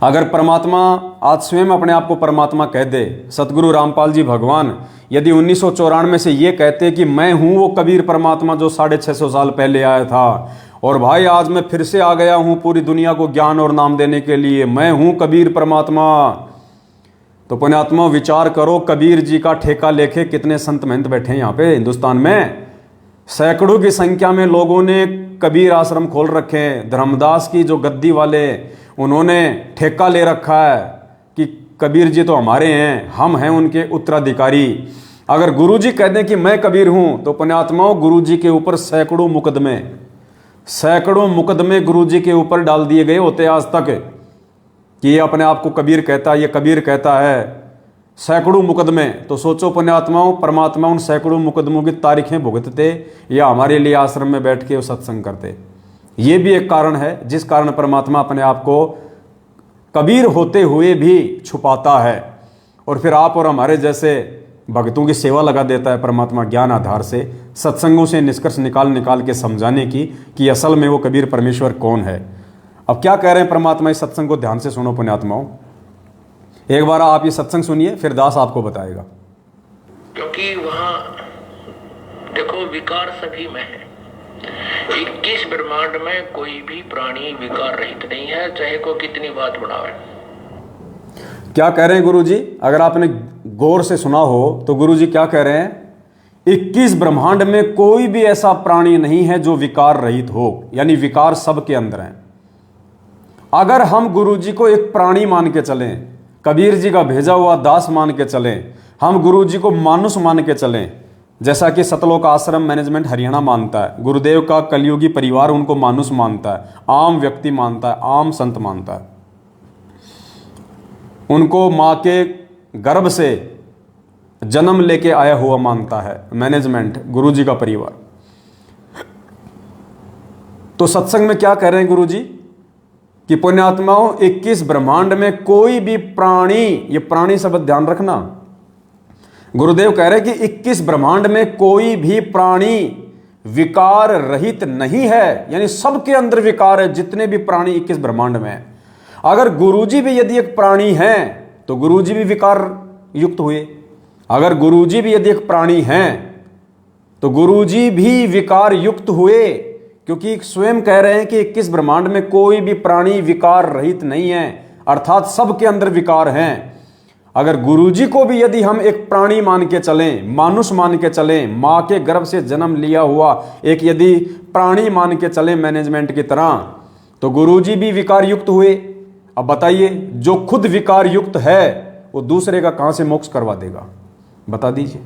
अगर परमात्मा आज स्वयं अपने आप को परमात्मा कह दे, सतगुरु रामपाल जी भगवान यदि 1994 से ये कहते कि मैं हूं वो कबीर परमात्मा जो 650 साल पहले आया था, और भाई आज मैं फिर से आ गया हूं पूरी दुनिया को ज्ञान और नाम देने के लिए, मैं हूं कबीर परमात्मा, तो पुण्यात्मा विचार करो कबीर जी का ठेका लेके कितने संत महंत बैठे हैं यहाँ पे हिंदुस्तान में। सैकड़ों की संख्या में लोगों ने कबीर आश्रम खोल रखे हैं। धर्मदास की जो गद्दी वाले उन्होंने ठेका ले रखा है कि कबीर जी तो हमारे हैं, हम हैं उनके उत्तराधिकारी। अगर गुरु जी कह दें कि मैं कबीर हूं तो पुण्यात्माओं गुरु जी के ऊपर सैकड़ों मुकदमे गुरु जी के ऊपर डाल दिए गए होते आज तक कि ये अपने आप को कबीर कहता है, ये कबीर कहता है। सैकड़ों मुकदमे। तो सोचो पुण्यात्माओं, परमात्मा उन सैकड़ों मुकदमों की तारीखें भुगतते या हमारे लिए आश्रम में बैठ के सत्संग करते। ये भी एक कारण है जिस कारण परमात्मा अपने आप को कबीर होते हुए भी छुपाता है और फिर आप और हमारे जैसे भक्तों की सेवा लगा देता है परमात्मा ज्ञान आधार से, सत्संगों से निष्कर्ष निकाल के समझाने की कि असल में वो कबीर परमेश्वर कौन है। अब क्या कह रहे हैं परमात्मा, इस सत्संग को ध्यान से सुनो पुण्यात्माओं। एक बार आप ये सत्संग सुनिए, फिर दास आपको बताएगा। क्योंकि वहां देखो विकार सभी में है। 21 ब्रह्मांड में कोई भी प्राणी विकार रहित नहीं है, चाहे को कितनी बात बनावे। क्या कह रहे हैं गुरुजी? अगर आपने गौर से सुना हो तो गुरुजी क्या कह रहे हैं? 21 ब्रह्मांड में कोई भी ऐसा प्राणी नहीं है जो विकार रहित हो, यानी विकार सबके अंदर हैं। अगर हम गुरुजी को एक प्राणी मान के चलें, कबीर जी का भेजा हुआ दास मान के चलें, हम गुरुजी को मानुष मान के चलें, जैसा कि सतलोक आश्रम मैनेजमेंट हरियाणा मानता है, गुरुदेव का कलयुगी परिवार उनको मानुष मानता है, आम व्यक्ति मानता है, आम संत मानता है, उनको माँ के गर्भ से जन्म लेके आया हुआ मानता है मैनेजमेंट, गुरुजी का परिवार। तो सत्संग में क्या कह रहे हैं गुरुजी कि पुण्यात्माओं, 21 ब्रह्मांड में कोई भी प्राणी, ये प्राणी शब्द ध्यान रखना, गुरुदेव कह रहे हैं कि 21 ब्रह्मांड में कोई भी प्राणी विकार रहित नहीं है, यानी सबके अंदर विकार है, जितने भी प्राणी 21 ब्रह्मांड में है। अगर गुरुजी भी यदि एक प्राणी हैं तो गुरुजी भी विकार युक्त हुए, अगर गुरुजी भी यदि एक प्राणी हैं तो गुरुजी भी विकार युक्त हुए, क्योंकि स्वयं कह रहे हैं कि 21 ब्रह्मांड में कोई भी प्राणी विकार रहित नहीं है, अर्थात सबके अंदर विकार हैं। अगर गुरुजी को भी यदि हम एक प्राणी मान के चलें, मानुष मान के चलें, माँ के गर्भ से जन्म लिया हुआ एक यदि प्राणी मान के चलें मैनेजमेंट की तरह, तो गुरुजी भी विकार युक्त हुए। अब बताइए, जो खुद विकार युक्त है वो दूसरे का कहां से मोक्ष करवा देगा? बता दीजिए।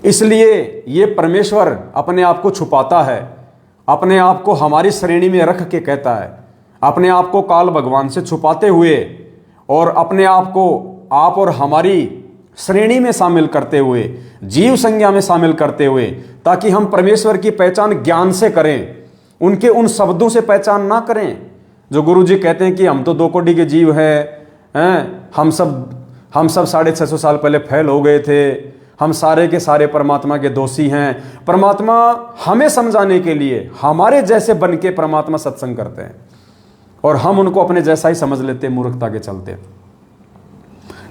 इसलिए ये परमेश्वर अपने आप को छुपाता है, अपने आप को हमारी श्रेणी में रख के कहता है, अपने आप को काल भगवान से छुपाते हुए और अपने आप को आप और हमारी श्रेणी में शामिल करते हुए, जीव संज्ञा में शामिल करते हुए, ताकि हम परमेश्वर की पहचान ज्ञान से करें, उनके उन शब्दों से पहचान ना करें जो गुरुजी कहते हैं कि हम तो 2 कोटि के जीव हैं, हम सब 650 साल पहले फैल हो गए थे, हम सारे के सारे परमात्मा के दोषी हैं। परमात्मा हमें समझाने के लिए हमारे जैसे बन के परमात्मा सत्संग करते हैं और हम उनको अपने जैसा ही समझ लेते हैं, मूर्खता के चलते।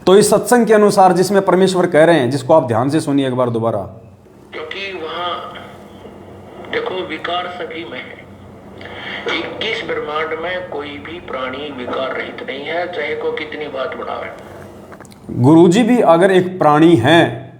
तो इस सत्संग के अनुसार जिसमें परमेश्वर कह रहे हैं, जिसको आप ध्यान से सुनिए एक बार दोबारा, क्योंकि वहां देखो विकार सभी में है। 21 ब्रह्मांड में कोई भी प्राणी विकार रहित नहीं है, चाहे को कितनी बात बढ़ावे। गुरुजी भी अगर एक प्राणी हैं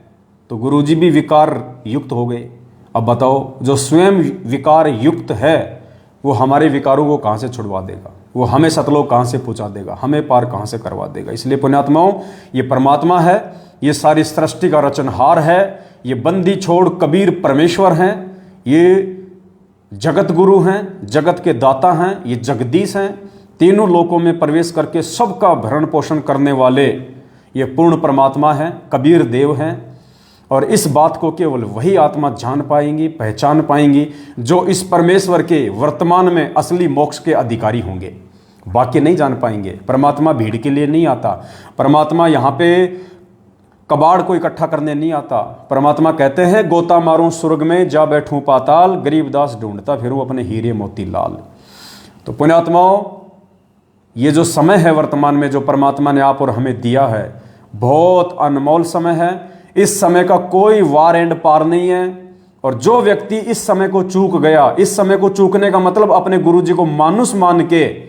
तो गुरुजी भी विकार युक्त हो गए। अब बताओ, जो स्वयं विकार युक्त है वो हमारे विकारों को कहां से छुड़वा देगा? वो हमें सतलोक कहां से पहुंचा देगा? हमें पार कहां से करवा देगा? इसलिए पुण्यात्माओं, ये परमात्मा है, ये सारी सृष्टि का रचनहार है, ये बंदी छोड़ कबीर परमेश्वर हैं, ये जगत गुरु हैं, जगत के दाता हैं, ये जगदीश हैं, तीनों लोकों में प्रवेश करके सबका भरण पोषण करने वाले ये पूर्ण परमात्मा है, कबीर देव हैं। और इस बात को केवल वही आत्मा जान पाएंगी, पहचान पाएंगी जो इस परमेश्वर के वर्तमान में असली मोक्ष के अधिकारी होंगे, बाकी नहीं जान पाएंगे। परमात्मा भीड़ के लिए नहीं आता, परमात्मा यहाँ पे कबाड़ को इकट्ठा करने नहीं आता। परमात्मा कहते हैं, गोता मारूं स्वर्ग में, जा बैठूं पाताल, गरीबदास ढूंढता फिरूं अपने हीरे मोती लाल। तो पुण्यात्माओं, ये जो समय है वर्तमान में जो परमात्मा ने आप और हमें दिया है, बहुत अनमोल समय है। इस समय का कोई वार एंड पार नहीं है। और जो व्यक्ति इस समय को चूक गया, इस समय को चूकने का मतलब अपने गुरुजी को मानुष मान के,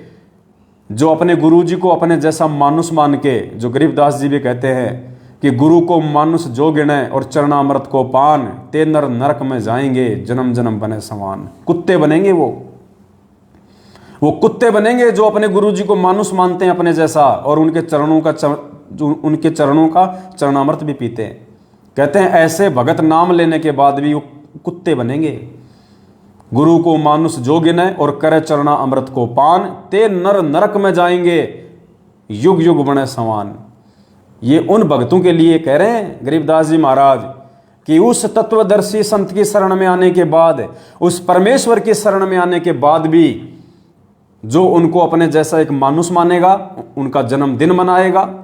जो अपने गुरुजी को अपने जैसा मानुष मान के, जो गरीबदास जी भी कहते हैं कि गुरु को मानुष जो गिने और चरणामृत को पान, ते नर नरक में जाएंगे, जन्म जन्म बने समान। कुत्ते बनेंगे वो कुत्ते बनेंगे जो अपने गुरुजी को मानुष मानते हैं अपने जैसा, और उनके चरणों का चरणामृत भी पीते हैं। कहते हैं ऐसे भगत नाम लेने के बाद भी वो कुत्ते बनेंगे। गुरु को मानुष जो गिने और करे चरणा अमृत को पान, ते नर नरक में जाएंगे, युग युग बने समान। ये उन भक्तों के लिए कह रहे हैं गरीबदास जी महाराज कि उस तत्वदर्शी संत की शरण में आने के बाद, उस परमेश्वर की शरण में आने के बाद भी जो उनको अपने जैसा एक मानुष मानेगा, उनका जन्मदिन मनाएगा,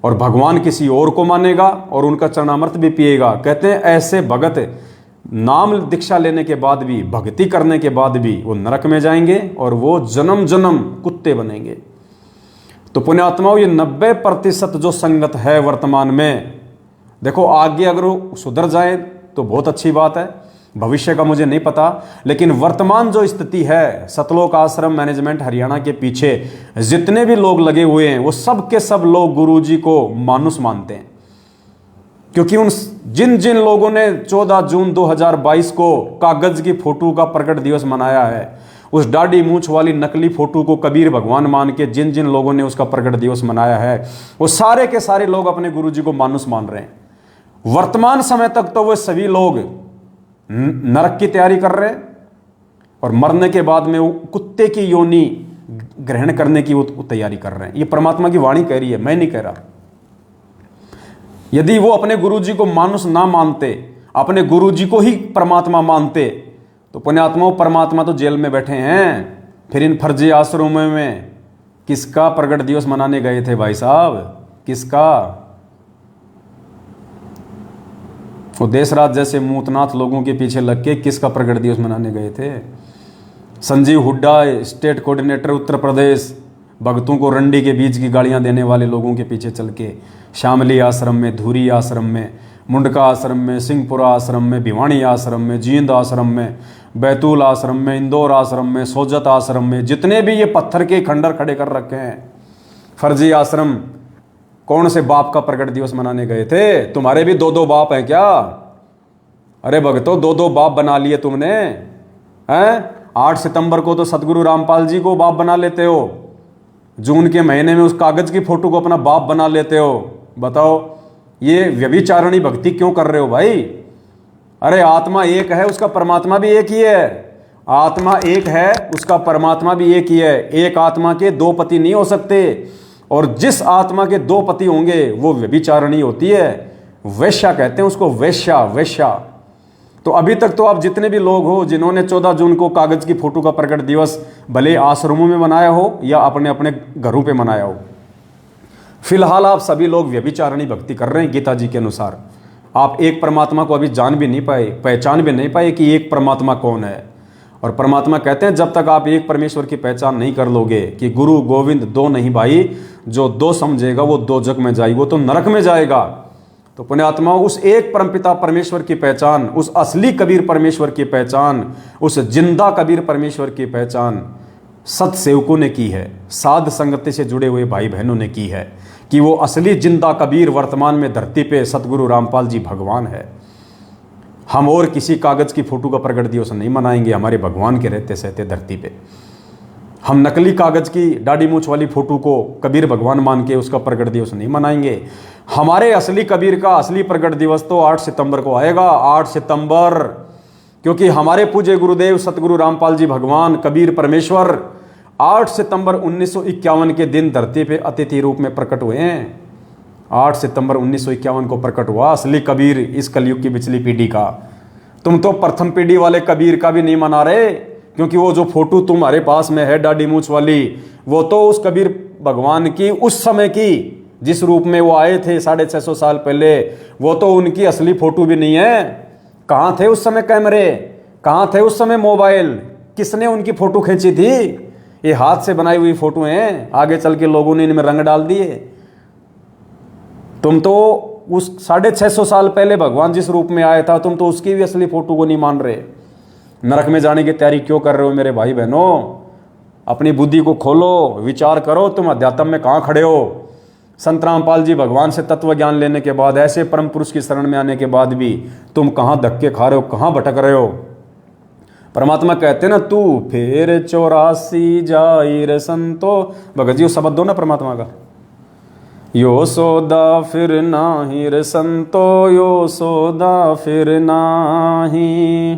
और भगवान किसी और को मानेगा और उनका चरणामृत भी पिएगा। कहते हैं ऐसे भगत नाम दीक्षा लेने के बाद भी, भक्ति करने के बाद भी वो नरक में जाएंगे और वो जन्म जन्म कुत्ते बनेंगे। तो पुण्यात्माओं, ये 90% जो संगत है वर्तमान में, देखो आगे अगर वो सुधर जाए तो बहुत अच्छी बात है, भविष्य का मुझे नहीं पता, लेकिन वर्तमान जो स्थिति है, सतलोक आश्रम मैनेजमेंट हरियाणा के पीछे जितने भी लोग लगे हुए हैं वो सब के सब लोग गुरुजी को मानुस मानते हैं। क्योंकि उन जिन जिन लोगों ने 14 जून 2022 को कागज की फोटो का प्रकट दिवस मनाया है, उस दाढ़ी मूंछ वाली नकली फोटो को कबीर भगवान मान के जिन जिन लोगों ने उसका प्रकट दिवस मनाया है, वो सारे के सारे लोग अपने गुरुजी को मानुस मान रहे हैं। वर्तमान समय तक तो वो सभी लोग नरक की तैयारी कर रहे हैं और मरने के बाद में वो कुत्ते की योनि ग्रहण करने की वो तैयारी कर रहे हैं। ये परमात्मा की वाणी कह रही है, मैं नहीं कह रहा। यदि वो अपने गुरुजी को मानुस ना मानते, अपने गुरुजी को ही परमात्मा मानते, तो पुण्यात्माओं परमात्मा तो जेल में बैठे हैं। फिर इन फर्जी आश्रमों में किसका प्रकट दिवस मनाने गए थे भाई साहब? किसका? वो देशराज जैसे मूतनाथ लोगों के पीछे लग के किसका प्रकट दिवस मनाने गए थे? संजीव हुड्डा स्टेट कोऑर्डिनेटर उत्तर प्रदेश, भक्तों को रंडी के बीज की गालियां देने वाले लोगों के पीछे चल के शामली आश्रम में, धुरी आश्रम में, मुंडका आश्रम में, सिंहपुरा आश्रम में, भिवानी आश्रम में, जींद आश्रम में, बैतूल आश्रम में, इंदौर आश्रम में, सोजत आश्रम में, जितने भी ये पत्थर के खंडर खड़े कर रखे हैं फर्जी आश्रम, कौन से बाप का प्रकट दिवस मनाने गए थे? तुम्हारे भी 2-2 बाप हैं क्या? अरे भक्तों, 2-2 बाप बना लिए तुमने हैं? 8 सितंबर को तो सतगुरु रामपाल जी को बाप बना लेते हो, जून के महीने में उस कागज की फोटो को अपना बाप बना लेते हो। बताओ ये व्यभिचारणी भक्ति क्यों कर रहे हो भाई? अरे आत्मा एक है, उसका परमात्मा भी एक ही है। आत्मा एक है, उसका परमात्मा भी एक ही है। एक आत्मा के 2 पति नहीं हो सकते, और जिस आत्मा के 2 पति होंगे वो व्यभिचारणी होती है, वैश्या कहते हैं उसको, वैश्या, वैश्या। तो अभी तक तो आप जितने भी लोग हो जिन्होंने 14 जून को कागज की फोटो का प्रकट दिवस भले आश्रमों में मनाया हो या अपने अपने घरों पे मनाया हो, फिलहाल आप सभी लोग व्यभिचारणी भक्ति कर रहे हैं। गीता जी के अनुसार आप एक परमात्मा को अभी जान भी नहीं पाए, पहचान भी नहीं पाए कि एक परमात्मा कौन है। और परमात्मा कहते हैं जब तक आप एक परमेश्वर की पहचान नहीं कर लोगे कि गुरु गोविंद 2 नहीं भाई, जो 2 समझेगा वो 2 जग में जाएगा, वो तो नरक में जाएगा। तो पुण्यात्मा, उस एक परमपिता परमेश्वर की पहचान, उस असली कबीर परमेश्वर की पहचान, उस जिंदा कबीर परमेश्वर की पहचान सत सेवकों ने की है, साध संगति से जुड़े हुए भाई बहनों ने की है कि वो असली जिंदा कबीर वर्तमान में धरती पे सतगुरु रामपाल जी भगवान है। हम और किसी कागज की फोटो का प्रकट दिवस नहीं मनाएंगे हमारे भगवान के रहते सहते धरती पे। हम नकली कागज की दाढ़ी मूंछ वाली फोटो को कबीर भगवान मान के उसका प्रकट दिवस नहीं मनाएंगे। हमारे असली कबीर का असली प्रकट दिवस तो 8 सितंबर को आएगा, 8 सितंबर, क्योंकि हमारे पूज्य गुरुदेव सतगुरु रामपाल जी भगवान कबीर परमेश्वर 8 सितंबर 1951 के दिन धरती पे अतिथि रूप में प्रकट हुए हैं। 8 सितंबर 1951 को प्रकट हुआ असली कबीर इस कलयुग की पिछली पीढ़ी का। तुम तो प्रथम पीढ़ी वाले कबीर का भी नहीं मना रहे, क्योंकि वो जो फोटो तुम्हारे पास में है दाढ़ी मूंछ वाली, वो तो उस कबीर भगवान की उस समय की जिस रूप में वो आए थे 650 साल पहले, वो तो उनकी असली फोटो भी नहीं है। कहाँ थे उस समय कैमरे? कहाँ थे उस समय मोबाइल? किसने उनकी फोटो खींची थी? ये हाथ से बनाई हुई फोटो हैं, आगे चल के लोगों ने इनमें रंग डाल दिए। तुम तो उस 650 साल पहले भगवान जिस रूप में आया था, तुम तो उसकी भी असली फोटो को नहीं मान रहे। नरक में जाने की तैयारी क्यों कर रहे हो मेरे भाई बहनों? अपनी बुद्धि को खोलो, विचार करो, तुम अध्यात्म में कहाँ खड़े हो। संत रामपाल जी भगवान से तत्व ज्ञान लेने के बाद, ऐसे परम पुरुष की शरण में आने के बाद भी तुम कहाँ धक्के खा रहे हो, कहाँ भटक रहे हो? परमात्मा कहते ना, तू फिर 84 जाइर संतो। भगत जी वो शब्द दो ना परमात्मा का, यो सोदा फिर नाही रे संतो, यो सोदा फिर नाही,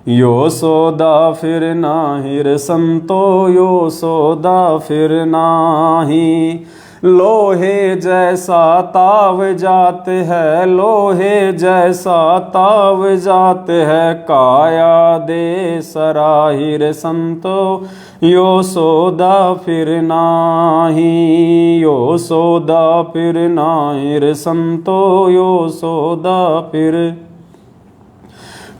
यो सोदा फिर नाही रे संतो, यो सोदा फिर नाही। लोहे जैसा ताव जात है, लोहे जैसा ताव जात है, काया दे सराहिर संतो, यो सोदा फिर नाही, यो सोदा फिर नाहिर संतो, यो सोदा फिर।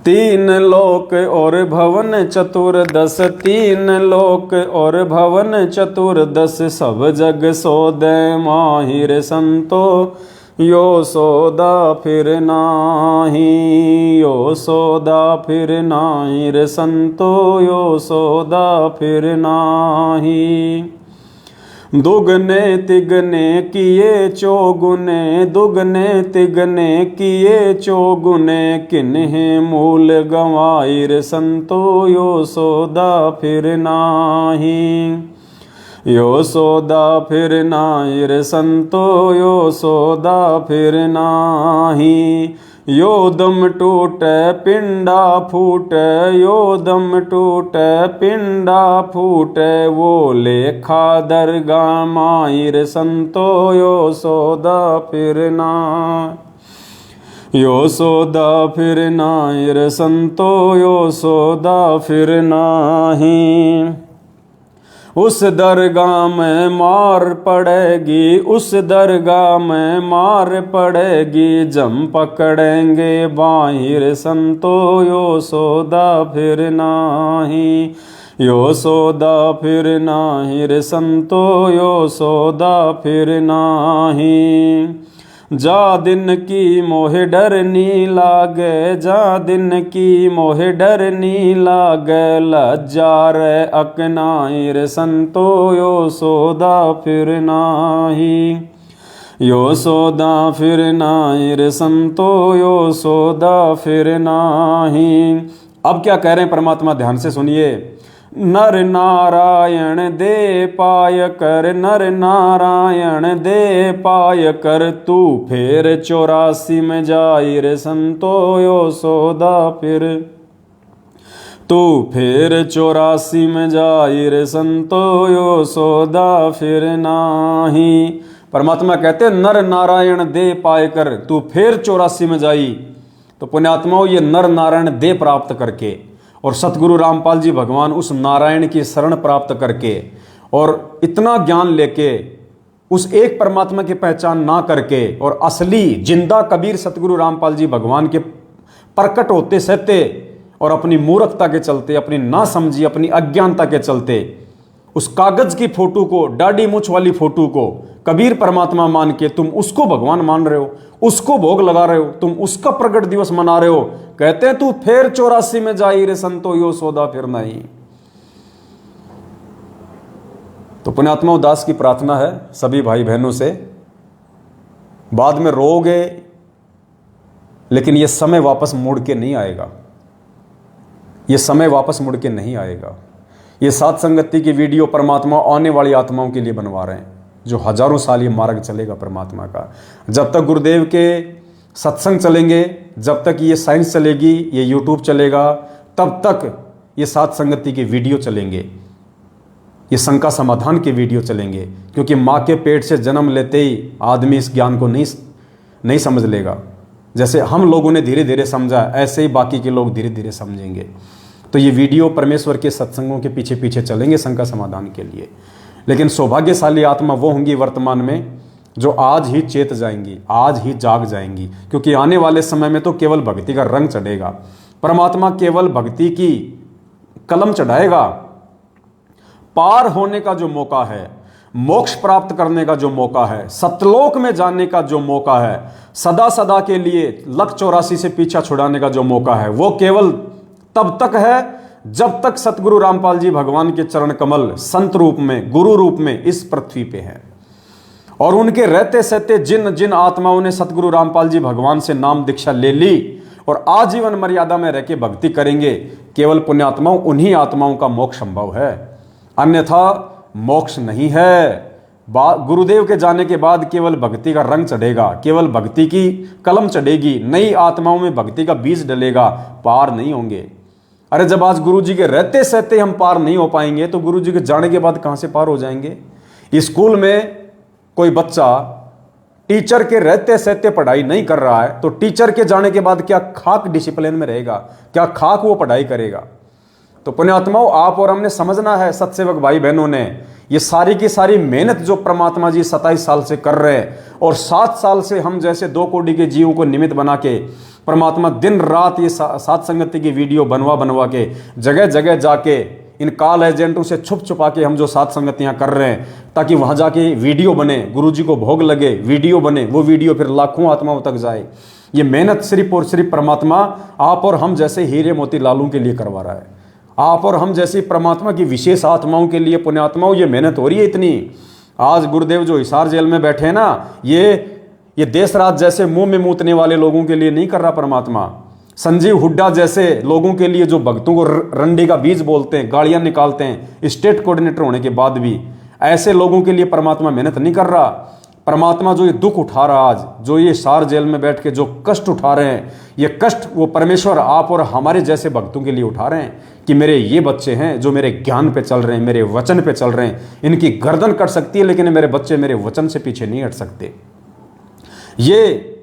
3 लोक और भवन चतुर्दश, 3 लोक और भवन चतुर्दश, सब जग सोदे माहिर संतो, यो सौदा फिर नाही, यो सौदा फिर नाही रे संतो, यो सौदा फिर नाही। दुगने तिगने किए चौगुने, दुगने तिगने किए चौगुने, किन्हे मूल गंवाई रे संतो, यो सौदा फिर नाही। यो सौदा फिर नाही रे संतो, यो सौदा फिर नाही। यो दम टूटे पिंडा फूटे, यो दम टूटे पिंडा फूटे, वो लेखा दरगाह माई रे संतो, यो सौदा फिर नाही। यो सौदा फिर नाही रे संतो, यो सौदा फिर नाही। उस दरगाह में मार पड़ेगी, उस दरगाह में मार पड़ेगी, जम पकड़ेंगे बाहिर संतो, यो सौदा फिर नाही। यो सौदा फिर नाही रे संतो, यो सौदा फिर नाही। जा दिन की मोहे डर नी लागे, जा दिन की मोहे डर नी लागे, लज्जा रे अकनाई रे संतो, यो सौदा फिर नाही। यो सौदा फिर नाही रे संतो, यो सौदा फिर नाही। अब क्या कह रहे हैं परमात्मा, ध्यान से सुनिए। नर नारायण दे पाय कर, नर नारायण दे पाय कर, तू फिर 84 में जाई रे संतो, यो सौदा फिर। तू फिर 84 में जाई रे संतो, यो सौदा फिर नाही। परमात्मा कहते नर नारायण दे पाय कर, तू फिर 84 में जाई। तो पुण्यात्माओं, ये नर नारायण दे प्राप्त करके और सतगुरु रामपाल जी भगवान उस नारायण की शरण प्राप्त करके और इतना ज्ञान लेके उस एक परमात्मा की पहचान ना करके और असली जिंदा कबीर सतगुरु रामपाल जी भगवान के प्रकट होते सहते और अपनी मूर्खता के चलते, अपनी ना समझी, अपनी अज्ञानता के चलते उस कागज की फोटो को, डाडी मूछ वाली फोटो को कबीर परमात्मा मान के तुम उसको भगवान मान रहे हो, उसको भोग लगा रहे हो, तुम उसका प्रकट दिवस मना रहे हो। कहते हैं तू फिर 84 में जाई रे संतो, यो सौदा फिर नहीं। तो पुण्यात्मा उदास की प्रार्थना है सभी भाई बहनों से, बाद में रोगे लेकिन ये समय वापस मुड़ के नहीं आएगा, ये समय वापस मुड़ के नहीं आएगा। ये सात संगति की वीडियो परमात्मा आने वाली आत्माओं के लिए बनवा रहे हैं, जो हजारों साल ये मार्ग चलेगा परमात्मा का। जब तक गुरुदेव के सत्संग चलेंगे, जब तक ये साइंस चलेगी, ये यूट्यूब चलेगा, तब तक ये सात संगति के वीडियो चलेंगे, ये शंका समाधान के वीडियो चलेंगे। क्योंकि माँ के पेट से जन्म लेते ही आदमी इस ज्ञान को नहीं समझ लेगा। जैसे हम लोगों ने धीरे धीरे समझा, ऐसे ही बाकी के लोग धीरे धीरे समझेंगे। तो ये वीडियो परमेश्वर के सत्संगों के पीछे पीछे चलेंगे शंका समाधान के लिए। लेकिन सौभाग्यशाली आत्मा वो होंगी वर्तमान में जो आज ही चेत जाएंगी, आज ही जाग जाएंगी। क्योंकि आने वाले समय में तो केवल भक्ति का रंग चढ़ेगा, परमात्मा केवल भक्ति की कलम चढ़ाएगा। पार होने का जो मौका है, मोक्ष प्राप्त करने का जो मौका है, सतलोक में जाने का जो मौका है, सदा सदा के लिए 184 से पीछा छुड़ाने का जो मौका है, वो केवल तब तक है जब तक सतगुरु रामपाल जी भगवान के चरण कमल संत रूप में, गुरु रूप में इस पृथ्वी पे हैं। और उनके रहते सहते जिन जिन आत्माओं ने सतगुरु रामपाल जी भगवान से नाम दीक्षा ले ली और आजीवन मर्यादा में रह के भक्ति करेंगे, केवल पुण्यात्माओं, उन्हीं आत्माओं का मोक्ष संभव है, अन्यथा मोक्ष नहीं है। गुरुदेव के जाने के बाद केवल भक्ति का रंग चढ़ेगा, केवल भक्ति की कलम चढ़ेगी, नई आत्माओं में भक्ति का बीज डलेगा, पार नहीं होंगे। अरे जब आज गुरु जी के रहते सहते हम पार नहीं हो पाएंगे तो गुरु जी के जाने के बाद कहां से पार हो जाएंगे। स्कूल में कोई बच्चा टीचर के रहते सहते पढ़ाई नहीं कर रहा है तो टीचर के जाने के बाद क्या खाक डिसिप्लिन में रहेगा, क्या खाक वो पढ़ाई करेगा। तो पुण्यात्माओं, आप और हमने समझना है, सत्सेवक भाई बहनों ने, ये सारी की सारी मेहनत जो परमात्मा जी 27 साल से कर रहे हैं और 7 साल से हम जैसे 2 कोटि के जीवों को निमित्त बना के परमात्मा दिन रात ये सात संगति की वीडियो बनवा के जगह जगह जाके इन कॉल एजेंटों से छुप छुपा के हम जो साथ संगतियां कर रहे हैं, ताकि वहां जाके वीडियो बने, गुरुजी को भोग लगे, वीडियो बने, वो वीडियो फिर लाखों आत्माओं तक जाए। ये मेहनत सिर्फ और सिर्फ परमात्मा आप और हम जैसे हीरे मोती लालों के लिए करवा रहा है। आप और हम जैसी परमात्मा की विशेष आत्माओं के लिए, पुण्यात्माओं, ये मेहनत हो रही है इतनी। आज गुरुदेव जो हिसार जेल में बैठे हैं ना, ये देश राज जैसे मुंह में मूतने वाले लोगों के लिए नहीं कर रहा परमात्मा। संजीव हुड्डा जैसे लोगों के लिए, जो भक्तों को रंडी का बीज बोलते हैं, गालियां निकालते हैं स्टेट कोऑर्डिनेटर होने के बाद भी, ऐसे लोगों के लिए परमात्मा मेहनत नहीं कर रहा। परमात्मा जो ये दुख उठा रहा, आज जो ये हिसार जेल में बैठ के जो कष्ट उठा रहे हैं, ये कष्ट वो परमेश्वर आप और हमारे जैसे भक्तों के लिए उठा रहे हैं कि मेरे ये बच्चे हैं जो मेरे ज्ञान पे चल रहे हैं, मेरे वचन पे चल रहे हैं। इनकी गर्दन कट सकती है लेकिन मेरे बच्चे मेरे वचन से पीछे नहीं हट सकते। ये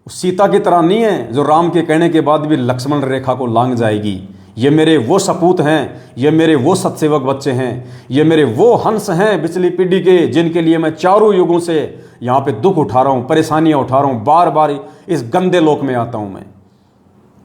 सीता की तरह नहीं है जो राम के कहने के बाद भी लक्ष्मण रेखा को लांघ जाएगी। ये मेरे वो सपूत हैं, ये मेरे वो सतसेवक बच्चे हैं, ये मेरे वो हंस हैं पिछली पीढ़ी के, जिनके लिए मैं चारों युगों से यहाँ पे दुख उठा रहा हूँ, परेशानियाँ उठा रहा हूँ, बार बार इस गंदे लोक में आता हूँ मैं।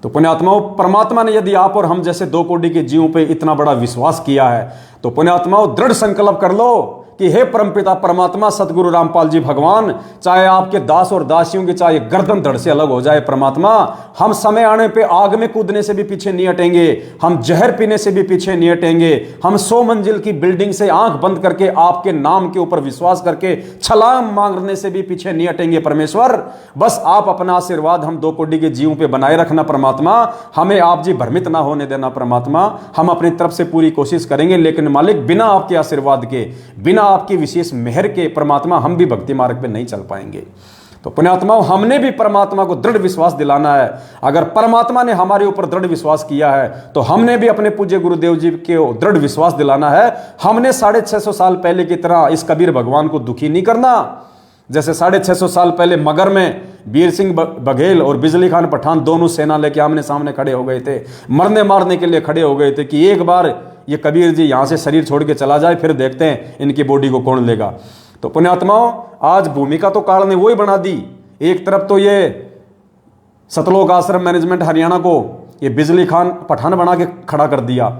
तो पुण्यात्माओं, परमात्मा ने यदि आप और हम जैसे 2 कोटि के जीवों पे इतना बड़ा विश्वास किया है, तो पुण्यात्माओं दृढ़ संकल्प कर लो कि हे परमपिता परमात्मा सतगुरु रामपाल जी भगवान, चाहे आपके दास और दासियों की चाहे गर्दन धड़ से अलग हो जाए परमात्मा, हम समय आने पे आग में कूदने से भी पीछे नहीं हटेंगे, हम जहर पीने से भी पीछे नहीं हटेंगे, हम 100 मंजिल की बिल्डिंग से आंख बंद करके आपके नाम के ऊपर विश्वास करके छलांग मारने से भी पीछे नहीं हटेंगे परमेश्वर। बस आप अपना आशीर्वाद हम 2 कोटि के जीवों पे बनाए रखना परमात्मा, हमें आप जी भ्रमित ना होने देना परमात्मा। हम अपनी तरफ से पूरी कोशिश करेंगे, लेकिन मालिक बिना आपके आशीर्वाद के, बिना आपकी विशेष मेहर के परमात्मा हम भी भक्ति मार्ग पे नहीं चल पाएंगे। तो पुण्यात्माओं, हमने भी परमात्मा को दृढ़ विश्वास दिलाना है। अगर परमात्मा ने हमारे ऊपर दृढ़ विश्वास किया है, तो हमने भी अपने पूज्य गुरुदेव जी के दृढ़ विश्वास दिलाना है। हमने 650 साल पहले की तरह इस कबीर भगवान को दुखी नहीं करना। जैसे 650 साल पहले मगर में वीर सिंह बघेल और बिजली खान पठान दोनों सेना लेके आमने सामने खड़े हो गए थे, मरने मारने के लिए खड़े हो गए थे कि एक बार ये कबीर जी यहाँ से शरीर छोड़ के चला जाए, फिर देखते हैं इनकी बॉडी को कौन लेगा। तो पुण्यात्माओं, आज भूमिका तो काल ने वही बना दी। एक तरफ तो ये सतलोक आश्रम मैनेजमेंट हरियाणा को ये बिजली खान पठान बना के खड़ा कर दिया,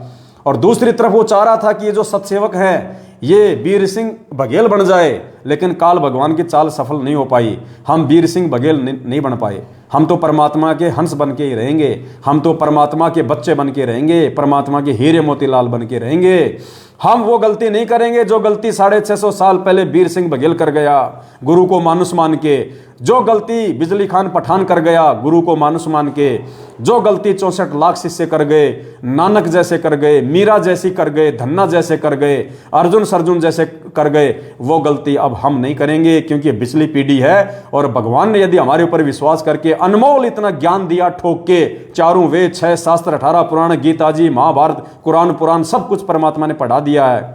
और दूसरी तरफ वो चाह रहा था कि ये जो सतसेवक हैं ये वीर सिंह बघेल बन जाए, लेकिन काल भगवान की चाल सफल नहीं हो पाई। हम वीर सिंह बघेल नहीं बन पाए। हम तो परमात्मा के हंस बन के ही रहेंगे, हम तो परमात्मा के बच्चे बन के रहेंगे, परमात्मा के हीरे मोतीलाल बन के रहेंगे। हम वो गलती नहीं करेंगे जो गलती 650 साल पहले वीर सिंह बघेल कर गया गुरु को मानुष मान के, जो गलती बिजली खान पठान कर गया गुरु को मानुष मान के, जो गलती 64 लाख शिष्य कर गए, नानक जैसे कर गए, मीरा जैसी कर गए, धन्ना जैसे कर गए, अर्जुन सरजुन जैसे कर गए, वो गलती अब हम नहीं करेंगे, क्योंकि पिछली पीढ़ी है। और भगवान ने यदि हमारे ऊपर विश्वास करके अनमोल इतना ज्ञान दिया, ठोक के, चारों वेद, 6 शास्त्र, 18 पुराण, गीता जी, महाभारत, कुरान पुराण सब कुछ परमात्मा ने पढ़ा दिया है।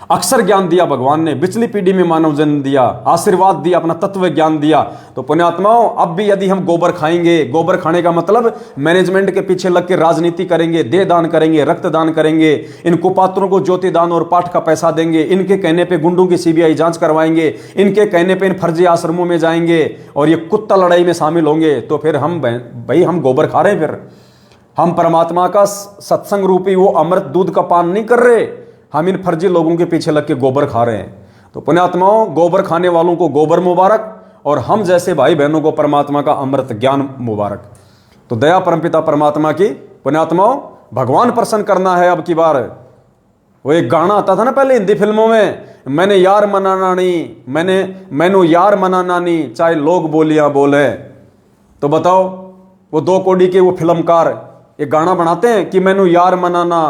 अक्षर ज्ञान दिया भगवान ने, पिछली पीढ़ी में मानव जन्म दिया, आशीर्वाद दिया, अपना तत्व ज्ञान दिया। तो पुण्यात्माओं, अब भी यदि हम गोबर खाएंगे, गोबर खाने का मतलब मैनेजमेंट के पीछे लग के राजनीति करेंगे, देह दान करेंगे, रक्त दान करेंगे, इन कुपात्रों को ज्योति दान और पाठ का पैसा देंगे, इनके कहने पे गुंडों की सीबीआई जांच करवाएंगे, इनके कहने पे इन फर्जी आश्रमों में जाएंगे और ये कुत्ता लड़ाई में शामिल होंगे, तो फिर हम भाई हम गोबर खा रहे हैं। फिर हम परमात्मा का सत्संग रूपी वो अमृत दूध का पान नहीं कर रहे, हम इन फर्जी लोगों के पीछे लग के गोबर खा रहे हैं। तो पुण्यात्माओं, गोबर खाने वालों को गोबर मुबारक, और हम जैसे भाई बहनों को परमात्मा का अमृत ज्ञान मुबारक। तो दया परमपिता परमात्मा की। पुण्यात्माओं, भगवान प्रसन्न करना है अब की बार। वो एक गाना आता था ना पहले हिंदी फिल्मों में, मैंने यार मनाना नहीं, मैनू यार मनाना नहीं, चाहे लोग बोलियां बोले। तो बताओ, वो 2 कोड़ी के वो फिल्मकार एक गाना बनाते हैं कि मैनू यार मनाना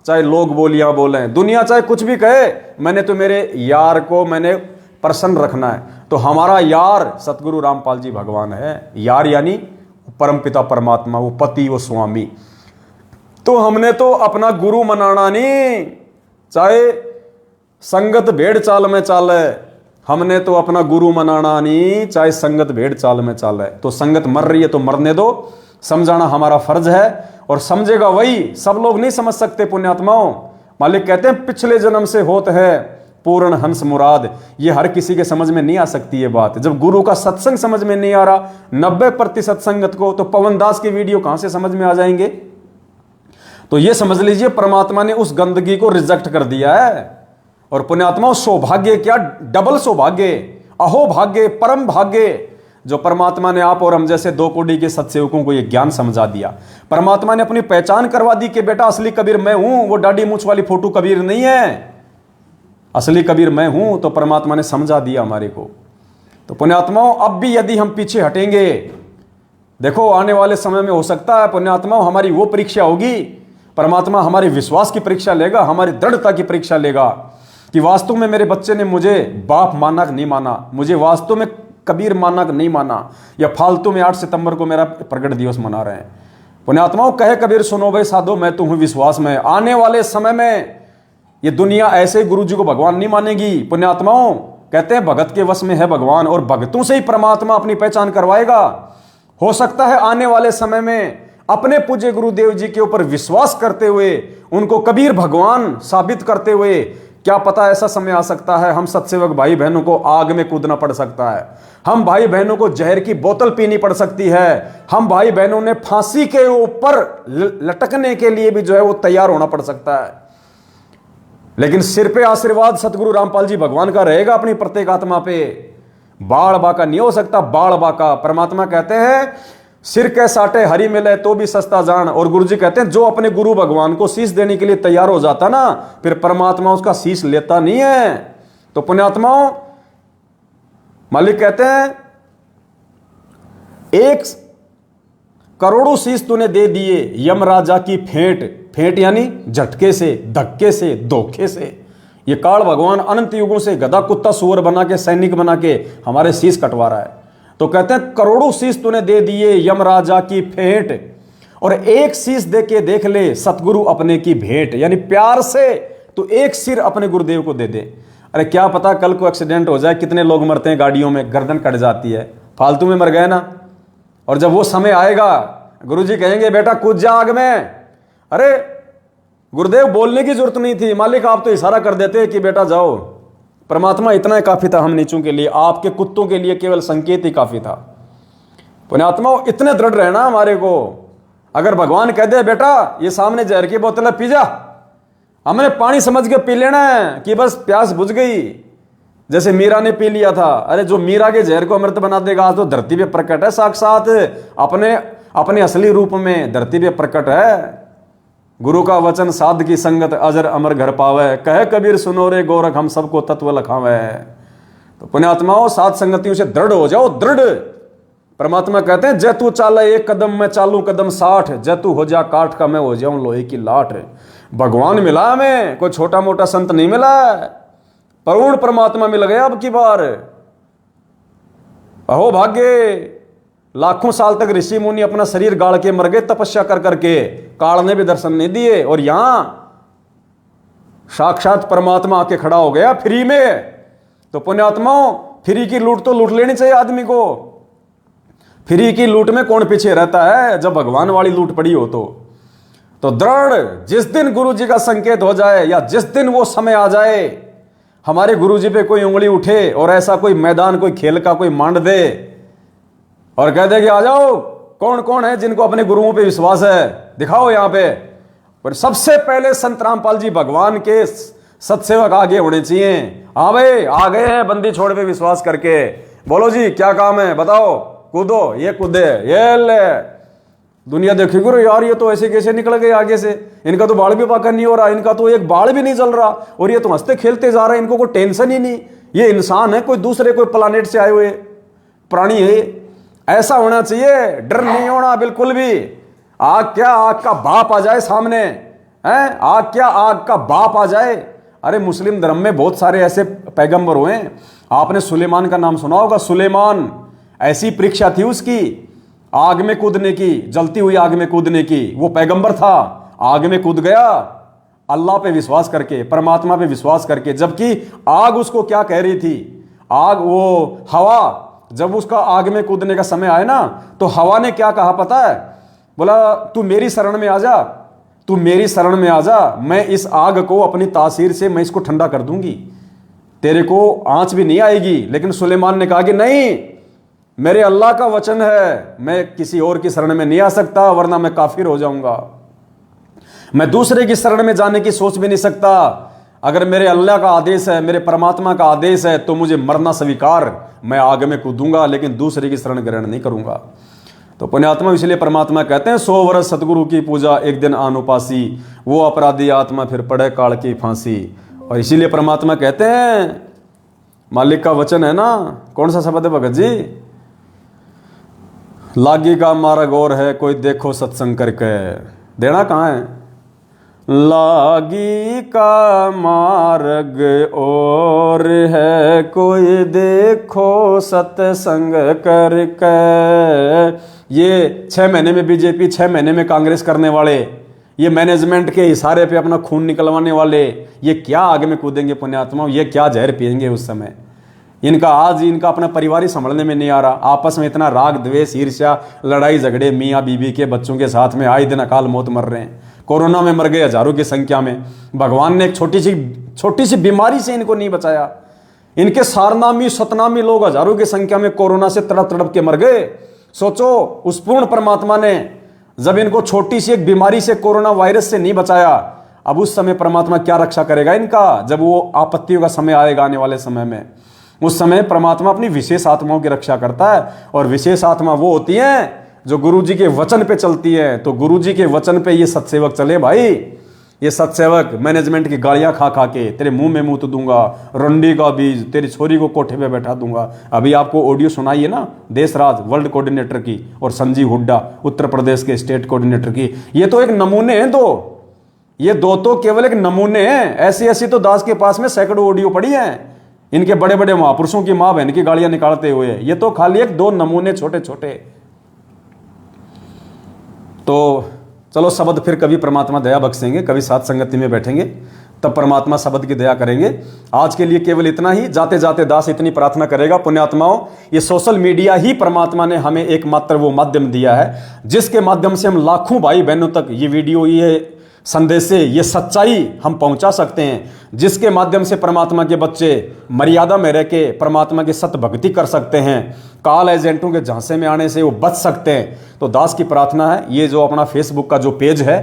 चाहे लोग बोलियां बोले, दुनिया चाहे कुछ भी कहे, मैंने तो मेरे यार को मैंने प्रसन्न रखना है। तो हमारा यार सतगुरु रामपाल जी भगवान है। यार यानी परमपिता परमात्मा, वो पति, वो स्वामी। तो हमने तो अपना गुरु मनाना नहीं, चाहे संगत भेड़ चाल में चाले, हमने तो अपना गुरु मनाना नहीं, चाहे संगत भेड़ चाल में चाले। तो संगत मर रही है तो मरने दो, समझाना हमारा फर्ज है, और समझेगा वही, सब लोग नहीं समझ सकते। पुण्यात्माओं, मालिक कहते हैं पिछले जन्म से होत है पूर्ण हंस मुराद। ये हर किसी के समझ में नहीं आ सकती ये बात। जब गुरु का सत्संग समझ में नहीं आ रहा 90% संगत को, तो पवन दास की वीडियो कहां से समझ में आ जाएंगे। तो ये समझ लीजिए परमात्मा ने उस गंदगी को रिजेक्ट कर दिया है। और पुण्यात्मा सौभाग्य क्या, डबल सौभाग्य, अहो भाग्य, परम भाग्य, जो परमात्मा ने आप और हम जैसे 2 कोड़ी के सत्सेवकों को ये ज्ञान समझा दिया। परमात्मा ने अपनी पहचान करवा दी कि बेटा असली कबीर मैं हूं, वो दाढ़ी मूंछ वाली फोटो कबीर नहीं है, असली कबीर मैं हूं। तो परमात्मा ने समझा दिया हमारे को। तो पुण्यात्माओं अब भी यदि हम पीछे हटेंगे, देखो आने वाले समय में हो सकता है पुण्यात्माओं हमारी वो परीक्षा होगी, परमात्मा हमारे विश्वास की परीक्षा लेगा, हमारी दृढ़ता की परीक्षा लेगा कि वास्तव में मेरे बच्चे ने मुझे बाप माना कि नहीं माना, मुझे वास्तव में कबीर माना कि नहीं माना, या फालतू में 8 सितंबर को मेरा प्रकट दिवस मना रहे हैं। पुण्यात्माओं कहे कबीर सुनो भाई साधो मैं तो हूं विश्वास में, आने वाले समय में ये दुनिया ऐसे गुरु जी को भगवान नहीं मानेगी। पुण्यात्माओं कहते हैं भगत के वश में है भगवान, और भगतों से ही परमात्मा अपनी पहचान करवाएगा। हो सकता है आने वाले समय में अपने पूज्य गुरुदेव जी के ऊपर विश्वास करते हुए, उनको कबीर भगवान साबित करते हुए, क्या पता ऐसा समय आ सकता है हम सत्सेवक भाई बहनों को आग में कूदना पड़ सकता है, हम भाई बहनों को जहर की बोतल पीनी पड़ सकती है, हम भाई बहनों ने फांसी के ऊपर लटकने के लिए भी जो है वो तैयार होना पड़ सकता है। लेकिन सिर पे आशीर्वाद सतगुरु रामपाल जी भगवान का रहेगा अपनी प्रत्येक आत्मा पे। बाढ़ बाका नहीं हो सकता, बाढ़ बाका। परमात्मा कहते हैं सिर के साटे हरी मिले तो भी सस्ता जान, और गुरु जी कहते हैं जो अपने गुरु भगवान को शीश देने के लिए तैयार हो जाता ना, फिर परमात्मा उसका शीश लेता नहीं है। तो पुण्यात्माओं मालिक कहते हैं 1 करोड़ों शीश तूने दे दिए यमराजा की फेंट, फेंट यानी झटके से, धक्के से, धोखे से। ये काल भगवान अनंत युगों से गधा कुत्ता सुअर बना के, सैनिक बना के हमारे शीश कटवा रहा है। तो कहते हैं करोड़ों शीश तूने दे दिए यमराजा की फेंट, और 1 शीश दे के देख ले सतगुरु अपने की भेंट, यानी प्यार से तो 1 सिर अपने गुरुदेव को दे दे। अरे क्या पता कल को एक्सीडेंट हो जाए, कितने लोग मरते हैं गाड़ियों में, गर्दन कट जाती है, फालतू में मर गए ना। और जब वो समय आएगा गुरुजी कहेंगे बेटा कूद जा आग में, अरे गुरुदेव बोलने की जरूरत नहीं थी, मालिक आप तो इशारा कर देते कि बेटा जाओ। परमात्मा इतना ही काफी था हम नीचों के लिए, आपके कुत्तों के लिए केवल संकेत ही काफी था। पुण्यात्मा इतने दृढ़ रहना हमारे को, अगर भगवान कह दे बेटा ये सामने जहर की बोतल है पी जा, हमने पानी समझ के पी लेना है कि बस प्यास बुझ गई, जैसे मीरा ने पी लिया था। अरे जो मीरा के जहर को अमृत बना देगा, आज तो धरती पे प्रकट है साक्षात, अपने असली रूप में धरती पे प्रकट है। गुरु का वचन साध की संगत अजर अमर घर पावे, कहे कबीर सुनो रे गोरख हम सबको तत्व लखावे। तो पुण्यात्माओं साध संगतियों से दृढ़ हो जाओ, दृढ़। परमात्मा कहते हैं जय तू चाले 1 कदम मैं चालू कदम 60, जय तू हो जा काठ का मैं हो जाऊं लोहे की लाठ। भगवान मिला हमें, कोई छोटा मोटा संत नहीं मिला, पूर्ण परमात्मा मिल गया अब की बार। अहो भाग्य, लाखों साल तक ऋषि मुनि अपना शरीर गाड़ के मर गए तपस्या कर करके, काल ने भी दर्शन नहीं दिए, और यहां साक्षात परमात्मा आके खड़ा हो गया फ्री में। तो पुण्यात्माओं फ्री की लूट तो लूट लेनी चाहिए आदमी को। फ्री की लूट में कौन पीछे रहता है, जब भगवान वाली लूट पड़ी हो तो दृढ़। जिस दिन गुरु जी का संकेत हो जाए, या जिस दिन वो समय आ जाए हमारे गुरु जी पे कोई उंगली उठे और ऐसा कोई मैदान, कोई खेल का कोई मांड दे और कह दे कि आ जाओ, कौन कौन है जिनको अपने गुरुओं पे विश्वास है, दिखाओ यहां पे। पर सबसे पहले संत रामपाल जी भगवान के सत्सेवक आगे होने चाहिए। हाँ भाई आ गए हैं बंदी छोड़ पे विश्वास करके, बोलो जी क्या काम है बताओ, कूदो, ये कूदे, ये ले। दुनिया देखिए यार ये तो ऐसे कैसे निकल गए आगे से, इनका तो बाल भी पाका नहीं हो रहा, इनका तो एक बाल भी नहीं जल रहा, और ये तो हंसते खेलते जा रहे हैं, इनको कोई टेंशन ही नहीं, ये इंसान है कोई दूसरे कोई प्लानेट से आए हुए प्राणी है। ऐसा होना चाहिए, डर नहीं होना बिल्कुल भी। आग क्या आग का बाप आ जाए सामने है, आग क्या आग का बाप आ जाए। अरे मुस्लिम धर्म में बहुत सारे ऐसे पैगंबर हुए, आपने सुलेमान का नाम सुना होगा। सुलेमान ऐसी परीक्षा थी उसकी आग में कूदने की, जलती हुई आग में कूदने की, वो पैगंबर था, आग में कूद गया अल्लाह पे विश्वास करके, परमात्मा पे विश्वास करके। जबकि आग उसको क्या कह रही थी, आग वो हवा, जब उसका आग में कूदने का समय आया ना तो हवा ने क्या कहा पता है, बोला तू मेरी शरण में आ जा, तू मेरी शरण में आ जा, मैं इस आग को अपनी तासीर से मैं इसको ठंडा कर दूंगी, तेरे को आंच भी नहीं आएगी। लेकिन सुलेमान ने कहा कि नहीं, मेरे अल्लाह का वचन है, मैं किसी और की शरण में नहीं आ सकता वरना मैं काफिर हो जाऊंगा। मैं दूसरे की शरण में जाने की सोच भी नहीं सकता। अगर मेरे अल्लाह का आदेश है, मेरे परमात्मा का आदेश है, तो मुझे मरना स्वीकार, मैं आगे में कूदूंगा, लेकिन दूसरे की शरण ग्रहण नहीं करूंगा। तो पुण्यात्मा, इसलिए परमात्मा कहते हैं 100 वर्ष सतगुरु की पूजा, एक दिन आन उपासी, वो अपराधी आत्मा फिर पड़े काल की फांसी। और इसीलिए परमात्मा कहते हैं, मालिक का वचन है ना, कौन सा शब्द है भगत जी? लागी का मार्ग और है, कोई देखो सत्संग करके। देना कहाँ है? लागी का मार्ग और है, कोई देखो सत्संग करके। ये 6 महीने में बीजेपी, 6 महीने में कांग्रेस करने वाले, ये मैनेजमेंट के इशारे पे अपना खून निकलवाने वाले, ये क्या आगे में कूदेंगे पुण्यात्मा? ये क्या जहर पिएंगे उस समय? इनका आज इनका अपना परिवार ही संभलने में नहीं आ रहा। आपस में इतना राग द्वेष, ईर्ष्या, लड़ाई झगड़े, मियाँ बीबी के बच्चों के साथ में आए दिन अकाल मौत मर रहे हैं। कोरोना में मर गए हजारों की संख्या में। भगवान ने एक छोटी सी बीमारी से इनको नहीं बचाया। इनके सारनामी सतनामी लोग हजारों की संख्या में कोरोना से तड़प तड़प के मर गए। सोचो, उस पूर्ण परमात्मा ने जब इनको छोटी सी एक बीमारी से, कोरोना वायरस से नहीं बचाया, अब उस समय परमात्मा क्या रक्षा करेगा इनका? जब वो आपत्तियों का समय आएगा आने वाले समय में, उस समय परमात्मा अपनी विशेष आत्माओं की रक्षा करता है। और विशेष आत्मा वो होती है जो गुरु जी के वचन पे चलती है। तो गुरु जी के वचन पे ये सत्सेवक चले भाई। ये सत्सेवक मैनेजमेंट की गालियां खा खा के तेरे मुंह में मूत दूंगा, रंडी का बीज, तेरी छोरी को कोठे पे बैठा दूंगा। अभी आपको ऑडियो सुनाई है ना, देशराज वर्ल्ड कोऑर्डिनेटर की और संजीव हुड्डा उत्तर प्रदेश के स्टेट कोऑर्डिनेटर की। ये तो एक नमूने हैं दो, ये दो तो केवल एक नमूने हैं। ऐसी ऐसी तो दास के पास में सैकड़ों ऑडियो पड़ी हैं इनके बड़े बड़े महापुरुषों की मां बहन की गालियां निकालते हुए। ये तो खाली एक 2 नमूने छोटे छोटे। तो चलो, शब्द फिर कभी परमात्मा दया बख्शेंगे, कभी साथ संगति में बैठेंगे, तब परमात्मा शब्द की दया करेंगे। आज के लिए केवल इतना ही। जाते जाते दास इतनी प्रार्थना करेगा, पुण्यात्माओं, ये सोशल मीडिया ही परमात्मा ने हमें एकमात्र वो माध्यम दिया है जिसके माध्यम से हम लाखों भाई बहनों तक ये वीडियो, ये संदेश, ये सच्चाई हम पहुंचा सकते हैं, जिसके माध्यम से परमात्मा के बच्चे मर्यादा में रह के परमात्मा की सत भक्ति कर सकते हैं, काल एजेंटों के झांसे में आने से वो बच सकते हैं। तो दास की प्रार्थना है, ये जो अपना फेसबुक का जो पेज है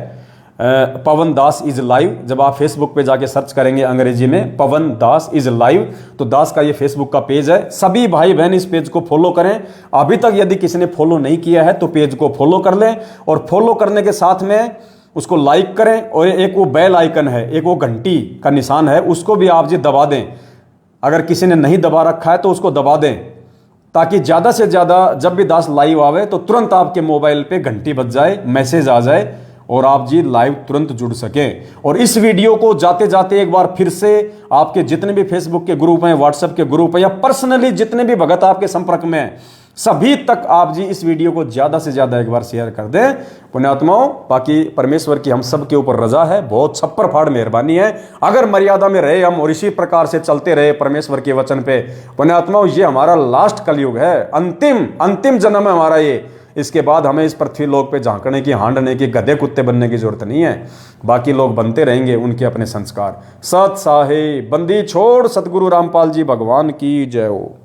पवन दास इज लाइव, जब आप फेसबुक पे जाके सर्च करेंगे अंग्रेजी में पवन दास इज लाइव, तो दास का ये फेसबुक का पेज है। सभी भाई बहन इस पेज को फॉलो करें। अभी तक यदि किसी ने फॉलो नहीं किया है तो पेज को फॉलो कर लें, और फॉलो करने के साथ में उसको लाइक करें। और एक वो बेल आइकन है, एक वो घंटी का निशान है, उसको भी आप जी दबा दें। अगर किसी ने नहीं दबा रखा है तो उसको दबा दें, ताकि ज़्यादा से ज़्यादा जब भी दास लाइव आवे तो तुरंत आपके मोबाइल पे घंटी बज जाए, मैसेज आ जाए और आप जी लाइव तुरंत जुड़ सकें। और इस वीडियो को जाते जाते एक बार फिर से आपके जितने भी फेसबुक के ग्रुप हैं, व्हाट्सएप के ग्रुप हैं, या पर्सनली जितने भी भगत आपके संपर्क में हैं, सभी तक आप जी इस वीडियो को ज्यादा से ज्यादा एक बार शेयर कर दें पुण्यात्माओं। बाकी परमेश्वर की हम सब के ऊपर रजा है, बहुत छप्पर फाड़ मेहरबानी है। अगर मर्यादा में रहे हम और इसी प्रकार से चलते रहे परमेश्वर के वचन पे पुण्यात्माओं, ये हमारा लास्ट कलयुग है, अंतिम जन्म है हमारा ये। इसके बाद हमें इस पृथ्वी लोक पे झांकने की, हांडने की, गधे कुत्ते बनने की जरूरत नहीं है। बाकी लोग बनते रहेंगे, उनके अपने संस्कार। सत साहे बंदी छोड़, सतगुरु रामपाल जी भगवान की जय हो।